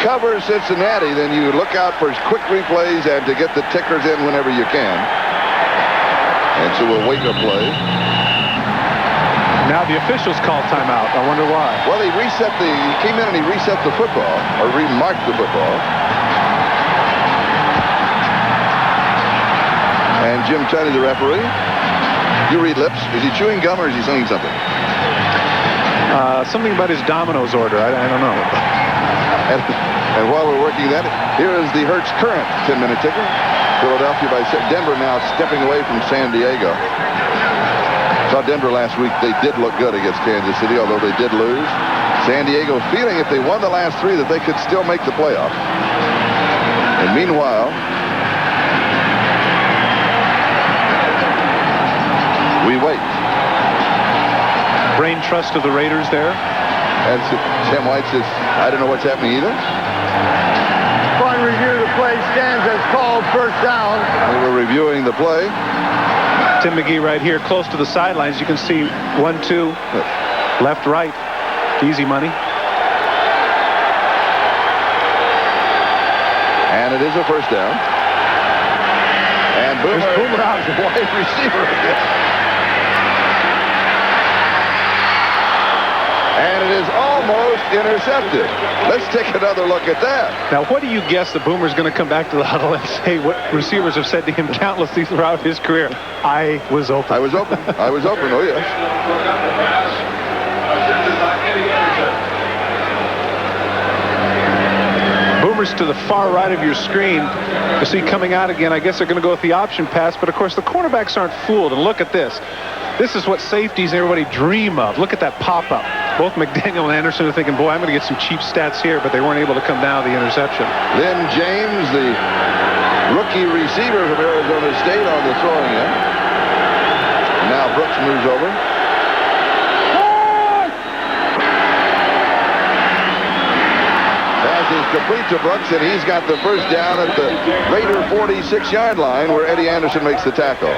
cover Cincinnati, then you look out for quick replays and to get the tickers in whenever you can. And so we'll wait a play. Now the officials call timeout. I wonder why. Well, he came in and he reset the football, or remarked the football. And Jim Tunney, the referee. You read lips. Is he chewing gum or is he saying something? Something about his Domino's order. I don't know. And while we're working that, here is the Hertz current 10-minute ticker. Philadelphia by Denver now stepping away from San Diego. Saw Denver last week. They did look good against Kansas City, although they did lose. San Diego feeling if they won the last three that they could still make the playoff. And meanwhile, we wait. Brain trust of the Raiders there. And Sam White says, I don't know what's happening either. Upon review, the play stands as called first down. We were reviewing the play. Tim McGee right here, close to the sidelines. You can see 1-2, left, right. Easy money. And it is a first down. And Boomer out the wide receiver again. And it is almost intercepted. Let's take another look at that. Now, what do you guess the Boomer's going to come back to the huddle and say what receivers have said to him countlessly throughout his career? I was open. I was open. I was open. Oh, yes. Boomer's to the far right of your screen. You see coming out again. I guess they're going to go with the option pass, but of course the cornerbacks aren't fooled. And look at this. This is what safeties and everybody dream of. Look at that pop-up. Both McDaniel and Anderson are thinking, boy, I'm going to get some cheap stats here, but they weren't able to come down with the interception. Then James, the rookie receiver from Arizona State, on the throwing end. Now Brooks moves over. Pass is complete to Brooks, and he's got the first down at the Raider 46-yard line where Eddie Anderson makes the tackle.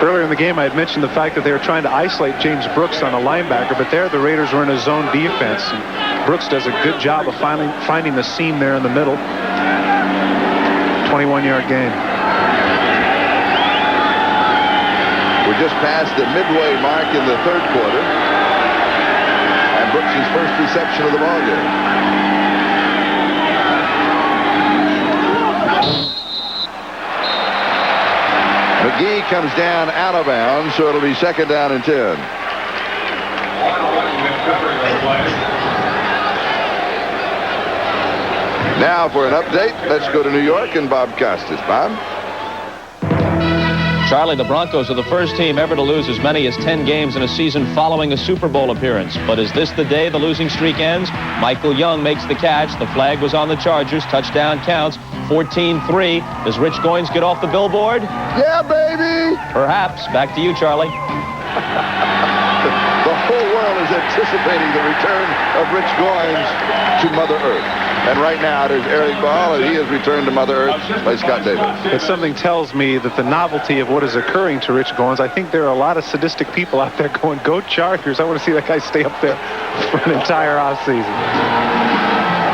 Earlier in the game, I had mentioned the fact that they were trying to isolate James Brooks on a linebacker, but there the Raiders were in a zone defense. And Brooks does a good job of finding the seam there in the middle. 21-yard gain. We're just past the midway mark in the third quarter. And Brooks' first reception of the ball game. McGee comes down out of bounds, so it'll be second down and 10. Now for an update, let's go to New York and Bob Costas. Bob? Charlie, the Broncos are the first team ever to lose as many as 10 games in a season following a Super Bowl appearance. But is this the day the losing streak ends? Michael Young makes the catch. The flag was on the Chargers. Touchdown counts. 14-3. Does Rich Goins get off the billboard? Yeah, baby! Perhaps. Back to you, Charlie. The whole world is anticipating the return of Rich Goins to Mother Earth. And right now it is Eric Ball, and he has returned to Mother Earth by Scott Davis. But something tells me that the novelty of what is occurring to Rich Goins, I think there are a lot of sadistic people out there going, go Chargers. I want to see that guy stay up there for an entire offseason.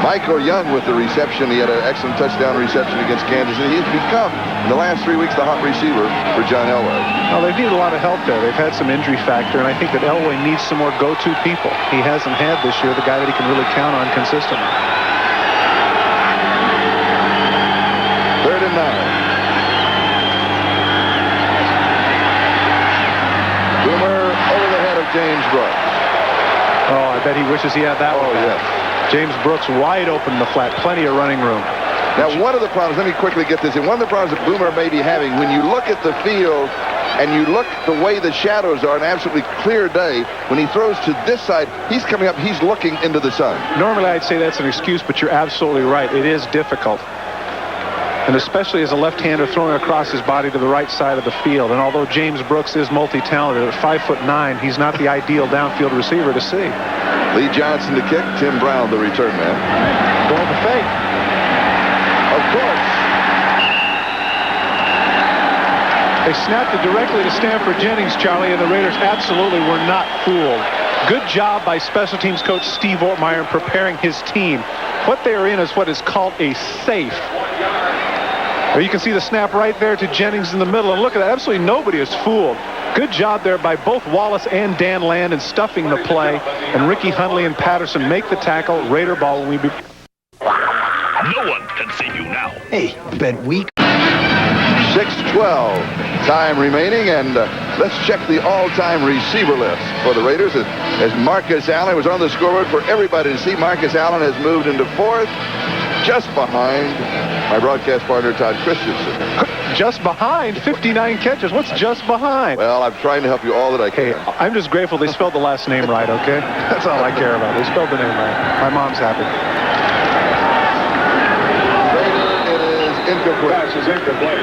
Michael Young with the reception. He had an excellent touchdown reception against Kansas City. He's become, in the last 3 weeks, the hot receiver for John Elway. Well, they've needed a lot of help there. They've had some injury factor, and I think that Elway needs some more go-to people. He hasn't had this year the guy that he can really count on consistently. 3rd and 9. Boomer over the head of James Brooks. Oh, I bet he wishes he had that one. Oh, yes. James Brooks wide open in the flat. Plenty of running room. Now, one of the problems, let me quickly get this in. One of the problems that Boomer may be having, when you look at the field and you look the way the shadows are, an absolutely clear day, when he throws to this side, he's coming up, he's looking into the sun. Normally, I'd say that's an excuse, but you're absolutely right. It is difficult. And especially as a left-hander throwing across his body to the right side of the field. And although James Brooks is multi-talented, at 5'9", he's not the ideal downfield receiver to see. Lee Johnson to kick, Tim Brown the return man. Going to fake. Of course. They snapped it directly to Stanford Jennings, Charlie, and the Raiders absolutely were not fooled. Good job by special teams coach Steve Ortmeyer in preparing his team. What they are in is what is called a safe. There you can see the snap right there to Jennings in the middle, and look at that, absolutely nobody is fooled. Good job there by both Wallace and Dan Land in stuffing the play, and Ricky Hundley and Patterson make the tackle. Raider ball when we be... No one can see you now. Hey, bet we... 6:12 time remaining, and let's check the all-time receiver list for the Raiders as Marcus Allen was on the scoreboard for everybody to see. Marcus Allen has moved into 4th, just behind my broadcast partner, Todd Christensen. Just behind? 59 catches. What's just behind? Well, I'm trying to help you all that I can. Hey, I'm just grateful they spelled the last name right, okay? That's all I care about. They spelled the name right. My mom's happy. Incomplete.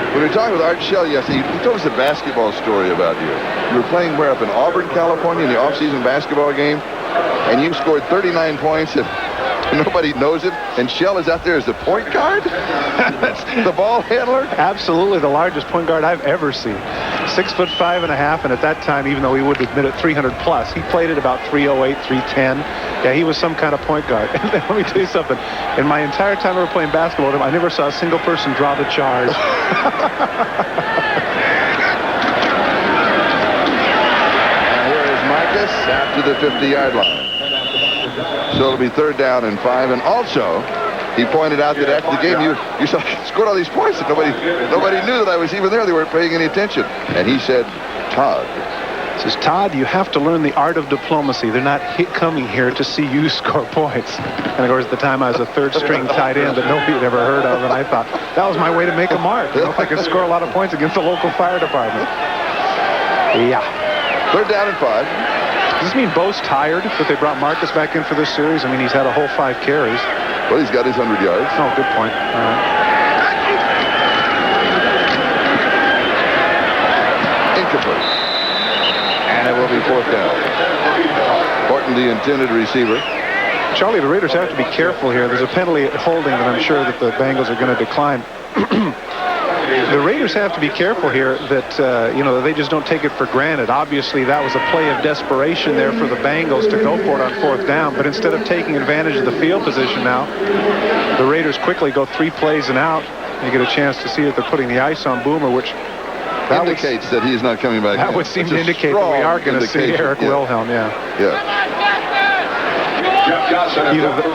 When we were talking with Art Shell yesterday, he told us a basketball story about you. You were playing where up in Auburn, California in the off-season basketball game, and you scored 39 points and nobody knows it, and Shell is out there as the point guard? The ball handler? Absolutely the largest point guard I've ever seen. 6'5.5", and at that time, even though he would admit it, 300 plus, he played at about 308, 310. Yeah, he was some kind of point guard. And let me tell you something. In my entire time ever playing basketball with him, I never saw a single person draw the charge. And here is Marcus after the 50-yard line. So it'll be 3rd down and 5. And also, he pointed out that after the game, you scored all these points, and nobody knew that I was even there. They weren't paying any attention. And he said, Todd. He says, Todd, you have to learn the art of diplomacy. They're not coming here to see you score points. And of course, at the time, I was a 3rd-string tight end that nobody had ever heard of, and I thought that was my way to make a mark. You know, if I could score a lot of points against the local fire department. Yeah. 3rd down and 5. Does this mean Bo's tired that they brought Marcus back in for this series? I mean, he's had a whole 5 carries. Well, he's got his 100 yards. Oh, good point. All right. Incomplete. And it will be 4th down. Horton, the intended receiver. Charlie, the Raiders have to be careful here. There's a penalty holding that I'm sure that the Bengals are going to decline. The Raiders have to be careful here that, they just don't take it for granted. Obviously, that was a play of desperation there for the Bengals to go for it on 4th down. But instead of taking advantage of the field position now, the Raiders quickly go 3 plays and out. You get a chance to see that they're putting the ice on Boomer, which indicates that he's not coming back. That would seem to indicate that we are going to see Eric Wilhelm, Yeah.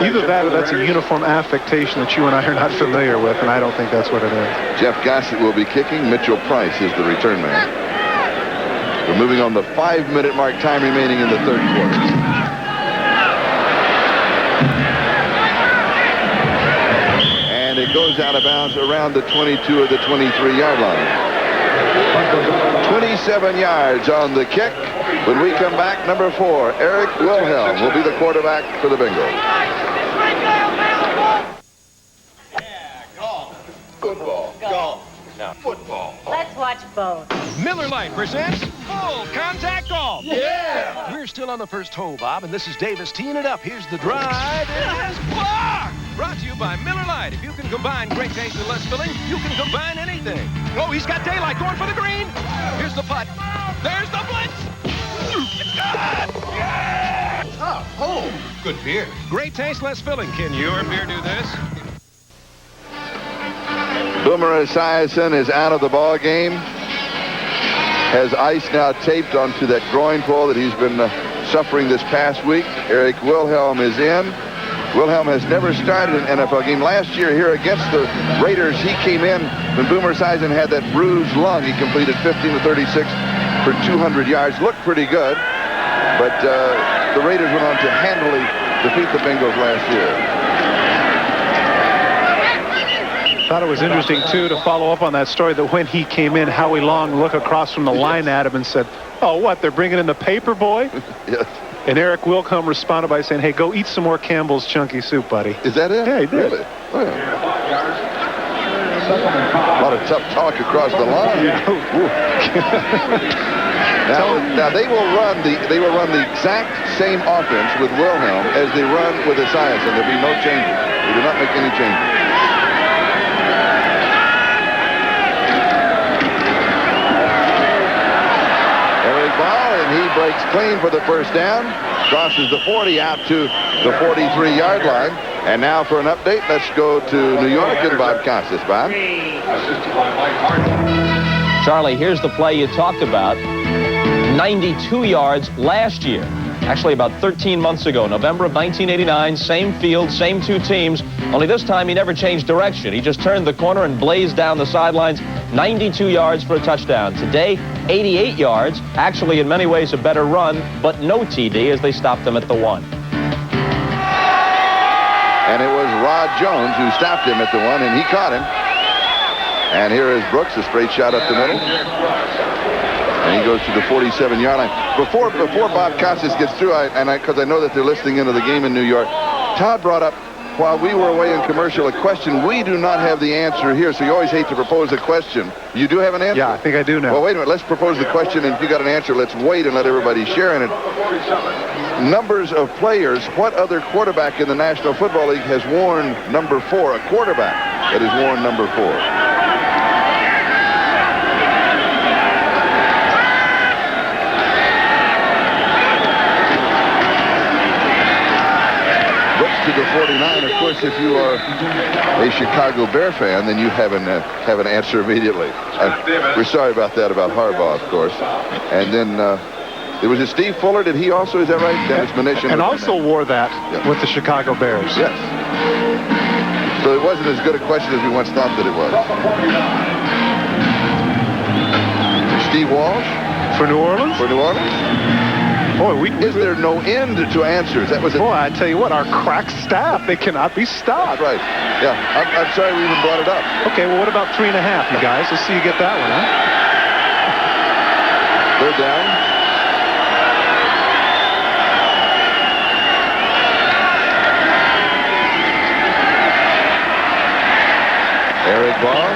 Either that or that's a uniform affectation that you and I are not familiar with, and I don't think that's what it is. Jeff Gossett will be kicking. Mitchell Price is the return man. We're moving on the 5-minute mark, time remaining in the 3rd quarter. And it goes out of bounds around the 22 or the 23-yard line. 27 yards on the kick. When we come back, number 4, Eric Wilhelm will be the quarterback for the Bengals. Football. Golf. Now, football. Let's watch both. Miller Lite presents Full Contact Golf. Yeah! We're still on the first hole, Bob, and this is Davis teeing it up. Here's the drive. It is blocked! Brought to you by Miller Lite. If you can combine great taste and less filling, you can combine anything. Oh, he's got daylight going for the green. Here's the putt. There's the blitz. It's good! Yeah! Top hole. Good beer. Great taste, less filling. Can your beer do this? Boomer Esiason is out of the ball game. Has ice now taped onto that groin pull that he's been suffering this past week. Eric Wilhelm is in. Wilhelm has never started an NFL game. Last year here against the Raiders, he came in when Boomer Esiason had that bruised lung. He completed 15 to 36 for 200 yards. Looked pretty good, but the Raiders went on to handily defeat the Bengals last year. Thought it was interesting, too, to follow up on that story that when he came in, Howie Long looked across from the line at him and said, "Oh, what, they're bringing in the paper boy?" Yes. And Eric Wilcombe responded by saying, "Hey, go eat some more Campbell's Chunky Soup, buddy." Is that it? Yeah, he did. Really? Oh, yeah. A lot of tough talk across the line. Now they will run the exact same offense with Wilhelm as they run with Esiason. There'll be no changes. They do not make any changes. Eric Ball, and he breaks clean for the first down. Crosses the 40 out to the 43-yard line. And now for an update, let's go to New York and Bob Costas. Bob? Charlie, here's the play you talked about. 92 yards last year. Actually, about 13 months ago, November of 1989, same field, same two teams. Only this time he never changed direction. He just turned the corner and blazed down the sidelines. 92 yards for a touchdown. Today, 88 yards. Actually, in many ways, a better run, but no TD as they stopped him at the 1. And it was Rod Jones who stopped him at the 1, and he caught him. And here is Brooks, a straight shot up the middle. And he goes to the 47-yard line. Before Bob Costas gets through, because I know that they're listening into the game in New York, Todd brought up, while we were away in commercial, a question. We do not have the answer here, so you always hate to propose a question. You do have an answer? Yeah, I think I do now. Well, wait a minute. Let's propose the question, and if you got an answer, let's wait and let everybody share in it. Numbers of players. What other quarterback in the National Football League has worn number 4? A quarterback that has worn number 4. To the 49. Of course, if you are a Chicago Bear fan, then you have an answer immediately. We're sorry about that, about Harbaugh, of course. And then there was a Steve Fuller. Did he also? Is that right? Dennis Mnuchin. And also wore that with the Chicago Bears. Yes. So it wasn't as good a question as we once thought that it was. Steve Walsh for New Orleans. For New Orleans. Boy, is there no end to answers? That was. Boy, I tell you what, our crack staff, they cannot be stopped. Right. Yeah. I'm sorry we even brought it up. Okay. Well, what about 3.5, you guys? Let's see you get that one, huh? Third down. Eric Ball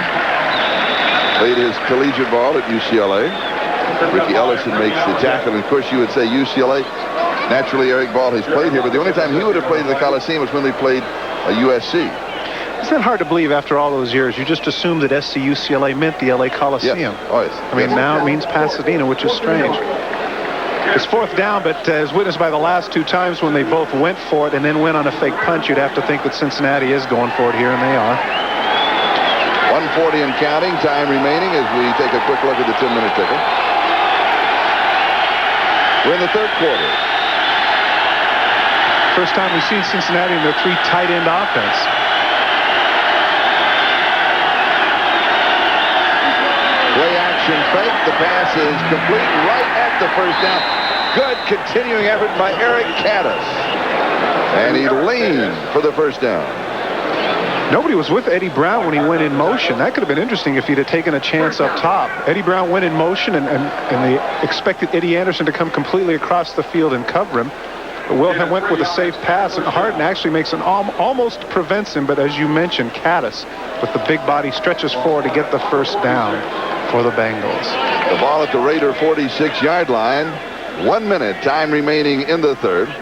played his collegiate ball at UCLA. Ricky Ellison makes the tackle, and of course you would say UCLA. Naturally, Eric Ball has played here, but the only time he would have played in the Coliseum was when they played USC. It's not hard to believe after all those years. You just assumed that SC UCLA meant the LA Coliseum. Yes. Oh, yes. I mean, now it means Pasadena, which is strange. It's fourth down, but as witnessed by the last two times when they both went for it and then went on a fake punch, you'd have to think that Cincinnati is going for it here, and they are. 1:40 and counting, time remaining as we take a quick look at the 10-minute ticker. We're in the third quarter. First time we've seen Cincinnati in their 3 tight end offense. Play action fake. The pass is complete right at the first down. Good continuing effort by Eric Caddis. And he leaned for the first down. Nobody was with Eddie Brown when he went in motion. That could have been interesting if he'd have taken a chance up top. Eddie Brown went in motion, and they expected Eddie Anderson to come completely across the field and cover him. But Wilhelm went with a safe pass, and Harden actually makes an almost prevents him, but as you mentioned, Caddis with the big body stretches forward to get the first down for the Bengals. The ball at the Raider 46-yard line. 1 minute, time remaining in the third.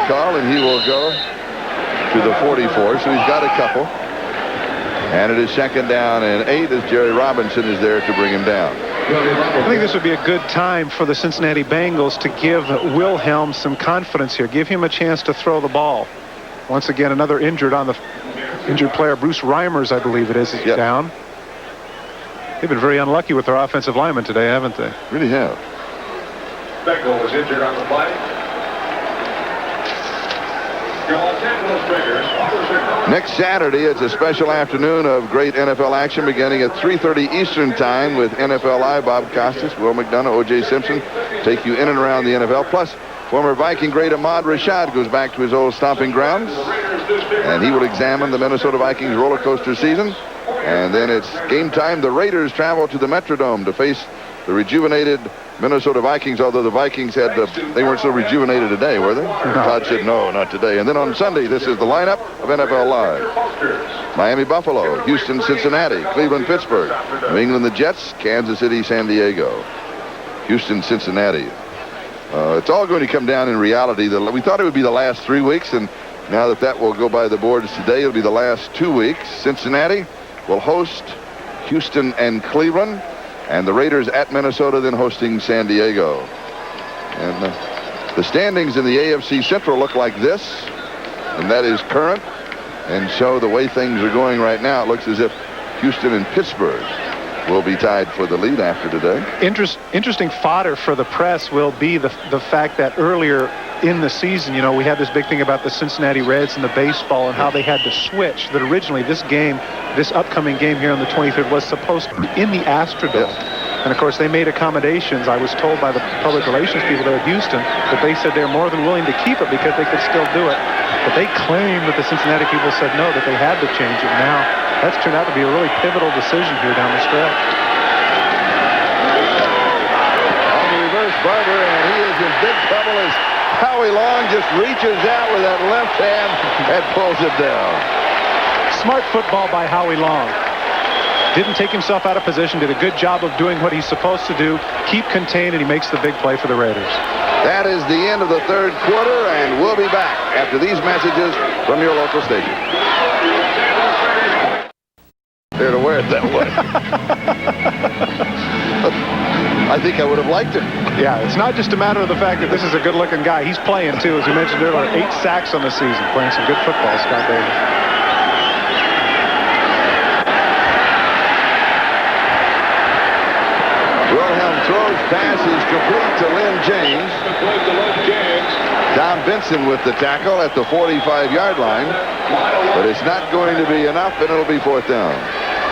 Call, and he will go to the 44, so he's got a couple. And it is second down and 8 as Jerry Robinson is there to bring him down. I think this would be a good time for the Cincinnati Bengals to give Wilhelm some confidence here. Give him a chance to throw the ball. Once again, another injured player, Bruce Reimers, I believe it is, down. They've been very unlucky with their offensive linemen today, haven't they? Really have. Beckel was injured on the play. Next Saturday, it's a special afternoon of great NFL action beginning at 3:30 Eastern Time with NFL Live. Bob Costas, Will McDonough, O.J. Simpson take you in and around the NFL. Plus, former Viking great Ahmad Rashad goes back to his old stomping grounds, and he will examine the Minnesota Vikings roller coaster season. And then it's game time. The Raiders travel to the Metrodome to face the rejuvenated Minnesota Vikings, although the Vikings had they weren't so rejuvenated today, were they? Todd said no, not today. And then on Sunday, this is the lineup of NFL Live. Miami, Buffalo, Houston, Cincinnati, Cleveland, Pittsburgh, New England, the Jets, Kansas City, San Diego, Houston, Cincinnati. It's all going to come down in reality. We thought it would be the last 3 weeks, and now that will go by the boards today, it'll be the last 2 weeks. Cincinnati will host Houston and Cleveland. And the Raiders at Minnesota, then hosting San Diego. And the standings in the AFC Central look like this, and that is current. And so the way things are going right now, it looks as if Houston and Pittsburgh will be tied for the lead after today. Interesting fodder for the press will be the fact that earlier in the season, we had this big thing about the Cincinnati Reds and the baseball and how they had to switch. That originally this upcoming game here on the 23rd was supposed to be in the Astrodome. Yes. And of course they made accommodations. I was told by the public relations people there at Houston that they said they're more than willing to keep it because they could still do it. But they claim that the Cincinnati people said no, that they had to change it. Now that's turned out to be a really pivotal decision here down the stretch. On the reverse Barber, and he is in big trouble as Howie Long just reaches out with that left hand and pulls it down. Smart football by Howie Long. Didn't take himself out of position, did a good job of doing what he's supposed to do, keep contained, and he makes the big play for the Raiders. That is the end of the third quarter, and we'll be back after these messages from your local station. There to wear it that way. I think I would have liked it. Yeah, it's not just a matter of the fact that this is a good-looking guy. He's playing, too. As we mentioned earlier, 8 sacks on the season. Playing some good football, Scott Davis. Wilhelm throws, pass is complete to Lynn James. Don Benson with the tackle at the 45-yard line. But it's not going to be enough, and it'll be 4th down.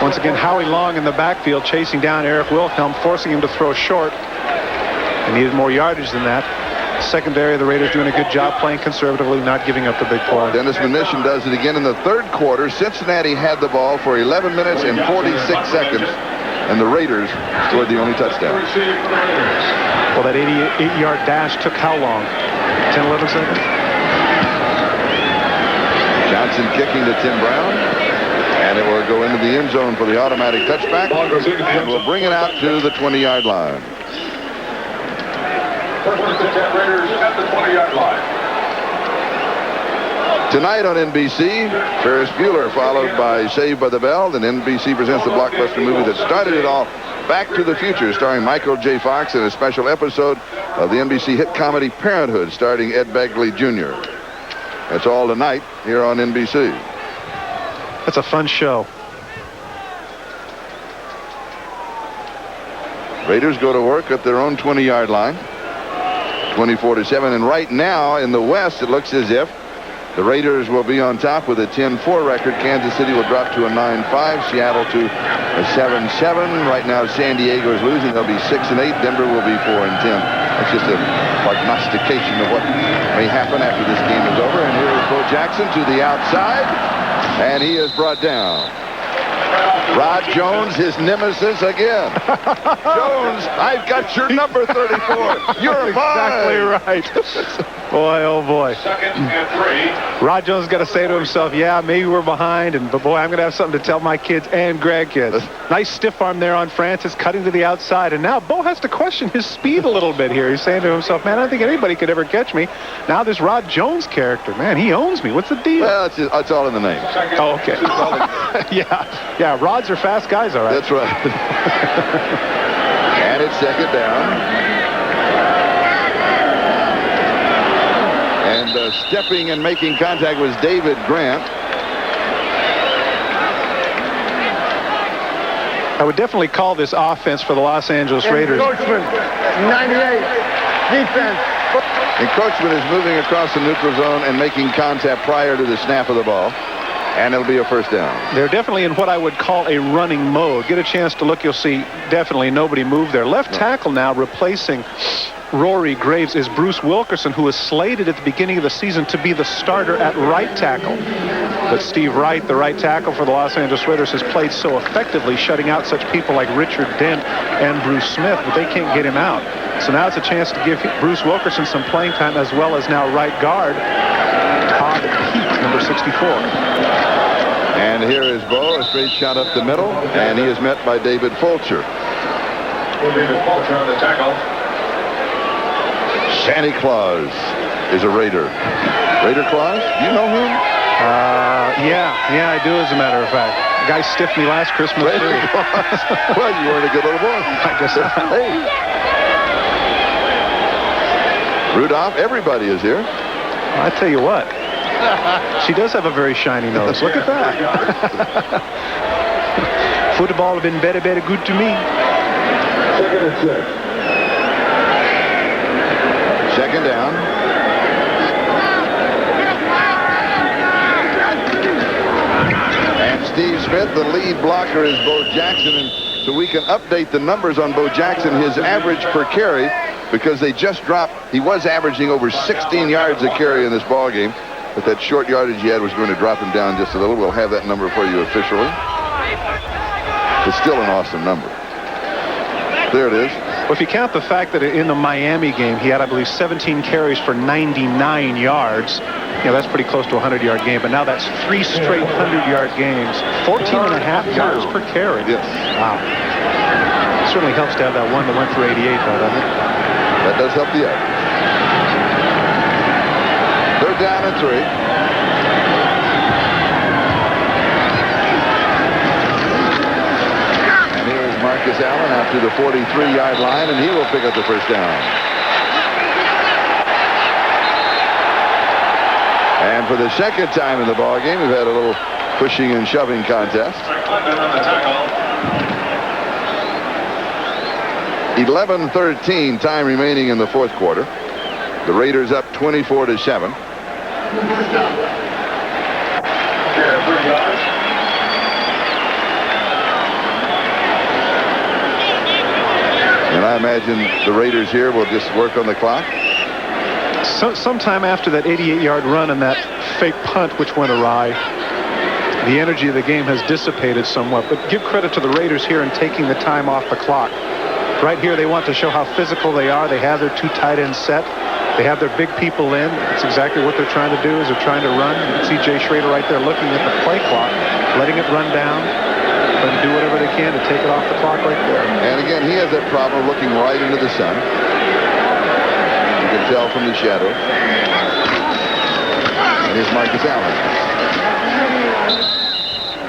Once again, Howie Long in the backfield chasing down Eric Wilhelm, forcing him to throw short. They needed more yardage than that. Secondary, the Raiders doing a good job playing conservatively, not giving up the big play. Dennis Munition does it again in the third quarter. Cincinnati had the ball for 11 minutes and 46 seconds, and the Raiders scored the only touchdown. Well, that 88-yard dash took how long? 10, 11 seconds? Johnson kicking to Tim Brown, and it will go into the end zone for the automatic touchback, and we'll bring it out to the 20-yard line. Raiders at the 20-yard line. Tonight on NBC, Ferris Bueller followed by Saved by the Bell. Then NBC presents the blockbuster movie that started it all, Back to the Future, starring Michael J. Fox, and a special episode of the NBC hit comedy Parenthood, starring Ed Begley Jr. That's all tonight here on NBC. That's a fun show. Raiders go to work at their own 20-yard line. 24-7, and right now in the West, it looks as if the Raiders will be on top with a 10-4 record. Kansas City will drop to a 9-5. Seattle to a 7-7. Right now, San Diego is losing. They'll be 6-8. Denver will be 4-10. That's just a prognostication of what may happen after this game is over. And here is Bo Jackson to the outside, and he is brought down. Rod Jones, his nemesis again. Jones, I've got your number 34. You're exactly mine. Right. Boy, oh boy. 2nd and 3. Rod Jones got to say to himself, yeah, maybe we're behind, but boy, I'm going to have something to tell my kids and grandkids. Nice stiff arm there on Francis, cutting to the outside, and now Bo has to question his speed a little bit here. He's saying to himself, man, I don't think anybody could ever catch me. Now this Rod Jones character, man, he owns me. What's the deal? Well, it's all in the name. Oh, okay. Yeah, Rods are fast guys, all right. That's right. And it's 2nd down. And stepping and making contact was David Grant. I would definitely call this offense for the Los Angeles Raiders. Coachman, 98. Defense, Encroachment is moving across the neutral zone and making contact prior to the snap of the ball. And it'll be a first down. They're definitely in what I would call a running mode. Get a chance to look, you'll see definitely nobody moved there. Left tackle now replacing Rory Graves is Bruce Wilkerson, who was slated at the beginning of the season to be the starter at right tackle. But Steve Wright, the right tackle for the Los Angeles Raiders, has played so effectively, shutting out such people like Richard Dent and Bruce Smith, but they can't get him out. So now it's a chance to give Bruce Wilkerson some playing time, as well as now right guard Todd Heath, number 64. And here is Bo, a straight shot up the middle, and he is met by David Fulcher. David Fulcher on the tackle. Santa Claus is a Raider. Raider Claus? Do you know him? Yeah, I do, as a matter of fact. The guy stiffed me last Christmas, too. Well, you weren't a good little boy. I guess not. Hey. Rudolph, everybody is here. I tell you what. She does have a very shiny nose. Look at that. Football have been very, very good to me. Second and 6. Second down. And Steve Smith, the lead blocker, is Bo Jackson. And so we can update the numbers on Bo Jackson, his average per carry, because they just dropped. He was averaging over 16 yards a carry in this ball game. But that short yardage he had was going to drop him down just a little. We'll have that number for you officially. It's still an awesome number. There it is. Well, if you count the fact that in the Miami game, he had, I believe, 17 carries for 99 yards. You know, that's pretty close to a 100-yard game. But now that's 3 straight 100-yard games. 14.5 yards per carry. Yes. Wow. It certainly helps to have that one that went for 88, though, doesn't it? That does help the average. They're down at 3. And here is Marcus Allen out to the 43-yard line, and he will pick up the first down. And for the second time in the ball game, we've had a little pushing and shoving contest. 11:13 time remaining in the fourth quarter. The Raiders up 24-7. And I imagine the Raiders here will just work on the clock. Sometime after that 88-yard run and that fake punt, which went awry, the energy of the game has dissipated somewhat. But give credit to the Raiders here in taking the time off the clock. Right here, they want to show how physical they are. They have their 2 tight ends set. They have their big people in. That's exactly what they're trying to do, is they're trying to run. You can see Jay Schrader right there looking at the play clock, letting it run down, trying to do whatever they can to take it off the clock right there. And again, he has that problem looking right into the sun. You can tell from the shadows. And here's Marcus Allen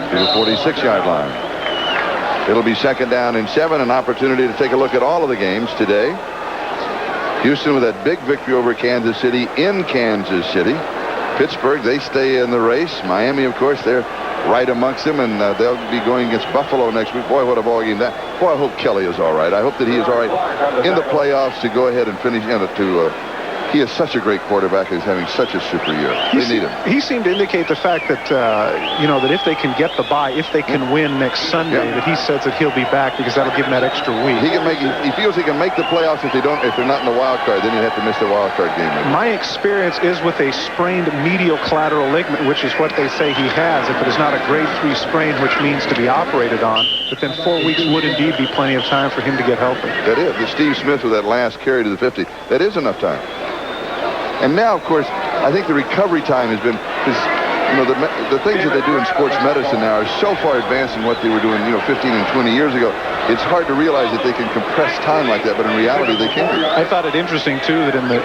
to the 46-yard line. It'll be second down and 7, an opportunity to take a look at all of the games today. Houston with that big victory over Kansas City in Kansas City. Pittsburgh, they stay in the race. Miami, of course, they're right amongst them, and they'll be going against Buffalo next week. Boy, what a ball game that. Boy, I hope Kelly is all right. I hope that he is all right in the playoffs to go ahead and finish. He is such a great quarterback. He's having such a super year. They need him. He seemed to indicate the fact that, that if they can get the bye, if they can win next Sunday, that he says that he'll be back because that'll give him that extra week. He feels he can make the playoffs if they're not in the wild card. Then he'd have to miss the wild card game. Maybe. My experience is with a sprained medial collateral ligament, which is what they say he has. If it is not a grade 3 sprain, which means to be operated on, but then 4 weeks would indeed be plenty of time for him to get healthy. That is. The Steve Smith with that last carry to the 50, that is enough time. And now, of course, I think the recovery time has been, the things that they do in sports medicine now are so far advanced in what they were doing, 15 and 20 years ago. It's hard to realize that they can compress time like that, but in reality, they can. I thought it interesting, too, that in the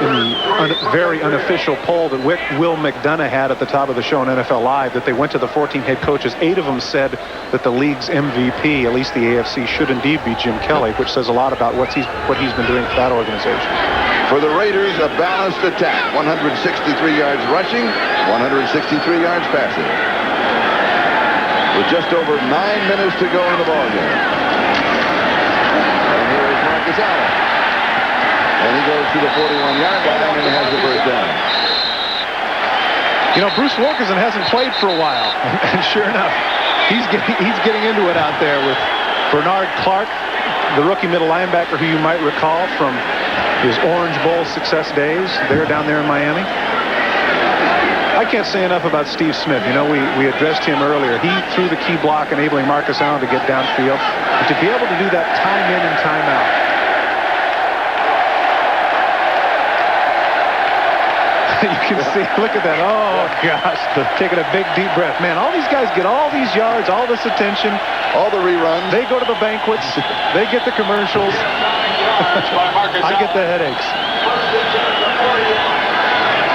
very unofficial poll that Will McDonough had at the top of the show on NFL Live, that they went to the 14 head coaches. 8 of them said that the league's MVP, at least the AFC, should indeed be Jim Kelly, which says a lot about what he's been doing for that organization. For the Raiders, a balanced attack. 163 yards rushing, 163 yards passing. With just over 9 minutes to go in the ballgame. And here is Marcus Allen. And he goes to the 41-yard line and has the first down. You know, Bruce Wilkerson hasn't played for a while. And sure enough, he's getting into it out there with Bernard Clark, the rookie middle linebacker who you might recall from his Orange Bowl success days. They're down there in Miami. I can't say enough about Steve Smith. You know, we addressed him earlier. He threw the key block, enabling Marcus Allen to get downfield. And to be able to do that time in and time out. You can see, look at that. Oh, gosh. Taking a big, deep breath. Man, all these guys get all these yards, all this attention. All the reruns. They go to the banquets. They get the commercials. I get the headaches.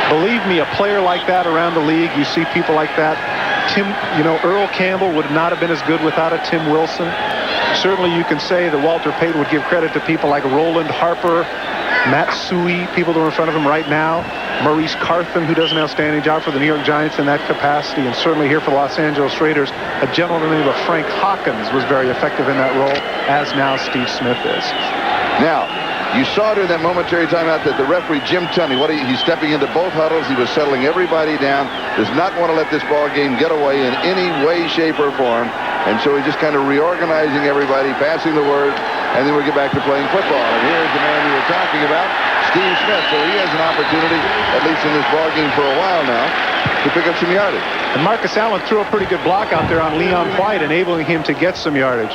Believe me, a player like that around the league, you see people like that. Earl Campbell would not have been as good without a Tim Wilson. Certainly you can say that Walter Payton would give credit to people like Roland Harper, Matt Suhey, people that are in front of him right now. Maurice Carthen, who does an outstanding job for the New York Giants in that capacity, and certainly here for the Los Angeles Raiders, a gentleman named Frank Hawkins was very effective in that role, as now Steve Smith is. Now, you saw during that momentary timeout that the referee, Jim Tunney, he's stepping into both huddles. He was settling everybody down. Does not want to let this ball game get away in any way, shape, or form. And so he's just kind of reorganizing everybody, passing the word, and then we'll get back to playing football. And here's the man we were talking about, Steve Smith. So he has an opportunity, at least in this ball game for a while now, to pick up some yardage. And Marcus Allen threw a pretty good block out there on Leon White, enabling him to get some yardage.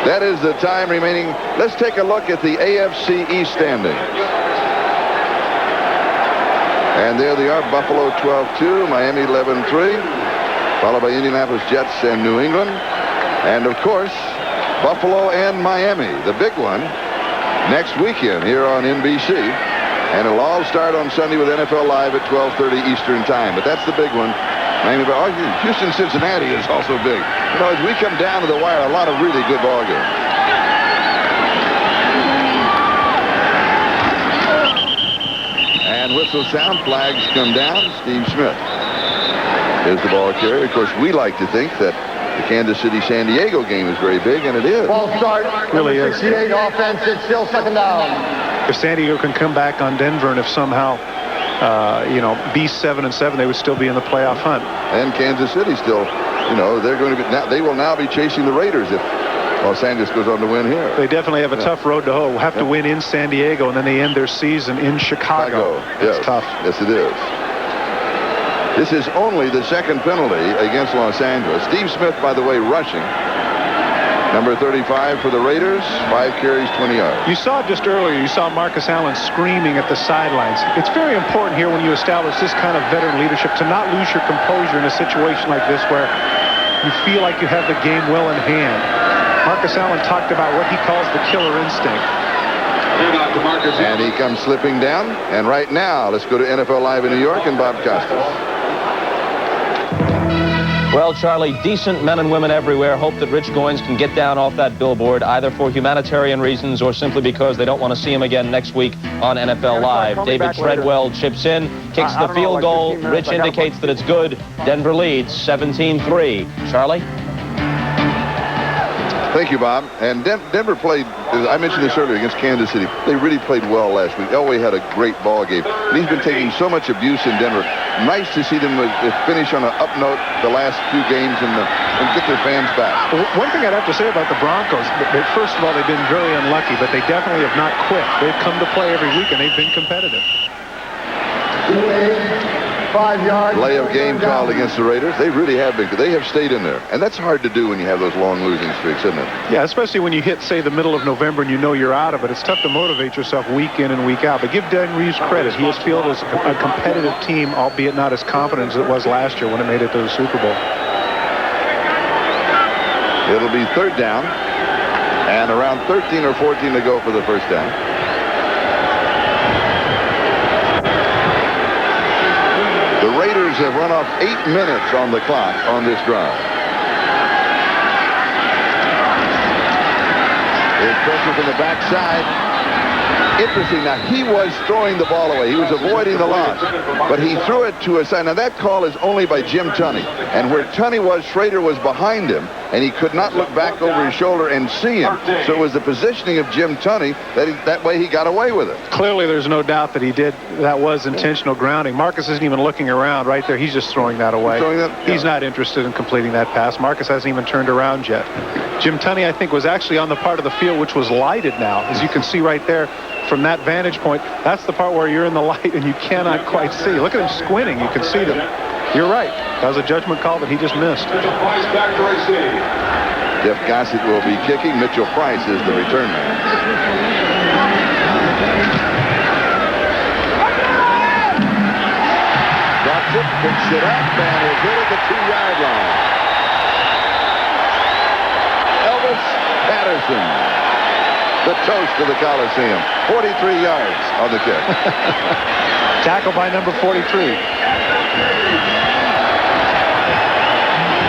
That is the time remaining. Let's take a look at the AFC East standings. And there they are, Buffalo 12-2, Miami 11-3, followed by Indianapolis Jets and New England. And, of course, Buffalo and Miami, the big one, next weekend here on NBC. And it'll all start on Sunday with NFL Live at 12:30 Eastern Time. But that's the big one. Miami, Houston, Cincinnati is also big. You know, as we come down to the wire, a lot of really good ball games. And whistle sound, flags come down. Steve Smith is the ball carrier. Of course, we like to think that the Kansas City-San Diego game is very big, and it is. Ball start. Really is. 68 offense. It's still second down. If San Diego can come back on Denver, and if somehow be 7-7, they would still be in the playoff hunt. And Kansas City still, they're going to be they will now be chasing the Raiders if Los Angeles goes on to win here. They definitely have a tough road to hoe. We'll have to win in San Diego, and then they end their season in Chicago. Yes. It's tough. Yes, it is. This is only the second penalty against Los Angeles. Steve Smith, by the way, rushing. Number 35 for the Raiders, 5 carries, 20 yards. You saw it just earlier. You saw Marcus Allen screaming at the sidelines. It's very important here when you establish this kind of veteran leadership to not lose your composure in a situation like this where you feel like you have the game well in hand. Marcus Allen talked about what he calls the killer instinct. And he comes slipping down. And right now, let's go to NFL Live in New York and Bob Costas. Well, Charlie, decent men and women everywhere hope that Rich Goins can get down off that billboard, either for humanitarian reasons or simply because they don't want to see him again next week on NFL Live. David Treadwell chips in, kicks the field goal. Rich indicates that it's good. Denver leads 17-3. Charlie? Thank you, Bob. And Denver played, I mentioned this earlier, against Kansas City. They really played well last week. Elway had a great ball game. And he's been taking so much abuse in Denver. Nice to see them finish on an up note the last few games and get their fans back. One thing I'd have to say about the Broncos, first of all, they've been very unlucky, but they definitely have not quit. They've come to play every week, and they've been competitive. 5 yards. Delay of game called against the Raiders. They really have been. They have stayed in there. And that's hard to do when you have those long losing streaks, isn't it? Yeah, especially when you hit, say, the middle of November and you know you're out of it. It's tough to motivate yourself week in and week out. But give Dan Reeves credit. He has fielded a competitive team, albeit not as confident as it was last year when it made it to the Super Bowl. It'll be third down. And around 13 or 14 to go for the first down. The Raiders have run off 8 minutes on the clock on this drive. Here's pressure from the backside. Interesting. Now, he was throwing the ball away. He was avoiding the loss. But he threw it to a side. Now, that call is only by Jim Tunney. And where Tunney was, Schrader was behind him. And he could not look back over his shoulder and see him. So it was the positioning of Jim Tunney that way he got away with it. Clearly, there's no doubt that that was intentional grounding. Marcus isn't even looking around right there. He's just throwing that away. He's not interested in completing that pass. Marcus hasn't even turned around yet. Jim Tunney, I think, was actually on the part of the field which was lighted now. As you can see right there, from that vantage point, that's the part where you're in the light and you cannot quite see. Look at him squinting. You can see them. You're right. That was a judgment call that he just missed. Jeff Gossett will be kicking. Mitchell Price is the return man. Drops it, picks it up, and is hit at the 2-yard line. Elvis Patterson, the toast of the Coliseum. 43 yards on the kick. Tackle by number 43.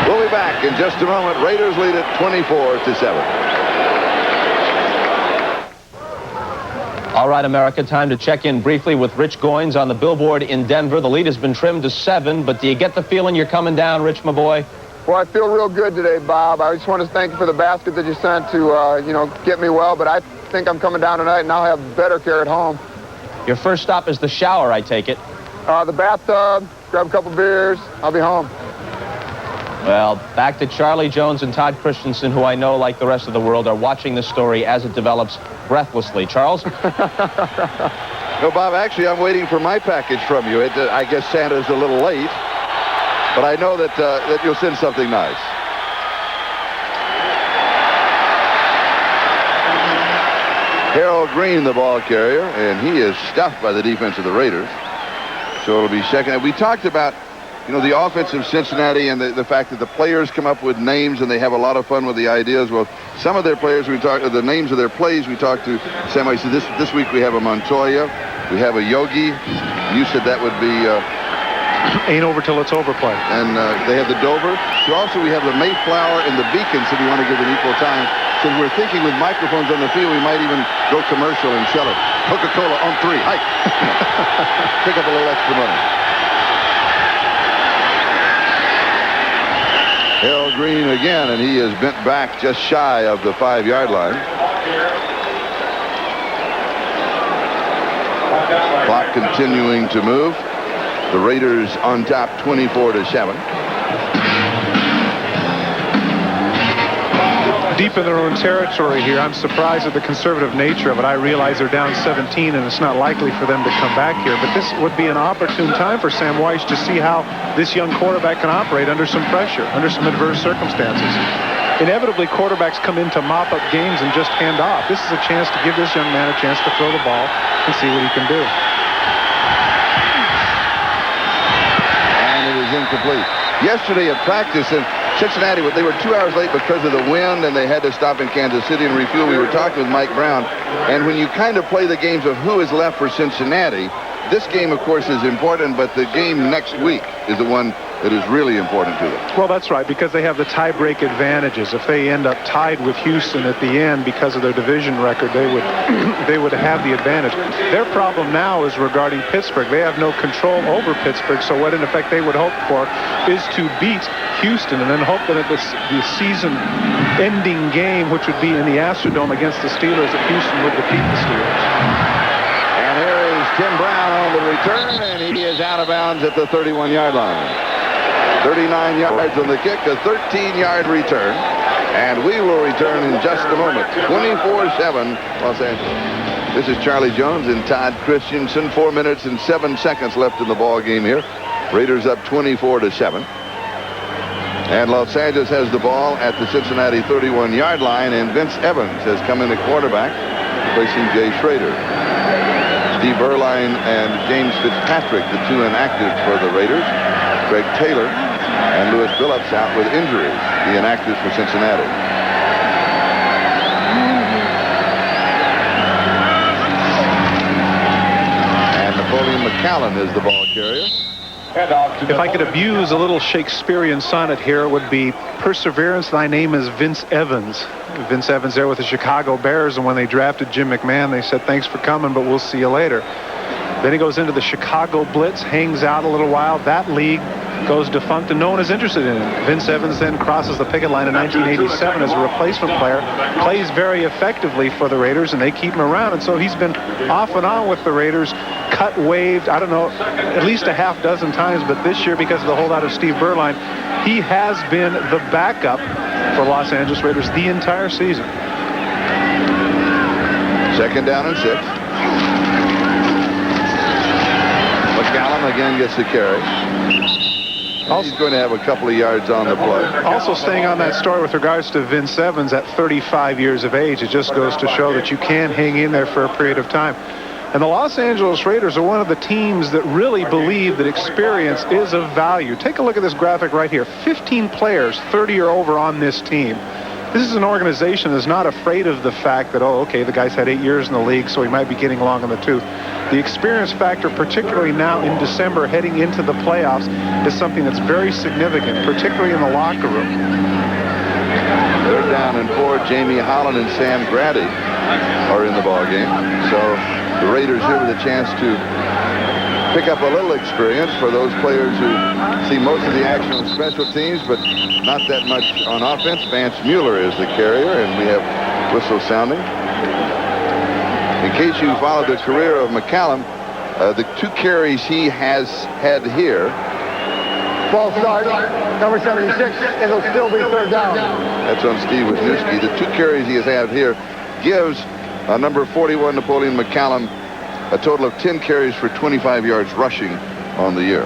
We'll be back in just a moment. Raiders lead it 24-7. All right, America, time to check in briefly with Rich Goins on the billboard in Denver. The lead has been trimmed to 7, but do you get the feeling you're coming down, Rich, my boy? Well, I feel real good today, Bob. I just want to thank you for the basket that you sent to, get me well, but I think I'm coming down tonight, and I'll have better care at home. Your first stop is the shower, I take it. The bathtub, grab a couple beers, I'll be home. Well, back to Charlie Jones and Todd Christensen, who I know, like the rest of the world, are watching the story as it develops breathlessly. Charles? No, Bob, actually, I'm waiting for my package from you. I guess Santa's a little late, but I know that you'll send something nice. Harold Green, the ball carrier, and he is stuffed by the defense of the Raiders. So it'll be second. We talked about, the offense of Cincinnati and the fact that the players come up with names and they have a lot of fun with the ideas. Well, some of their players, the names of their plays, we talked to Sam. I said, this week we have a Montoya, we have a Yogi. You said that would be... Ain't over till it's over play. And they have the Dover. So also we have the Mayflower and the Beacons if we want to give it equal time. So we're thinking with microphones on the field, we might even go commercial and sell it. Coca-Cola on 3. Hike. Pick up a little extra money. Harold Green again, and he is bent back just shy of the 5-yard line. Clock continuing to move. The Raiders on top 24-7. Deep in their own territory here. I'm surprised at the conservative nature of it. I realize they're down 17 and it's not likely for them to come back here, but this would be an opportune time for Sam Weiss to see how this young quarterback can operate under some pressure, under some adverse circumstances. Inevitably, quarterbacks come in to mop up games and just hand off. This is a chance to give this young man a chance to throw the ball and see what he can do. Incomplete. Yesterday at practice in Cincinnati, they were 2 hours late because of the wind, and they had to stop in Kansas City and refuel. We were talking with Mike Brown, and when you kind of play the games of who is left for Cincinnati, this game, of course, is important, but the game next week is the one that is really important to them. Well, that's right, because they have the tie-break advantages. If they end up tied with Houston at the end because of their division record, they would have the advantage. Their problem now is regarding Pittsburgh. They have no control over Pittsburgh, so what in effect they would hope for is to beat Houston and then hope that at the season-ending game, which would be in the Astrodome against the Steelers, that Houston would defeat the Steelers. And here is Tim Brown on the return, and he is out of bounds at the 31-yard line. 39 yards on the kick, a 13-yard return. And we will return in just a moment. 24-7, Los Angeles. This is Charlie Jones and Todd Christensen. 4 minutes and 7 seconds left in the ball game here. Raiders up 24-7. And Los Angeles has the ball at the Cincinnati 31-yard line, and Vince Evans has come in at quarterback, replacing Jay Schrader. Steve Erline and James Fitzpatrick, the two inactives for the Raiders. Greg Taylor and Lewis Phillips out with injuries, the inactives for Cincinnati. And Napoleon McCallum is the ball carrier. If I could abuse a little Shakespearean sonnet here, it would be, perseverance, thy name is Vince Evans. Vince Evans there with the Chicago Bears, and when they drafted Jim McMahon, they said, thanks for coming, but we'll see you later. Then he goes into the Chicago Blitz, hangs out a little while. That league goes defunct, and no one is interested in him. Vince Evans then crosses the picket line in 1987 as a replacement player, plays very effectively for the Raiders, and they keep him around. And so he's been off and on with the Raiders, cut, waived, I don't know, at least a half dozen times. But this year, because of the holdout of Steve Berline, he has been the backup for Los Angeles Raiders the entire season. Second down and 6. McCallum again gets the carry. He's going to have a couple of yards on the play. Also staying on that story with regards to Vince Evans at 35 years of age, it just goes to show that you can hang in there for a period of time. And the Los Angeles Raiders are one of the teams that really believe that experience is of value. Take a look at this graphic right here. 15 players, 30 or over on this team. This is an organization that's not afraid of the fact that, oh, okay, the guy's had 8 years in the league, so he might be getting long in the tooth. The experience factor, particularly now in December heading into the playoffs, is something that's very significant, particularly in the locker room. Third down and 4. Jamie Holland and Sam Grady are in the ballgame. So the Raiders here with a chance to pick up a little experience for those players who see most of the action on special teams, but not that much on offense. Vance Mueller is the carrier, and we have whistle sounding. In case you followed the career of McCallum, the 2 carries he has had here. False start, number 76, it'll still be third down. That's on Steve Wisniewski. The 2 carries he has had here gives number 41, Napoleon McCallum, a total of 10 carries for 25 yards rushing on the year.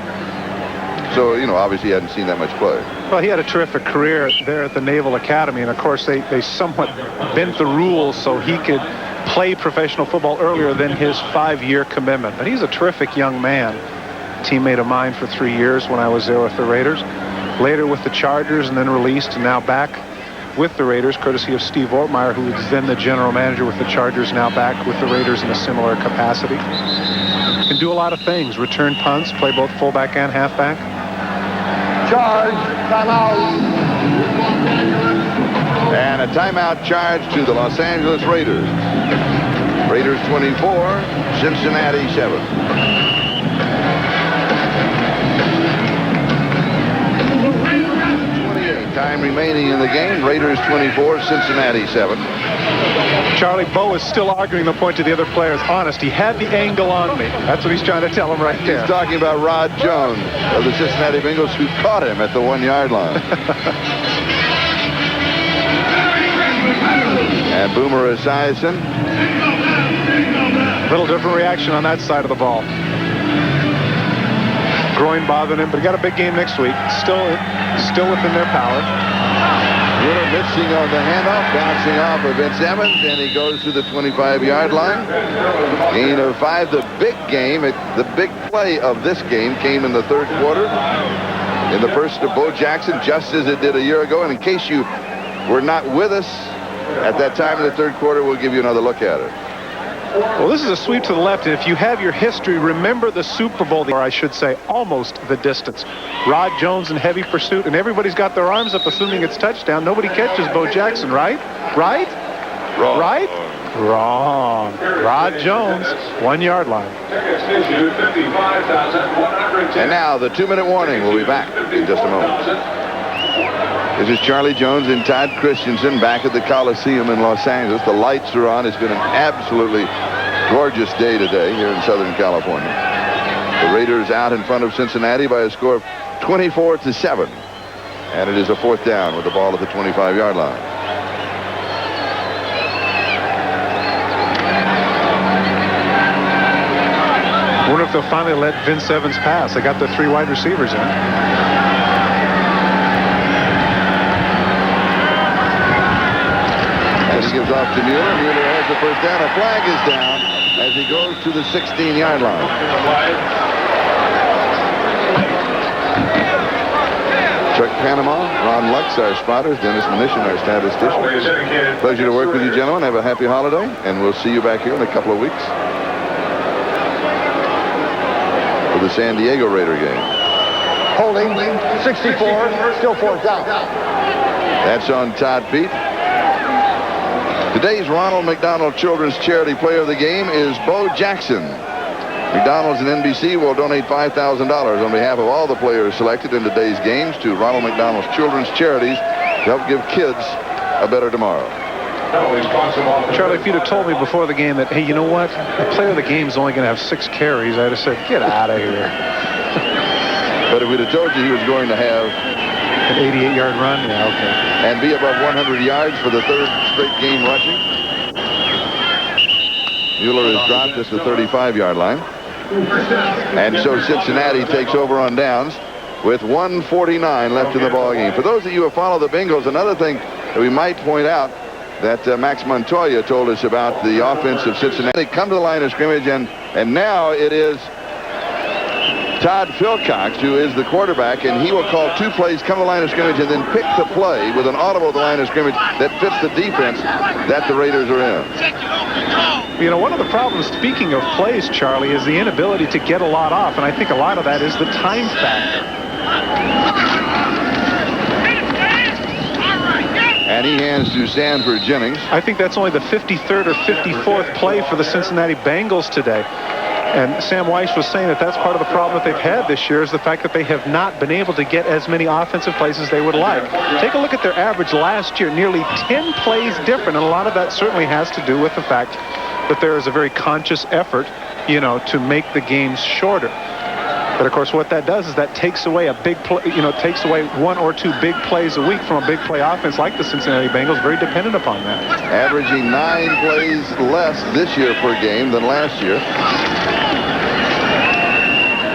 So, you know, obviously he hadn't seen that much play. Well, he had a terrific career there at the Naval Academy, and of course they somewhat bent the rules so he could play professional football earlier than his 5-year commitment. But he's a terrific young man. Teammate of mine for 3 years when I was there with the Raiders. Later with the Chargers, and then released, and now back with the Raiders, courtesy of Steve Ortmeyer, who was then the general manager with the Chargers, now back with the Raiders in a similar capacity. Can do a lot of things. Return punts, play both fullback and halfback. Charge, timeout. And a timeout charge to the Los Angeles Raiders. Raiders 24, Cincinnati 7. Time remaining in the game. Raiders 24, Cincinnati 7. Charlie Bowe is still arguing the point to the other players. Honest, he had the angle on me. That's what he's trying to tell him right there. He's talking about Rod Jones of the Cincinnati Bengals, who caught him at the 1-yard line. And Boomer Esiason. Little different reaction on that side of the ball. Groin bothering him, but he got a big game next week. Still within their power. Mueller missing on the handoff, bouncing off of Vince Evans, and he goes to the 25-yard line. Gain of 5. The big game, the big play of this game came in the third quarter in the person of Bo Jackson, just as it did a year ago. And in case you were not with us at that time in the third quarter, we'll give you another look at it. Well, this is a sweep to the left. If you have your history, remember the Super Bowl, or I should say almost the distance. Rod Jones in heavy pursuit, and everybody's got their arms up assuming it's touchdown. Nobody catches Bo Jackson, right? Right? Wrong. Right? Wrong. Rod Jones, 1-yard line. And now the 2-minute warning. We'll be back in just a moment. This is Charlie Jones and Todd Christensen back at the Coliseum in Los Angeles. The lights are on. It's been an absolutely gorgeous day today here in Southern California. The Raiders out in front of Cincinnati by a score of 24-7. And it is a 4th down with the ball at the 25-yard line. I wonder if they'll finally let Vince Evans pass. They got the 3 wide receivers in. He gives off to Mueller. Mueller has the first down. A flag is down as he goes to the 16-yard line. Chuck Panama, Ron Lux, our spotters, Dennis Mnuchin, our statistician. Pleasure to work with you, gentlemen. Have a happy holiday, and we'll see you back here in a couple of weeks for the San Diego Raider game. Holding 64, still 4th down. That's on Todd Pete. Today's Ronald McDonald Children's Charity Player of the Game is Bo Jackson. McDonald's and NBC will donate $5,000 on behalf of all the players selected in today's games to Ronald McDonald's Children's Charities to help give kids a better tomorrow. Charlie, if you'd have told me before the game that, hey, you know what? The player of the game is only going to have 6 carries, I'd have said, get out of here. But if we'd have told you he was going to have an 88-yard run, yeah, okay. And be above 100 yards for the 3rd straight game rushing. Mueller is dropped at the 35-yard line. And so Cincinnati takes over on downs with 1:49 left in the ball game. For those of you who follow the Bengals, another thing that we might point out that Max Montoya told us about the offense of Cincinnati. They come to the line of scrimmage, and now it is Todd Philcox, who is the quarterback, and he will call 2 plays, come to the line of scrimmage, and then pick the play with an audible at the line of scrimmage that fits the defense that the Raiders are in. You know, one of the problems, speaking of plays, Charlie, is the inability to get a lot off, and I think a lot of that is the time factor. And he hands to Sanford Jennings. I think that's only the 53rd or 54th play for the Cincinnati Bengals today. And Sam Weiss was saying that that's part of the problem that they've had this year is the fact that they have not been able to get as many offensive plays as they would like. Take a look at their average last year, nearly 10 plays different, and a lot of that certainly has to do with the fact that there is a very conscious effort, you know, to make the games shorter. But of course, what that does is that takes away a big play, you know, takes away 1 or 2 big plays a week from a big play offense like the Cincinnati Bengals, very dependent upon that. Averaging 9 plays less this year per game than last year.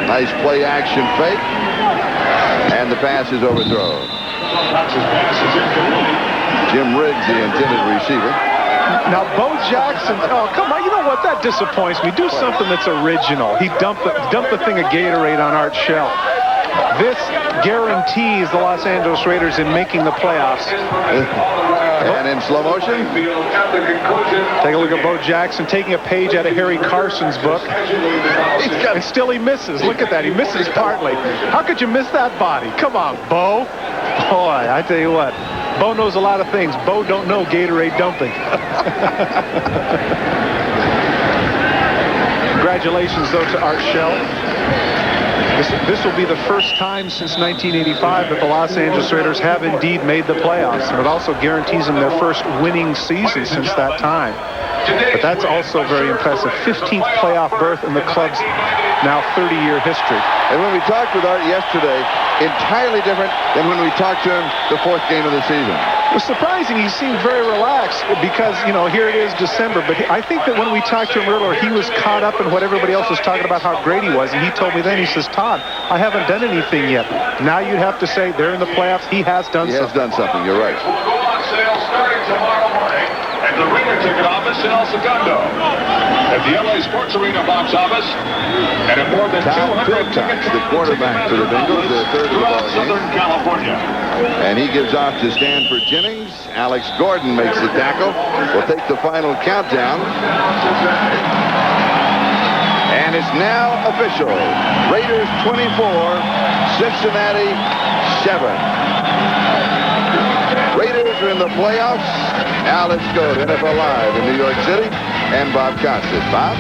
Nice play action fake. And the pass is overthrown. Jim Riggs, the intended receiver. Now, Bo Jackson, oh, come on, you know what? That disappoints me. Do something that's original. He dumped the thing of Gatorade on Art Shell. This guarantees the Los Angeles Raiders in making the playoffs. And in slow motion. Take a look at Bo Jackson taking a page out of Harry Carson's book. And still he misses. Look at that. He misses partly. How could you miss that body? Come on, Bo. Boy, I tell you what. Bo knows a lot of things. Bo don't know Gatorade dumping. Congratulations, though, to Art Shell. This will be the first time since 1985 that the Los Angeles Raiders have indeed made the playoffs. And it also guarantees them their first winning season since that time. But that's also very impressive. 15th playoff berth in the club's now 30-year history. And when we talked with Art yesterday, entirely different than when we talked to him the 4th game of the season. It was surprising. He seemed very relaxed because, you know, here it is December. But I think that when we talked to him earlier, he was caught up in what everybody else was talking about, how great he was. And he told me then, he says, Todd, I haven't done anything yet. Now you'd have to say they're in the playoffs. He has done something. He has done something. You're right. Will go on sale starting tomorrow morning at the Ringer Ticket Office in El Segundo, at the LA Sports Arena box office, and at more than 200 tickets. The quarterback for the Bengals, the 3rd of the ball game. Southern California. And he gives off to Stanford Jennings. Alex Gordon makes the tackle. We'll take the final countdown. And it's now official. Raiders 24, Cincinnati 7. Raiders are in the playoffs. Now let's go to NFL Live in New York City and Bob Costas. Bob?